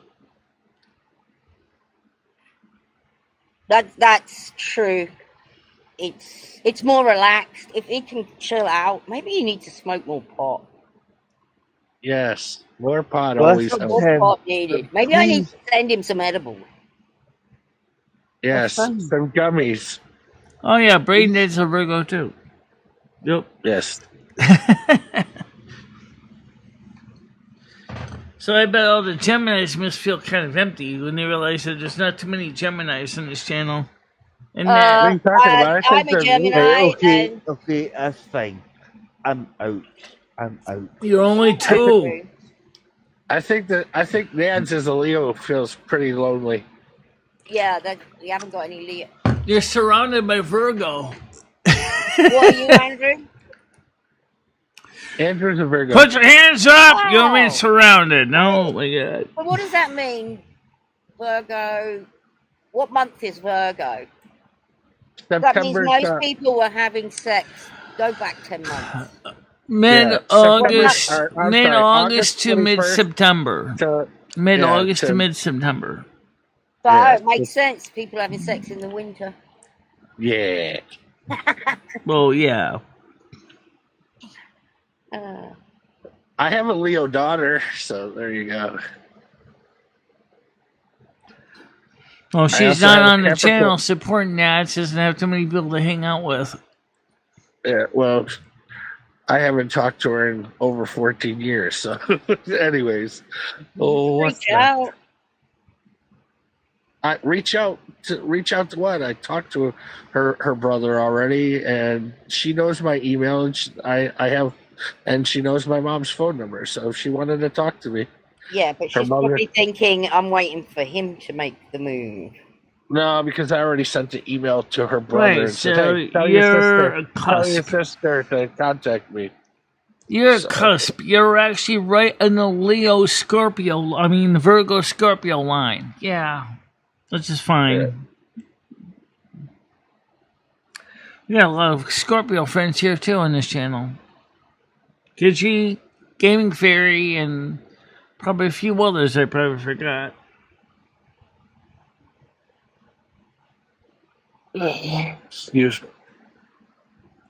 That's true. It's more relaxed. If he can chill out, maybe you need to smoke more pot. Yes, more pot Well, always that's helps. okay. More pot needed. Maybe I need to send him some edibles. Yes, That's fine. some gummies. Oh yeah, Braden is a Virgo too. Yep. Yes. So I bet all the Geminis must feel kind of empty when they realize that there's not too many Geminis on this channel. And What are you talking about? I I'm think a they're- Gemini, Okay, and okay, that's fine. I'm out. I'm out. you're only two. I think Nance as a Leo feels pretty lonely. yeah, that we haven't got any Leo. You're surrounded by Virgo. What are you, Andrew? Andrew's a Virgo. Put your hands up! You're being Wow. surrounded. No, my God. But what does that mean, Virgo? What month is Virgo? That means September. most people were having sex. Go back 10 months. Mid-August, September- mid-August to 21st mid-September. to Mid-August to- to mid-September. So Yeah. it makes sense. People having sex in the winter. yeah. Well, yeah. I have a Leo daughter, so there you go. Well, she's also not have a on the Capricorn. channel supporting that. She doesn't have too many people to hang out with. Yeah, well, I haven't talked to her in over 14 years. So, anyways, what's Reach that? out. I reach out to what? I talked to her brother already, and she knows my email, and and she knows my mom's phone number. So she wanted to talk to me. Yeah, but Her she's mother- probably thinking, I'm waiting for him to make the move. No, because I already sent the email to her brother Right, and said, so "Hey, tell you're a your cusp. sister to contact me." You're a So- cusp. You're actually right in the Virgo Scorpio line. Yeah, which is fine. We got a lot of Scorpio friends here too on this channel. Gidgey, Gaming Fairy, and probably a few others I probably forgot. Excuse me.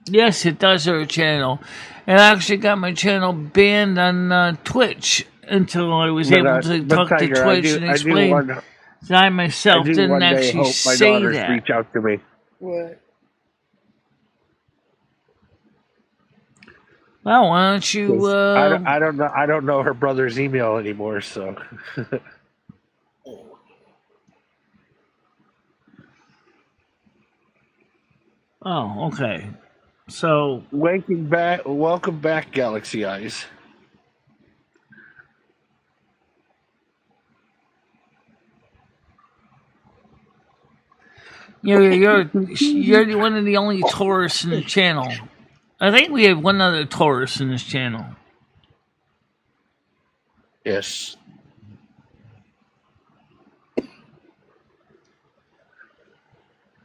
Yes, it does our channel. It actually got my channel banned on Twitch until I was able to talk to Tiger, Twitch and explain that I myself didn't one day actually hope my say daughters that. reach out to me. Right. Well, why don't you? I don't know her brother's email anymore. So Oh, okay. So welcome back, Galaxy Eyes. you're one of the only Taurus in the channel. I think we have one other Taurus in this channel. Yes.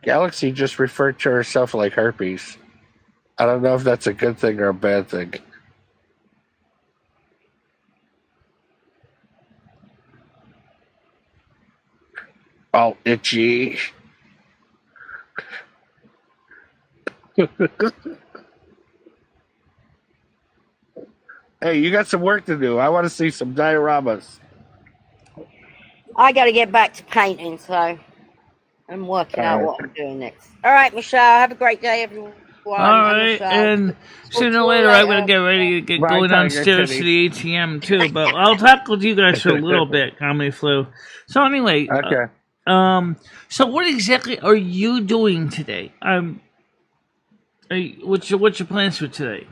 Galaxy just referred to herself like herpes. I don't know if that's a good thing or a bad thing. All itchy. Hey, you got some work to do. I want to see some dioramas. I got to get back to painting, so I'm working out Alright. what I'm doing next. All right, Michelle, have a great day, everyone. All right, Michelle. and sooner or you later I'm later. gonna get ready to get Bye, going Tiger downstairs to Titty. the ATM too. But I'll talk with you guys for a little bit, Comedy Flu. So anyway, Okay. so what exactly are you doing today? What's your plans for today?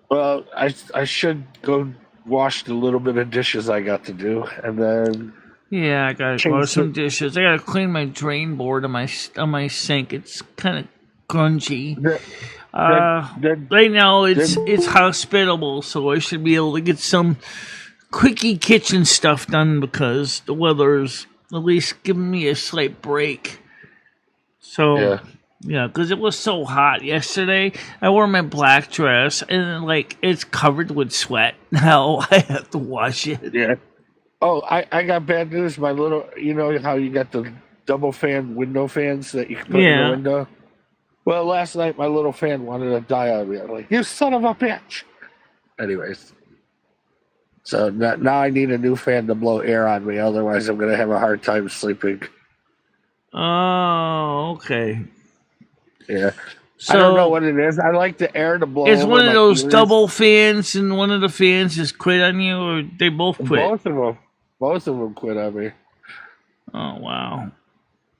Well, I should go wash the little bit of dishes I got to do, and then Yeah, I gotta Change wash some the- dishes. I gotta clean my drain board on my sink. It's kind of grungy. then Right now it's hospitable, so I should be able to get some quickie kitchen stuff done because the weather's at least giving me a slight break. So yeah, because it was so hot yesterday. I wore my black dress and like it's covered with sweat. Now I have to wash it. yeah. Oh, I got bad news. My little, you know how you got the double fan window fans that you can put in Yeah. the window. Well, last night my little fan wanted to die on me. I'm like, you son of a bitch. Anyways, so now I need a new fan to blow air on me. Otherwise, I'm gonna have a hard time sleeping. Oh, okay. Yeah. So I don't know what it is. I like the air to blow. it's over one of my those ears. double fans, and one of the fans just quit on you, or they both quit. Both of them quit on me. Oh wow.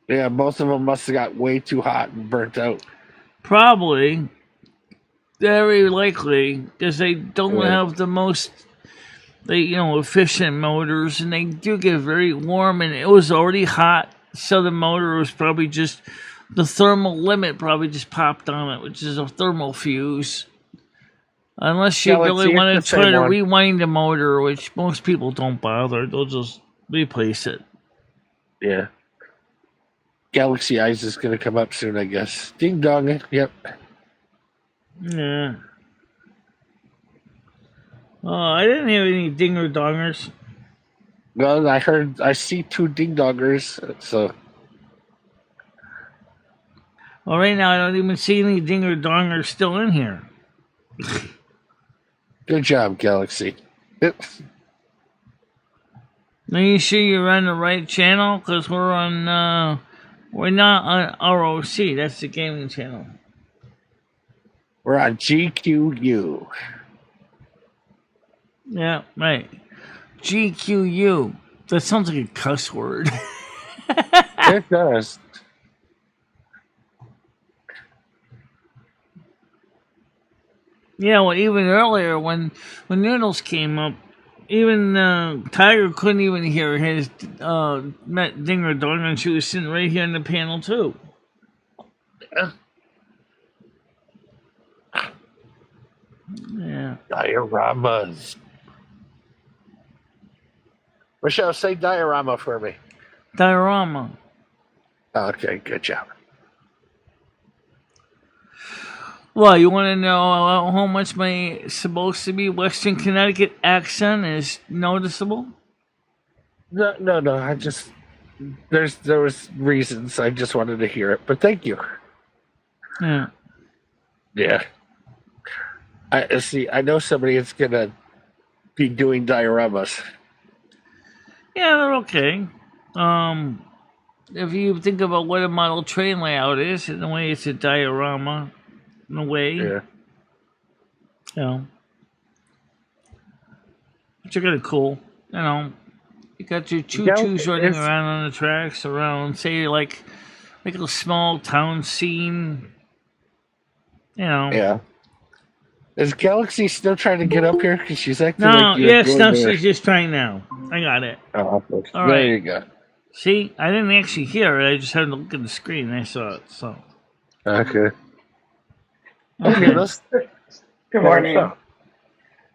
Yeah, both of them must have got way too hot and burnt out. Probably. Very likely, because they don't Yeah. have the most, efficient motors, and they do get very warm, and it was already hot, so the motor was probably just, the thermal limit probably just popped on it, which is a thermal fuse. Unless you Galaxy, really want it's to the try same to one. rewind the motor, which most people don't bother. They'll just replace it. Yeah. Galaxy Eyes is going to come up soon, I guess. Ding dong. Yep. Yeah. Oh, I didn't have any dinger dongers. Well, I see 2 ding dongers. So, Well, right now I don't even see any dinger dongers still in here. good job, Galaxy. Are you sure you're on the right channel? Because we're on, we're not on ROC. That's the gaming channel. We're on GQU. Yeah, right. GQU. That sounds like a cuss word. It does. Yeah, well, even earlier when Noodles came up, even Tiger couldn't even hear his dinger dong, and she was sitting right here in the panel too. Yeah. Dioramas. Michelle, say diorama for me. Diorama. Okay, good job. Well, you want to know how much my supposed to be Western Connecticut accent is noticeable? No. I just there was reasons. I just wanted to hear it, but thank you. Yeah. Yeah. I see. I know somebody that's gonna be doing dioramas. Yeah, they're okay. If you think about what a model train layout is, in a way it's a diorama. In a way. Yeah. You know. Which are kind of cool. You know. You got your choo-choos running around on the tracks around, say, like a small town scene. You know. Yeah. Is Galaxy still trying to get up here? Because she's acting No, like you're yes, going no, there. she's just trying now. I got it. Oh, okay. All There right. you go. See, I didn't actually hear it. I just had to look at the screen and I saw it. So. Okay. Okay. Good morning.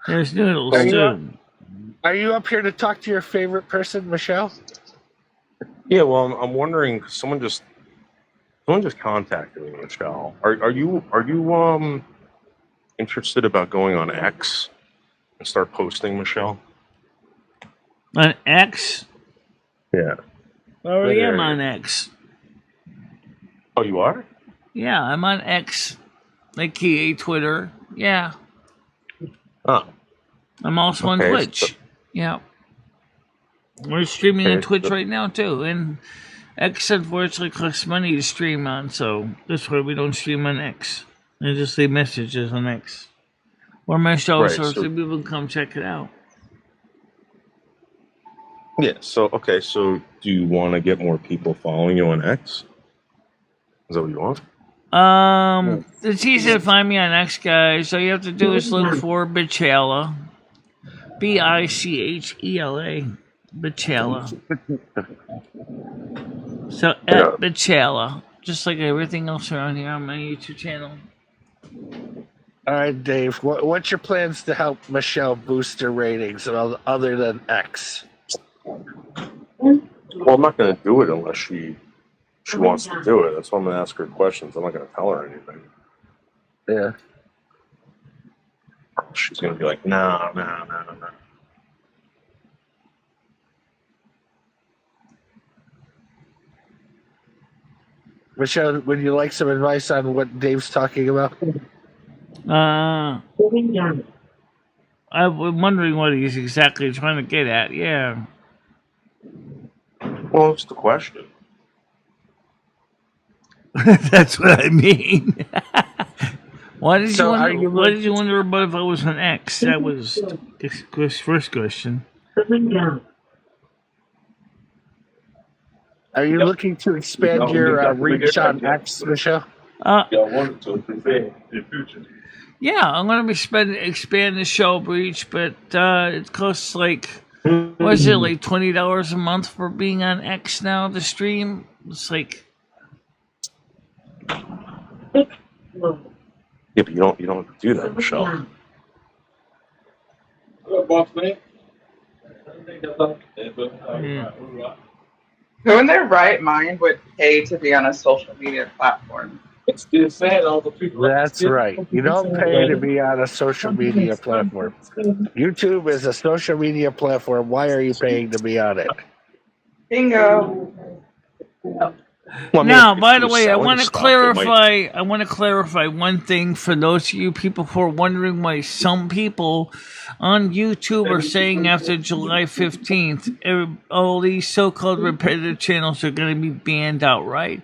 There's Noodles, Are you too. Are you up here to talk to your favorite person, Michelle? Yeah, well, I'm wondering. Someone just contacted me, Michelle. Are you interested about going on X and start posting, Michelle? On X? Yeah. I already am Yeah. on X. Oh, you are? Yeah, I'm on X. Like KA Twitter. Yeah. Oh. I'm also on Okay, Twitch. so- Yeah. We're streaming on Okay, Twitch so- right now, too. And X, unfortunately, costs money to stream on, so that's why we don't stream on X. And just leave messages on X. Or my show, Right, so so- people can come check it out. Yeah. So do you want to get more people following you on X? Is that what you want? It's easy to find me on X, guys. All you have to do is look for Bichela. Bichela. Bichela. So Yeah. at Bichela. Just like everything else around here on my YouTube channel. All right, Dave. What's your plans to help Michelle boost her ratings other than X? Well, I'm not going to do it unless she wants to do it. That's why I'm going to ask her questions. I'm not going to tell her anything. Yeah. She's going to be like, no. Michelle, would you like some advice on what Dave's talking about? I'm wondering what he's exactly trying to get at. Yeah. Well, it's the question. That's what I mean. Why did So you are wonder? you Why did you wonder about if I was an X? That was Chris' first question. Are you looking to expand your reach on X, Michelle? Yeah, I'm gonna be expand the show reach, but it costs like, what is it, like $20 a month for being on X now to stream? It's like, Yeah, but you don't have to do that, Michelle. Who in their right mind would pay to be on a social media platform? That's right. You don't pay to be on a social media platform. YouTube is a social media platform. Why are you paying to be on it? Bingo. Well, I mean, Now, if by he the was way, I selling want to stuff, it might- clarify. I want to clarify one thing for those of you people who are wondering why some people on YouTube are saying after July 15th, all these so-called repetitive channels are going to be banned outright.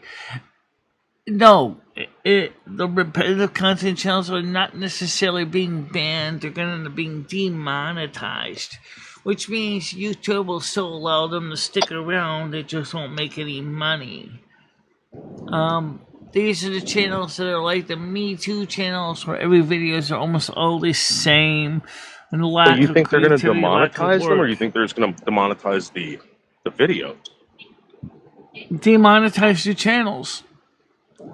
No, the repetitive content channels are not necessarily being banned. They're going to end up being demonetized, which means YouTube will still allow them to stick around. They just won't make any money. These are the channels that are like the Me Too channels, where every videos are almost all the same. And the lack But you of think they're going to creativity, lack of demonetize them, or work. you think they're just going to demonetize the video? Demonetize the channels.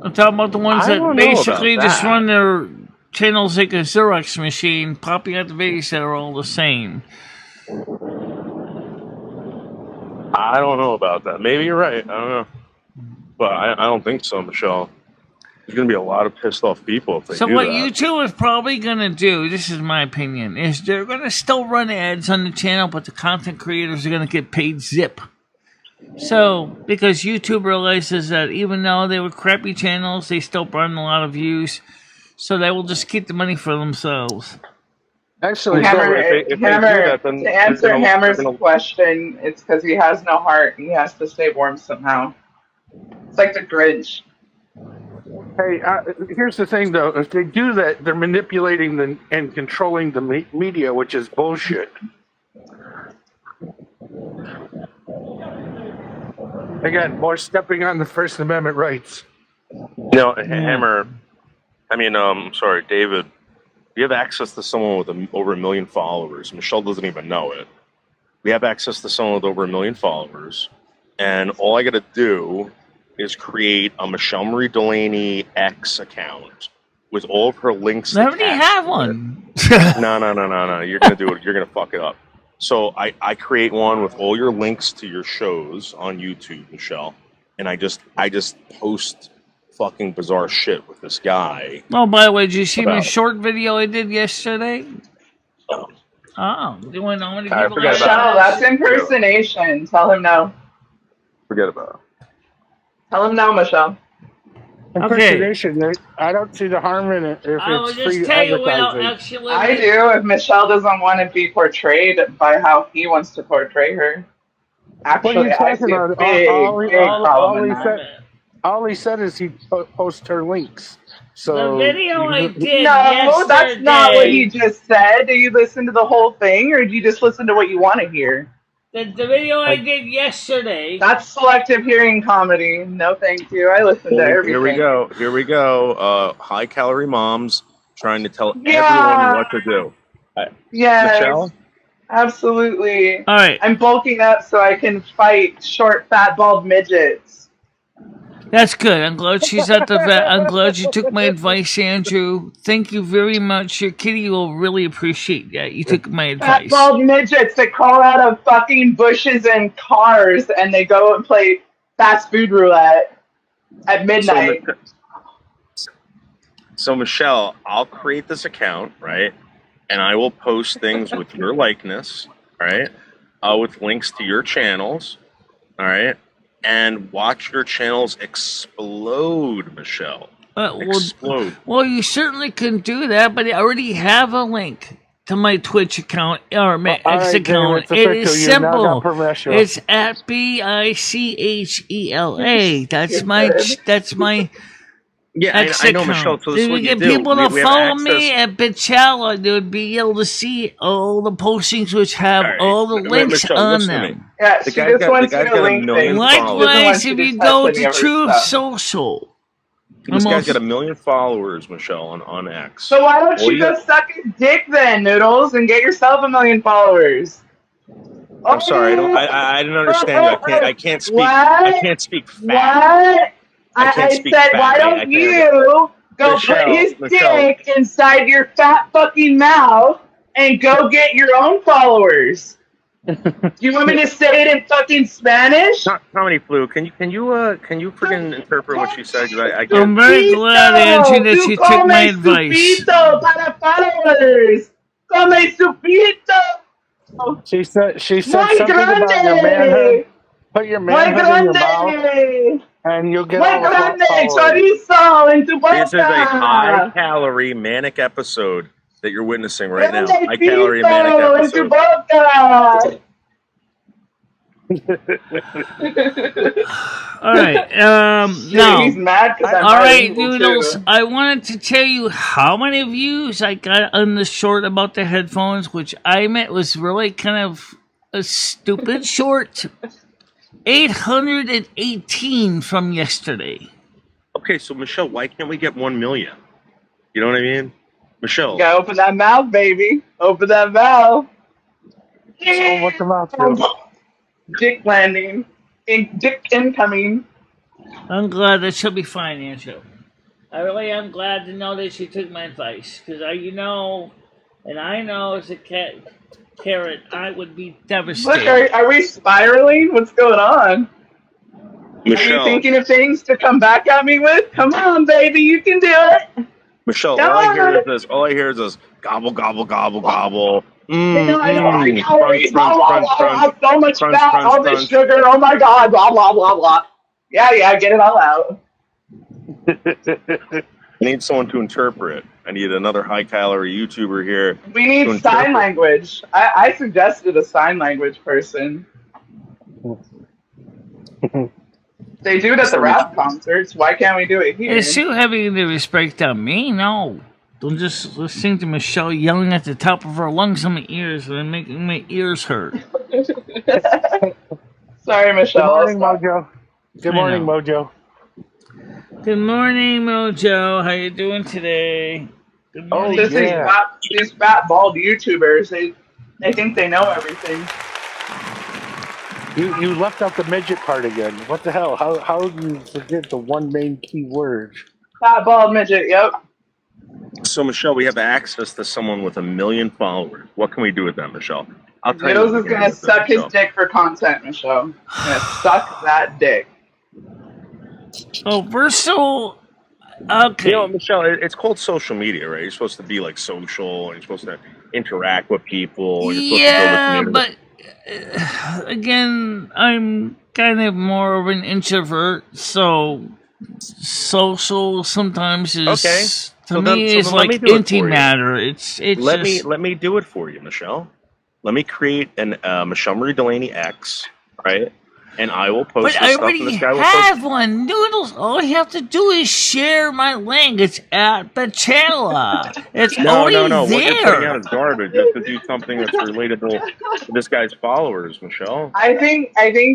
I'm talking about the ones I that don't know basically about just that. run their channels like a Xerox machine, popping out the videos that are all the same. I don't know about that. Maybe you're right. I don't know. But I don't think so, Michelle. There's going to be a lot of pissed off people if they So do what that. YouTube is probably going to do, this is my opinion, is they're going to still run ads on the channel, but the content creators are going to get paid zip. So, because YouTube realizes that even though they were crappy channels, they still brought in a lot of views. So they will just keep the money for themselves. Actually, Hammer, if they do Hammer, that, then to answer they're Hammer's gonna- question, it's because he has no heart and he has to stay warm somehow. It's like the Grinch. hey, here's the thing, though. If they do that, they're manipulating and controlling the media, which is bullshit. Again, more stepping on the First Amendment rights. Hammer. Sorry, David. We have access to someone with over 1 million followers. Michelle doesn't even know it. We have access to someone with over 1 million followers, and all I got to do is create a MicheleMarieDalene X account with all of her links. I already attached have to it. one. No. You're gonna do it. You're gonna fuck it up. So I create one with all your links to your shows on YouTube, Michelle, and I just post fucking bizarre shit with this guy. Oh, by the way, did you see my About- short video I did yesterday? Oh, you want to give I a forgot little- about Michelle, that's impersonation. Tell him no. Forget about it. Tell him no, Michelle. Impersonation, I don't see the harm in it if I will it's just free tell you what advertising. actually. I do if Michelle doesn't want to be portrayed by how he wants to portray her. What are Actually, you I talking see a about? big problem in he that. said, all he said is he posts her links. So The video I did No, yesterday. that's not what he just said. Do you listen to the whole thing, or do you just listen to what you want to hear? The video I did yesterday. That's selective hearing comedy. No, thank you. I listen to everything. Here we go. High calorie moms trying to tell Yeah. everyone what to do. Yes, Michelle? absolutely. All right, I'm bulking up so I can fight short, fat, bald midgets. that's good. I'm glad she's at the vet. I'm glad you took my advice, Andrew. Thank you very much. Your kitty will really appreciate that. You took my Fat, advice. bald midgets that crawl out of fucking bushes and cars, and they go and play fast food roulette at midnight. So Michelle, I'll create this account, right? And I will post things with your likeness, right? With links to your channels, all right? And watch your channels explode, Michelle. Explode. Well, you certainly can do that, but I already have a link to my Twitch account or my X account. It is simple. It's at BICHELA. That's my Yeah, X I know, account. Michelle. So this is If what we you get do. people to We have follow access- me at Bichella, they would be able to see all the postings which have all the links Michelle, on listen to me. them. Yeah, The she guy's just got- wants the you guy's to got a link million things. followers. Likewise, if you go to Truth Truth Social. This guy's got 1 million followers, Michelle, on X. So why don't All you go suck his dick then, Noodles, and get yourself 1 million followers? I'm sorry, I didn't understand you. I can't speak. What? I can't speak fat. What? I can't I speak said, fat. why I don't can't- you go Michelle, put his Michelle. dick inside your fat fucking mouth and go get your own followers. Do you want me to say it in fucking Spanish? Comedy Flu, can you freaking interpret what she said? 'Cause I I'm can't. very glad, Angie, that Tu you took my comes advice. supito para followers. Come supito. She said Muy something about your manhood. grande. Put your Muy manhood in your mouth, grande. and you'll get Muy all the grande. followers. Chorizo en tu This is a high boca. calorie manic episode that you're witnessing right now. Grande High calorie manic pito en tu episode. boca. All right. Shit, Now. he's mad because I'm All right, bilingual, Noodles. too. I wanted to tell you how many views I got on the short about the headphones, which I meant was really kind of a stupid short. 818 from yesterday. Okay, so Michelle, why can't we get 1 million? You know what I mean? Michelle. You gotta open that mouth, baby. Open that mouth. So what's the mouth do? Dick landing. Dick incoming. I'm glad that she'll be fine, Angel. I really am glad to know that she took my advice, because I know as a carrot, I would be devastated. Look, are we spiraling? What's going on? Are you Michelle. thinking of things to come back at me with? Come on, baby, you can do it. Michelle, Come all I hear on. is this. All I hear is this. Gobble, gobble, gobble, gobble. I know, I calories, Crunch, blah, blah, crunch, blah, crunch, blah, so much crunch, fat, crunch, all this crunch. sugar, oh my god, blah, blah, blah, blah. Yeah, get it all out. I need someone to interpret. I need another high calorie YouTuber here. We need to sign interpret. language. I suggested a sign language person. They do it at the rap concerts. Why can't we do it here? It's too heavy to respect on me. No. Don't just listen to Michelle yelling at the top of her lungs in my ears and making my ears hurt. Sorry, Good Michelle. morning, Mojo. Good I morning, know. Mojo. Good morning, Mojo. How you doing today? Good Oh, morning. Just yeah. these fat, bald YouTubers, they think they know everything. You left out the midget part again. What the hell? How do you forget the one main key word? Fat, bald midget, yep. So, Michelle, we have access to someone with 1 million followers. What can we do with them, Michelle? I'll tell Noodles you. is gonna suck his dick for content, Michelle. He's gonna suck that dick. Oh, we're so... Okay. You know, Michelle, it's called social media, right? You're supposed to be like social, and you're supposed to interact with people. And you're supposed to build a community. But again, I'm kind of more of an introvert, so social sometimes is Okay. to So me then is let me like do it for you. antimatter. It's Let just, me do it for you, Michelle. Let me create an MicheleMarieDalene X, right? And I will post but this I stuff, and already this guy will post. have one. Noodles, all you have to do is share my link. It's at Bachelor. It's No. already What you're putting there. out is garbage. You have to do something that's relatable to this guy's followers, Michelle. I think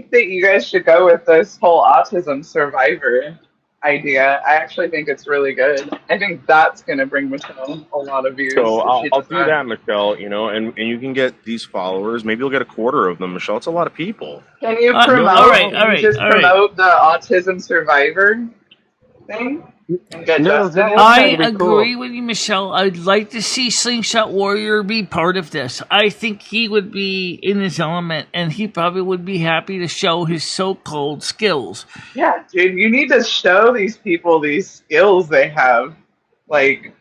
that you guys should go with this whole autism survivor idea. I actually think it's really good. I think that's gonna bring Michelle a lot of views. So if I'll she do does that, Michelle. You know, and you can get these followers. Maybe you'll get a quarter of them, Michelle. It's a lot of people. Can you all promote? right, Can you just promote the autism survivor thing and get No, Justin? that- in? I That'd be agree cool. with you, Michelle. I'd like to see Slingshot Warrior be part of this. I think he would be in his element, and he probably would be happy to show his so-called skills. Yeah, dude, you need to show these people these skills they have. Like,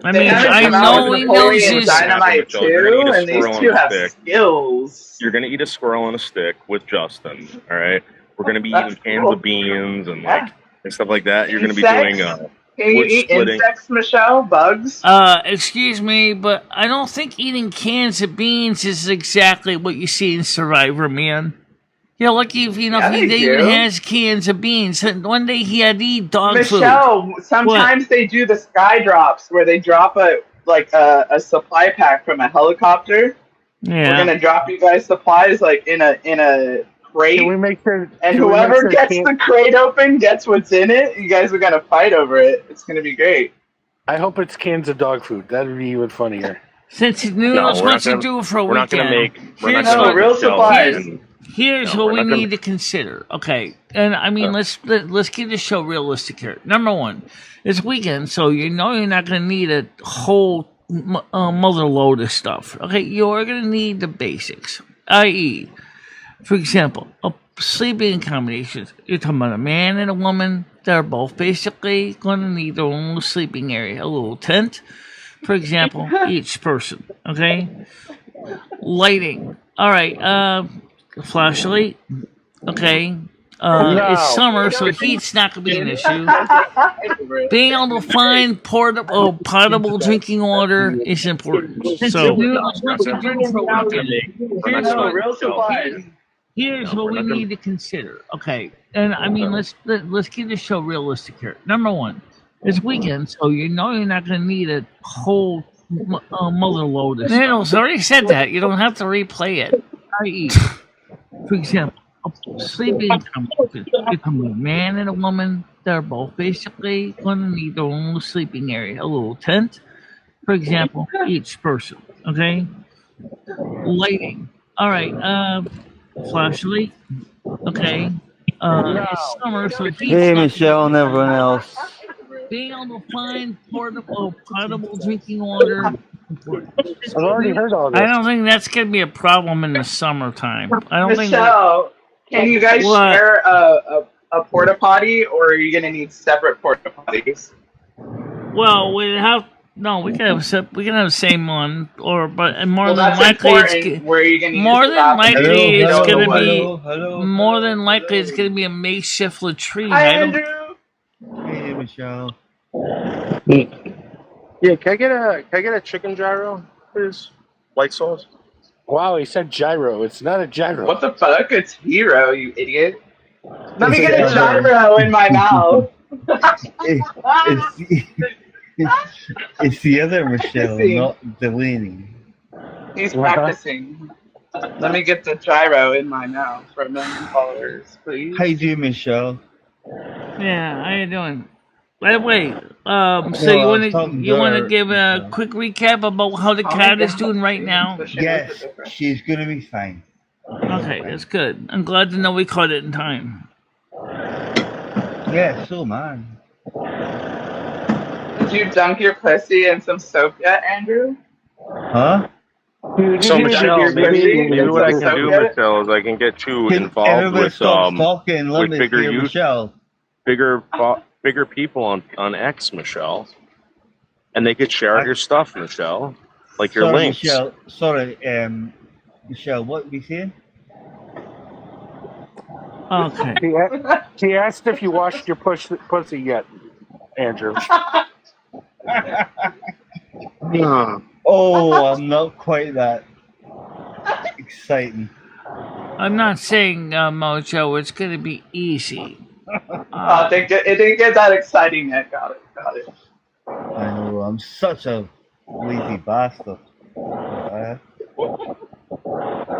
I they mean, haven't I come out know with he Napoleon knows his... Dynamite Michelle, you're gonna 2, eat a and these squirrel two on a have stick. skills. You're gonna eat a squirrel on a stick with Justin. All right. We're gonna be That's eating cans cool. of beans and Yeah. and stuff like that. You're gonna be Insects? doing Can you wood eat splitting. insects, Michelle? Bugs? Excuse me, but I don't think eating cans of beans is exactly what you see in Survivor, man. You know, like if Yeah, he they even do. has cans of beans. And one day he had to eat dog food. Michelle, sometimes they do the sky drops where they drop a supply pack from a helicopter. We're Yeah. gonna drop you guys supplies like in a crate, Can we make sure? and can we make whoever sure gets Can- the crate open gets what's in it. You guys are gonna fight over it. It's gonna be great. I hope it's cans of dog food. That'd be even funnier. Since No, Noodles we're wants not to gonna- do it for a We're not weekend, gonna make. We're not here's gonna No, make real Michelle supplies. and- here's No, what we're we not gonna- need to consider. Okay, and I mean, let's keep the show realistic here. Number one, it's weekend, so you know you're not going to need a whole mother load of stuff. Okay, you're going to need the basics, i.e., for example, sleeping accommodations. You're talking about a man and a woman. They're both basically going to need their own sleeping area, a little tent, for example, each person. Okay, lighting. All right, flashlight. Okay. It's summer, so heat's not going to be an issue. Being able to find potable drinking water is important. So here's what we need to consider. Okay, and I mean let's keep the show realistic here. Number one, it's weekend, so you know you're not going to need a whole mother load of stuff. Daniel's already said that. You don't have to replay it. I.e., for example, sleeping accommodations. You come with a man and a woman. They're both basically going to need their own sleeping area, a little tent, for example, each person. Okay, lighting. All right, flashlight. Okay, it's summer, so Hey, Michelle and everyone else. being able to find potable drinking water. I've already heard all this. I don't think that's going to be a problem in the summertime. I don't think. Michelle, can you guys What? share a porta potty, or are you gonna need separate porta potties? Well, we have the same one, but more Well, than that's likely important. Where are you gonna more use the than bathroom? likely it's Hello, going to hello, be more than likely it's going to be a makeshift latrine. Hi, I don't- Andrew. Hey, Michelle. Yeah, can I get a chicken gyro, please? White sauce. Wow, he said gyro. It's not a gyro. What the fuck? It's hero, you idiot. Let me get a gyro in my mouth. It's the other Michelle, not Delaney. He's practicing. Let me get the gyro in my mouth for a million followers, please. How you doing, Michelle? Yeah, how you doing? By the way, so you want to give a quick recap about how the cat is doing right now? Yes, she's gonna be fine. Okay, that's good. I'm glad to know we caught it in time. Yeah, so man. Did you dunk your pussy in some soap yet, Andrew? Huh? So Michelle, maybe what I Soap can do, yet? Michelle, is I can get you Can involved everybody with stop talking? Let with me bigger hear youth, Michelle. bigger people on X, Michelle, and they could share your stuff, Michelle, like your Sorry, links. Michelle. Sorry, Michelle. What were you saying? Okay. He asked if you washed your pussy yet, Andrew. Oh, I'm not quite that exciting. I'm not saying, Mojo, it's going to be easy. It didn't get that exciting yet. Got it. I know, I'm such a lazy bastard.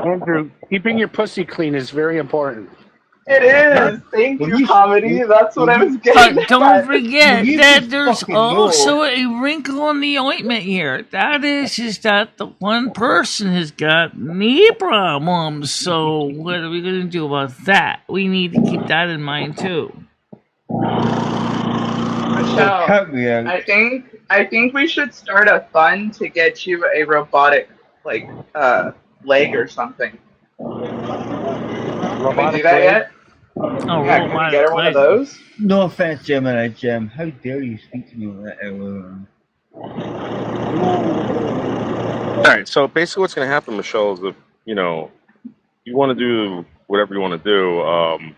Andrew, keeping your pussy clean is very important. It is. Thank you, comedy. That's what I was getting But don't at. forget You that just there's fucking also know. a wrinkle in the ointment here. That is that the one person has got knee problems. So what are we going to do about that? We need to keep that in mind too. Michelle, Cut me out. I think we should start a fund to get you a robotic leg or something. Can we do that yet? Oh, Yeah, can we get her one of those? No offense, Gemini Jim. How dare you speak to me like that? All right, so basically what's going to happen, Michelle, is if, you want to do whatever you want to do, I'm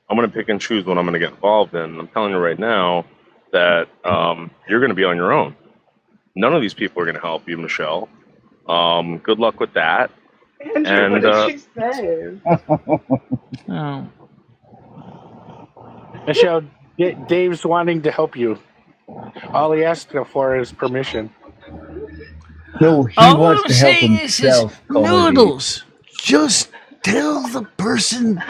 going to pick and choose what I'm going to get involved in. I'm telling you right now that you're going to be on your own. None of these people are going to help you, Michelle. Good luck with that. Andrew, what did she say? Oh. Michelle, Dave's wanting to help you. All he asked for is permission. No, he All wants I'm to help saying himself. is Noodles, just tell the person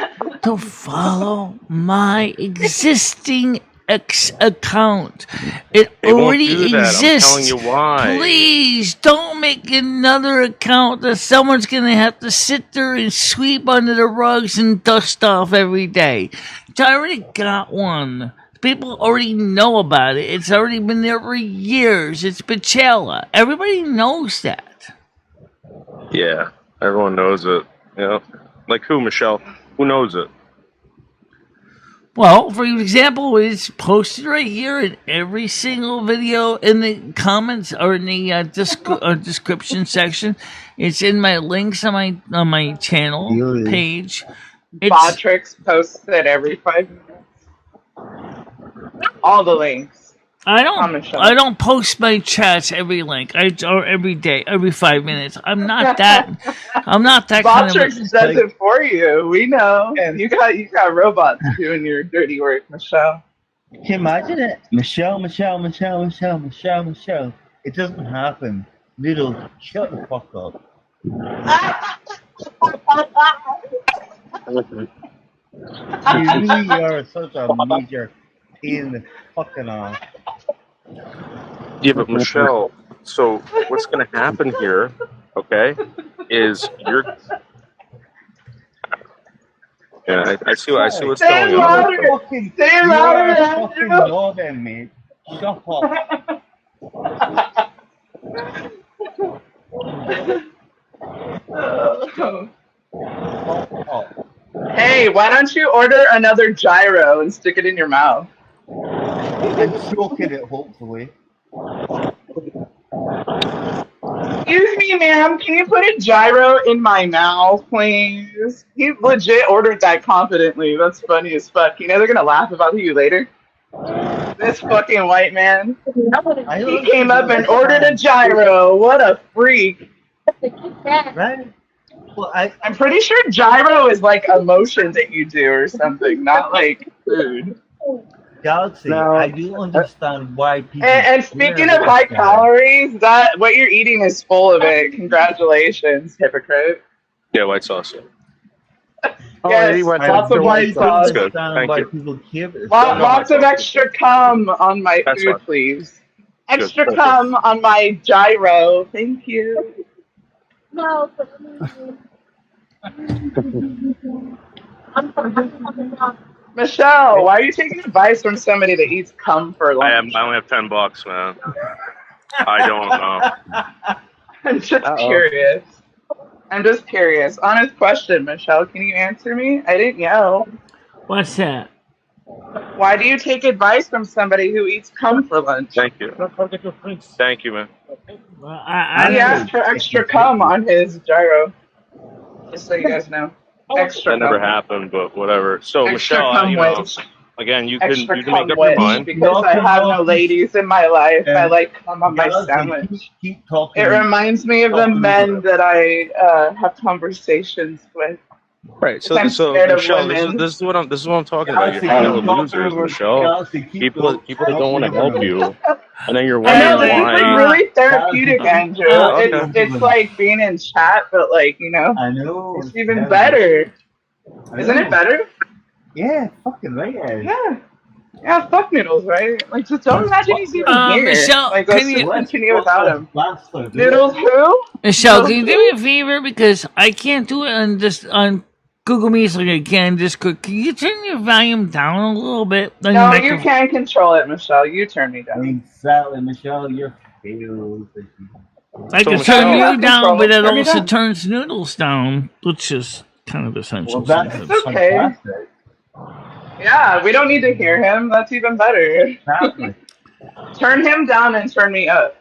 to follow my existing account. It They won't already do that. exists. I'm telling you why. Please don't make another account that someone's gonna have to sit there and sweep under the rugs and dust off every day. I already got one. people already know about it. It's already been there for years. It's Michelle. Everybody knows that. Yeah, everyone knows it. Yeah, like who, Michelle? Who knows it? Well, for example, it's posted right here in every single video in the comments or in the description section. It's in my links on my channel Really? page. It's Botrix posts it every 5 minutes. All the links. I Comment don't show. I don't post my chats every link. Or every day, every 5 minutes. I'm not that kind of Botrix does it for you. We know. And you got robots doing your dirty work, Michelle. Can you imagine it? Michelle. It doesn't happen. Noodles, shut the fuck up. You really are such a major pain in the fucking ass. Yeah, but Michelle, so what's going to happen here, okay, is you're... Yeah, I see what's going on. Say it louder, Fucking Andrew. know then, mate. Shut up. Hey, why don't you order another gyro and stick it in your mouth? And choking it, hopefully. Excuse me, ma'am. Can you put a gyro in my mouth, please? He legit ordered that confidently. That's funny as fuck. You know they're gonna laugh about you later. This fucking white man. He came up and ordered a gyro. What a freak. Right? Well, I'm pretty sure gyro is like a motion that you do or something, not like food. Galaxy, No. I do understand why people. And speaking of high calories, that what you're eating is full of it. Congratulations, hypocrite. Yeah, white sauce. Yes, he went lots to of white sauce. Good. Thank why you. people give it. Lots of extra cum on my That's food, fine. please. Extra Good. cum on my gyro. Thank you. No, Michelle, why are you taking advice from somebody that eats cum for I lunch? only have $10, man. I don't know. I'm just curious. I'm just curious. Honest question, Michelle. Can you answer me? I didn't know. What's that? Why do you take advice from somebody who eats cum for lunch? Thank you. Thank you, man. Well, He asked for extra cum on his gyro. Just so you guys know. Extra That never cum. happened, but whatever. So, Extra Michelle, cum you know, wedge. again, you can Extra make cum up your wedge. mind. Because I have no ladies in my life. I like cum on my Galaxy, sandwich. keep talking. It reminds me of the men that I have conversations with. Right. So I'm scared of Michelle, women. this is what I'm talking about. You're Galaxy, hanging keep with talking losers, over- Michelle. Galaxy, People that don't want to help you, and then you're I know wondering this is why. really therapeutic, Andrew. okay. It's like being in chat, but like, you know, I know. it's even better. I Isn't know. it better? Yeah, fucking right, Ed. Yeah. Yeah, fuck Noodles, right? Like, just don't imagine he's even here. Michelle, like, can let's you- just continue without him. Bastard. Noodles who? Michelle, No. can you do me a favor because I can't do it on Google Meets like I can Discord. Can you turn your volume down a little bit? On No, your you microphone? can't control it, Michelle. You turn me down. Exactly, Michelle, you're failed. I So can Michelle- turn Yeah, you down, control. but it Turn me also down. turns Noodles down, which is kind of essential. Well, that's sometimes. okay. fantastic. Yeah, we don't need to hear him. That's even better. Exactly. Turn him down and turn me up.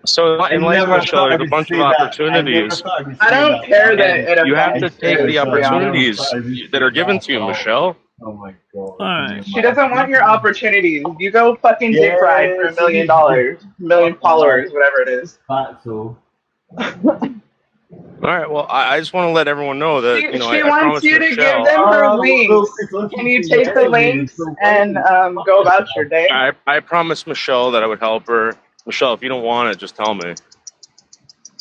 So in life, Michelle, there's a bunch of opportunities. I don't care that it You have to affects take her, the to be honest. opportunities that are given to you, Michelle. Oh my god. All right. She doesn't want your opportunities. You go fucking dick ride for $1 million, million followers, whatever it is. Fatso. All right. Well, I just want to let everyone know that She, you know she I wants promised you to Michelle. give them her links. Can you take the links and go about your day? I promised Michelle that I would help her. Michelle, if you don't want it, just tell me.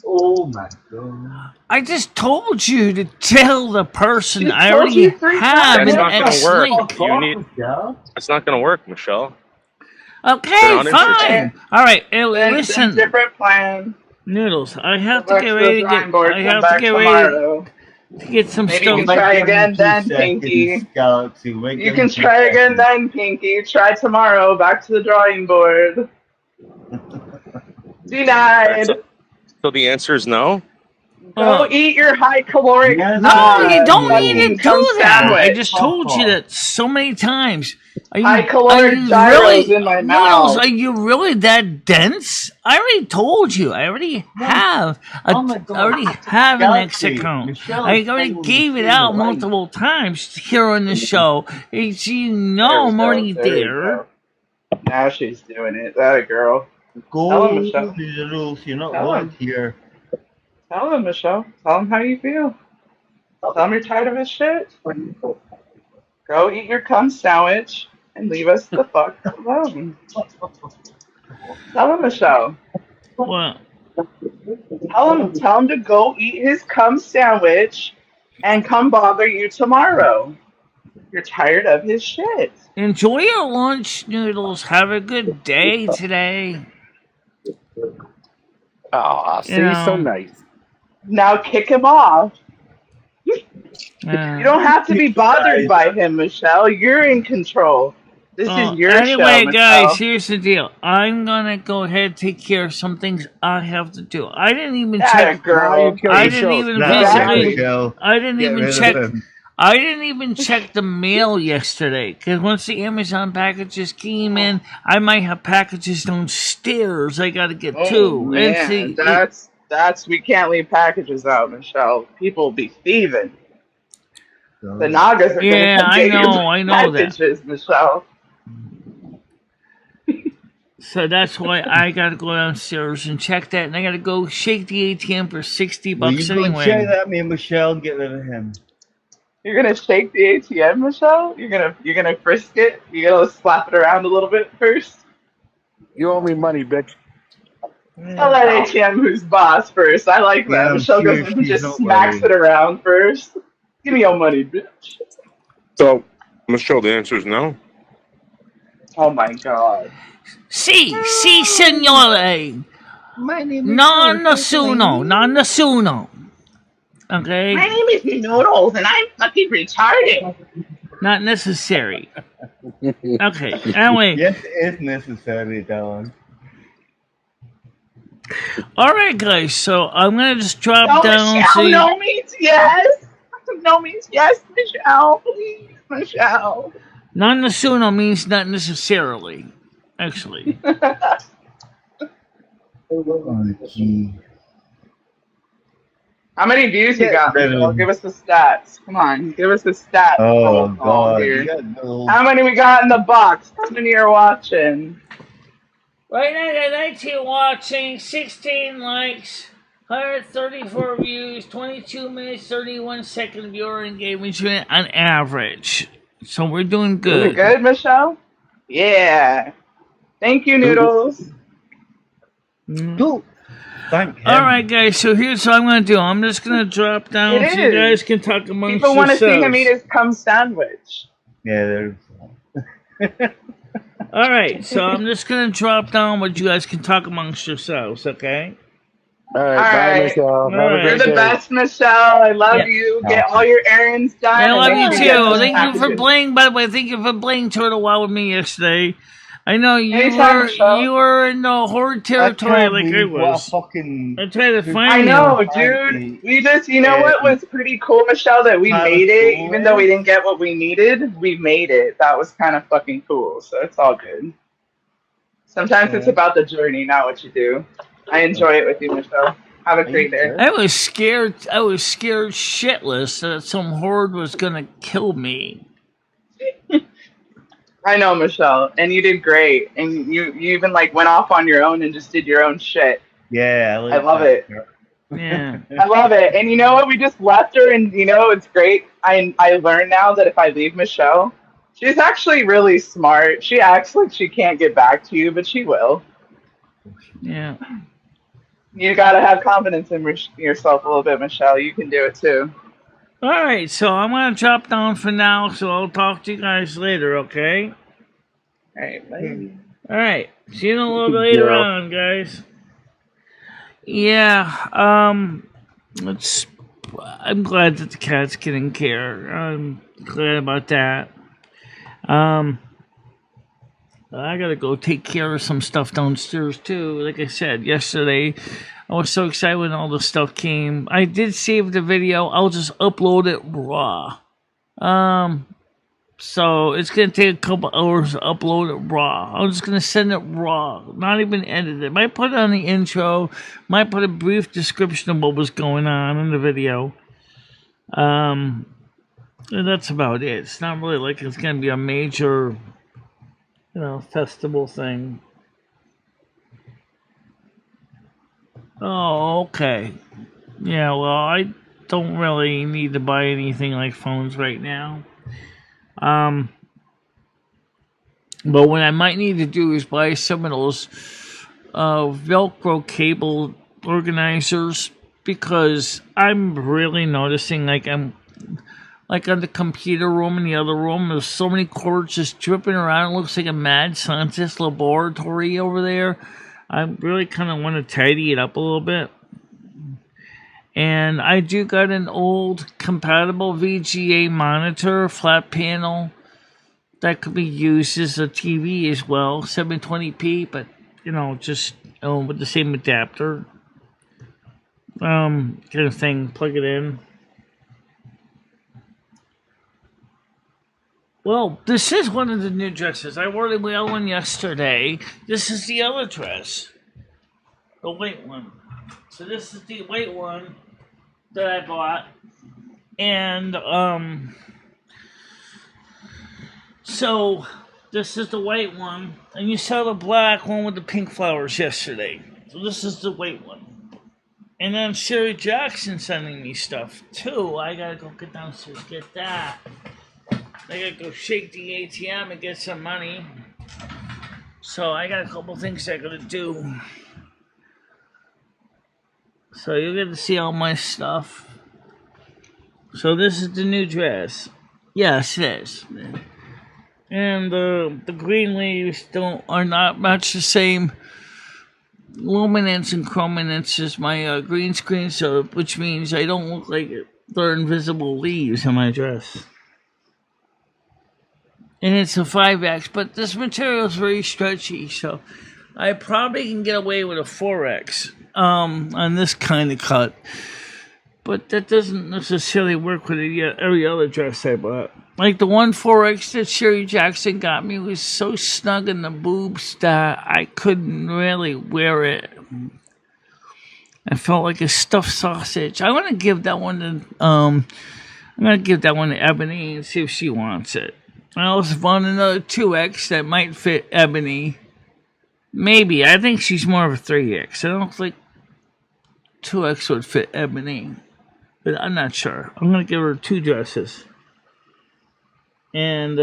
Oh my god. I just told you to tell the person She I told already you 3 have times. an That's not X gonna work. link. You need. Yeah. It's not going to work, Michelle. Okay, They're not interested. fine. All right, Then listen, different plan. Noodles. I have Go to back get to ready the to drawing get. board. I Come have back to get ready. tomorrow. to get some Maybe you stuff. can Might try give him again 2 then, seconds, Pinky. Galaxy. Might You give can him 2 try again seconds. then, Pinky. Try tomorrow. Back to the drawing board. Denied. So the answer is no. Go eat your high caloric Yes, No, you don't fucking need to cum do that. I sandwich. just told you that so many times. High caloric gyros in my Noodles, mouth. are you really that dense? I already told you. I already have. Oh my God. I already have an X Galaxy, account. Michelle I is already finally gave it seeing out the light. multiple times here on the show. It's, you know, I'm already There we there. go. Now she's doing it. That a girl. Tell Go, him, Michelle. Noodles. You're not Tell wanted him. here. Tell him, Michelle. Tell him how you feel. Tell him you're tired of his shit. Go eat your cum sandwich and leave us the fuck alone. Tell him, Michelle. Well, Tell him to go eat his cum sandwich and come bother you tomorrow. You're tired of his shit. enjoy your lunch, Noodles. Have a good day today. Oh, see, so nice. Now kick him off. You don't have to be bothered by him, Michelle. You're in control. This is your anyway, show, guys, Michelle. here's the deal. I'm gonna go ahead and take care of some things I have to do. I didn't even That check. girl. I didn't even Exactly. physically. I didn't Get even rid of check. him. I didn't even check the mail yesterday because once the Amazon packages came in, I might have packages downstairs I got to get to. And Yeah, see, that's we can't leave packages out, Michelle. People will be thieving. The Nagas are Yeah, gonna come I get your know, I know that. packages, Michelle. So that's why I got to go downstairs and check that, and I got to go shake the ATM for $60 Will you go anyway. check that, me and Michelle, and get rid of him? You're gonna shake the ATM, Michelle? You're gonna frisk it? You're gonna slap it around a little bit first? You owe me money, bitch. Tell that ATM who's boss first. I like that. Yeah, Michelle sure, goes and she's just not smacks worried. it around first. Give me your money, bitch. So, Michelle, the answer is no. Oh my god. Si, signore. My name is Non nessuno. Okay? My name is Noodles and I'm fucking retarded. Not necessary. Okay, anyway. Yes, it is necessary, Dylan. Alright, guys, so I'm going to just drop No, down. Michelle, no means yes. No means yes, Michelle. Please, Michelle. Non nessuno means not necessarily, actually. Oh, gee. How many views you got, Get rid of Michelle? him. Give us the stats. Come on, give us the stats. Oh, God. Here. You got no... How many we got in the box? How many are watching? Right now, I got 19 watching, 16 likes, 134 views, 22 minutes, 31 second viewer engagement on average. So we're doing good. Is it good, Michelle? Yeah. Thank you, Noodles. Cool. Thank him. All right, guys. So here's what I'm going to do. I'm just going to drop down It so you is. guys can talk amongst People want to yourselves. see him eat his cum sandwich. Yeah, there's... All right. So I'm just going to drop down where you guys can talk amongst yourselves. Okay. All right, All bye, right. Michelle. Have a Right. You're great the day. best, Michelle. I love Yeah. you. Get all your errands done. I and love make you sure get too. those Thank you for packages. playing. By the way, thank you for playing Turtle Wild with me yesterday. I know Anytime, Michelle. you were in the horde territory like I was. Fucking... I tried to find I you. know, dude. We just, you know what was pretty cool, Michelle, that we made it, even though we didn't get what we needed, we made it. That was kind of fucking cool, so it's all good. Sometimes it's about the journey, not what you do. I enjoy it with you, Michelle. Have a great day. I was scared shitless that some horde was gonna kill me. I know, Michelle, and you did great, and you even like went off on your own and just did your own shit. Yeah, I love it. Yeah. I love it. And you know what? We just left her, and you know it's great. I learned now that if I leave Michelle, she's actually really smart. She acts like she can't get back to you, but she will. Yeah. You gotta have confidence in yourself a little bit, Michelle. You can do it too. All right, so I'm gonna drop down for now. So I'll talk to you guys later. Okay. All right, bye. All right. See you in a little bit later on, guys. Yeah. Let's I'm glad that the cat's getting care. I'm glad about that. I gotta go take care of some stuff downstairs too. Like I said yesterday, I was so excited when all the stuff came. I did save the video. I'll just upload it raw. So it's gonna take a couple hours to upload it raw. I'm just gonna send it raw, not even edit it. Might put it on the intro. Might put a brief description of what was going on in the video. And that's about it. It's not really like it's gonna be a major, festival thing. Oh, okay. Yeah, well, I don't really need to buy anything like phones right now. But what I might need to do is buy some of those Velcro cable organizers, because I'm really noticing I'm like on the computer room in the other room, there's so many cords just dripping around. It looks like a mad scientist laboratory over there. I really kind of want to tidy it up a little bit. And I do got an old compatible VGA monitor, flat panel, that could be used as a TV as well, 720p, but, just with the same adapter. Kind of thing, plug it in. Well, this is one of the new dresses. I wore the other one yesterday. This is the other dress. The white one. So this is the white one that I bought. And, so this is the white one. And you saw the black one with the pink flowers yesterday. So this is the white one. And then Sherry Jackson sending me stuff, too. I gotta go get downstairs and get that. I gotta go shake the ATM and get some money. So I got a couple things I gotta do. So you're gonna see all my stuff. So this is the new dress. Yes, it is. And the green leaves are not much the same luminance and chrominance as my green screen, so which means I don't look like they're invisible leaves in my dress. And it's a 5X, but this material is very stretchy, so I probably can get away with a 4X on this kind of cut. But that doesn't necessarily work with every other dress I bought. Like the one 4X that Sherry Jackson got me was so snug in the boobs that I couldn't really wear it. I felt like a stuffed sausage. I'm gonna give that one to Ebony and see if she wants it. I also found another 2X that might fit Ebony. Maybe. I think she's more of a 3X. I don't think 2X would fit Ebony. But I'm not sure. I'm going to give her 2 dresses. And,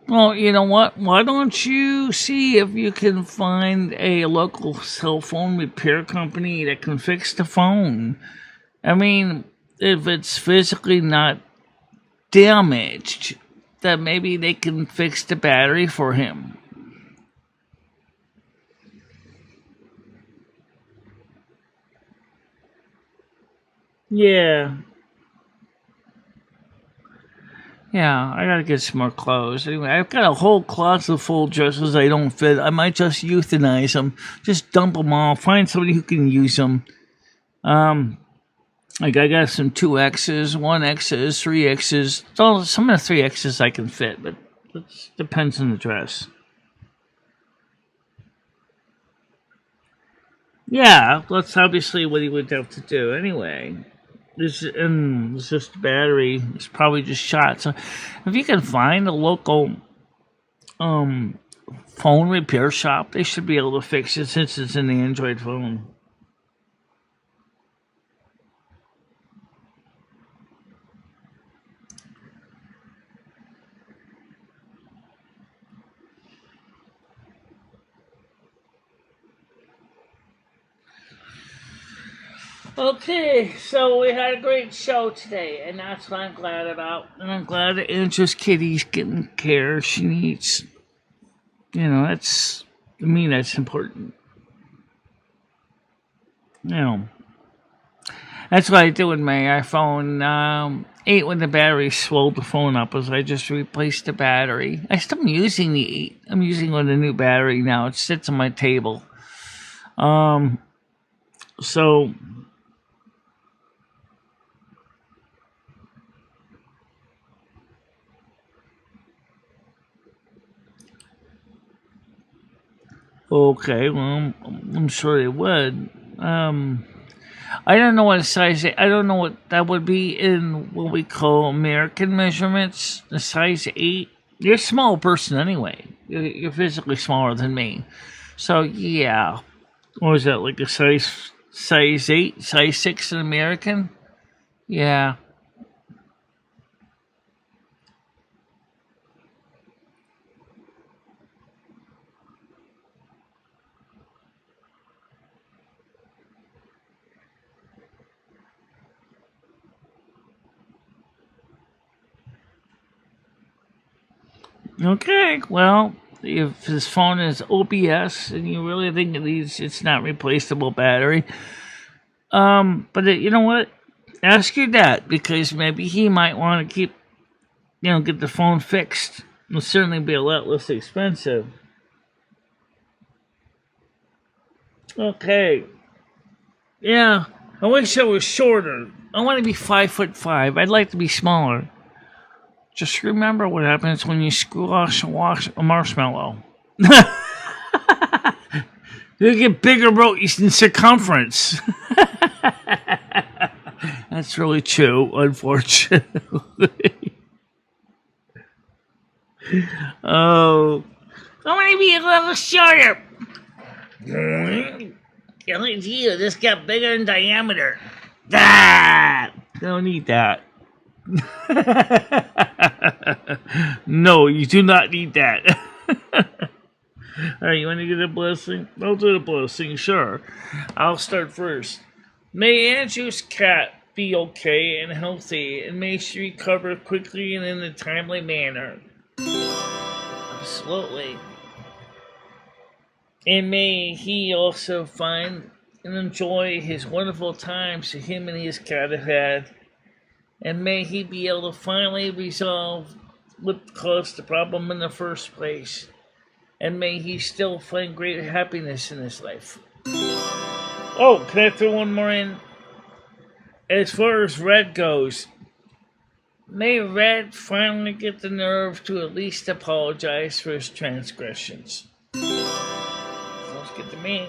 well, you know what? Why don't you see if you can find a local cell phone repair company that can fix the phone? I mean, if it's physically not damaged, that maybe they can fix the battery for him. Yeah. Yeah, I gotta get some more clothes. Anyway, I've got a whole closet full of dresses I don't fit. I might just euthanize them. Just dump them all. Find somebody who can use them. Like I got some 2Xs, 1Xs, 3Xs. Some of the 3Xs I can fit, but it depends on the dress. Yeah, that's obviously what he would have to do anyway. It's just the battery. It's probably just shot. So if you can find a local phone repair shop, they should be able to fix it since it's an Android phone. Okay, so we had a great show today, and that's what I'm glad about. And I'm glad that Andrew's kitty's getting care she needs. You know, that's important. You know, that's what I did with my iPhone 8 when the battery swelled the phone up. Was I just replaced the battery? I still am using the 8. I'm using with a new battery now. It sits on my table. So. Okay, well, I'm sure they would. I don't know what size. I don't know what that would be in what we call American measurements. The size 8. You're a small person anyway. You're physically smaller than me. So yeah, what was that, like a size 8, size 6 in American? Yeah. Okay, well, if his phone is OBS and you really think it's not replaceable battery, but you know what? Ask your dad, because maybe he might want to get the phone fixed. It'll certainly be a lot less expensive. Okay. Yeah, I wish I was shorter. I want to be 5'5". I'd like to be smaller. Just remember what happens when you squash a marshmallow. You get bigger in circumference. That's really true, unfortunately. Oh, I want to be a little shorter. You this got bigger in diameter. Don't need that. No, you do not need that. Alright, you want to get a blessing? I'll do the blessing, sure. I'll start first. May Andrew's cat be okay and healthy, and may she recover quickly and in a timely manner. Absolutely. And may he also find and enjoy his wonderful times that him and his cat have had. And may he be able to finally resolve what caused the problem in the first place. And may he still find great happiness in his life. Oh, can I throw one more in? As far as Red goes, may Red finally get the nerve to at least apologize for his transgressions. Sounds good to me.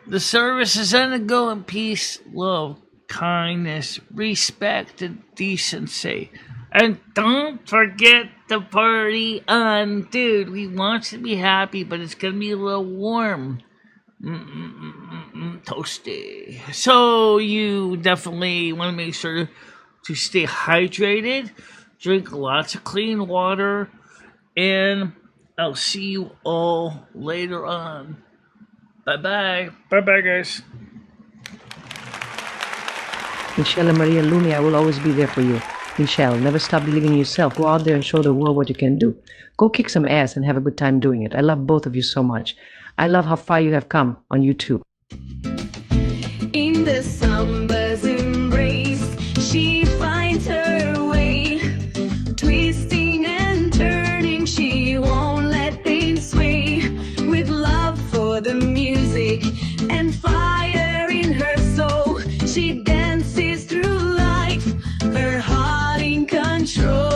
The service is on the go in peace, love, kindness, respect, and decency. And don't forget the party on. Dude, we want to be happy, but it's going to be a little warm. Toasty. So you definitely want to make sure to stay hydrated, drink lots of clean water, and I'll see you all later on. Bye-bye. Bye-bye, guys. MicheleMarieDalene, I will always be there for you. Michelle, never stop believing in yourself. Go out there and show the world what you can do. Go kick some ass and have a good time doing it. I love both of you so much. I love how far you have come on YouTube. In the summer's embrace, she finds her way. Twisting and turning, she won't let things sway. With love for the music and fire in her soul, she dances through life, her heart in control.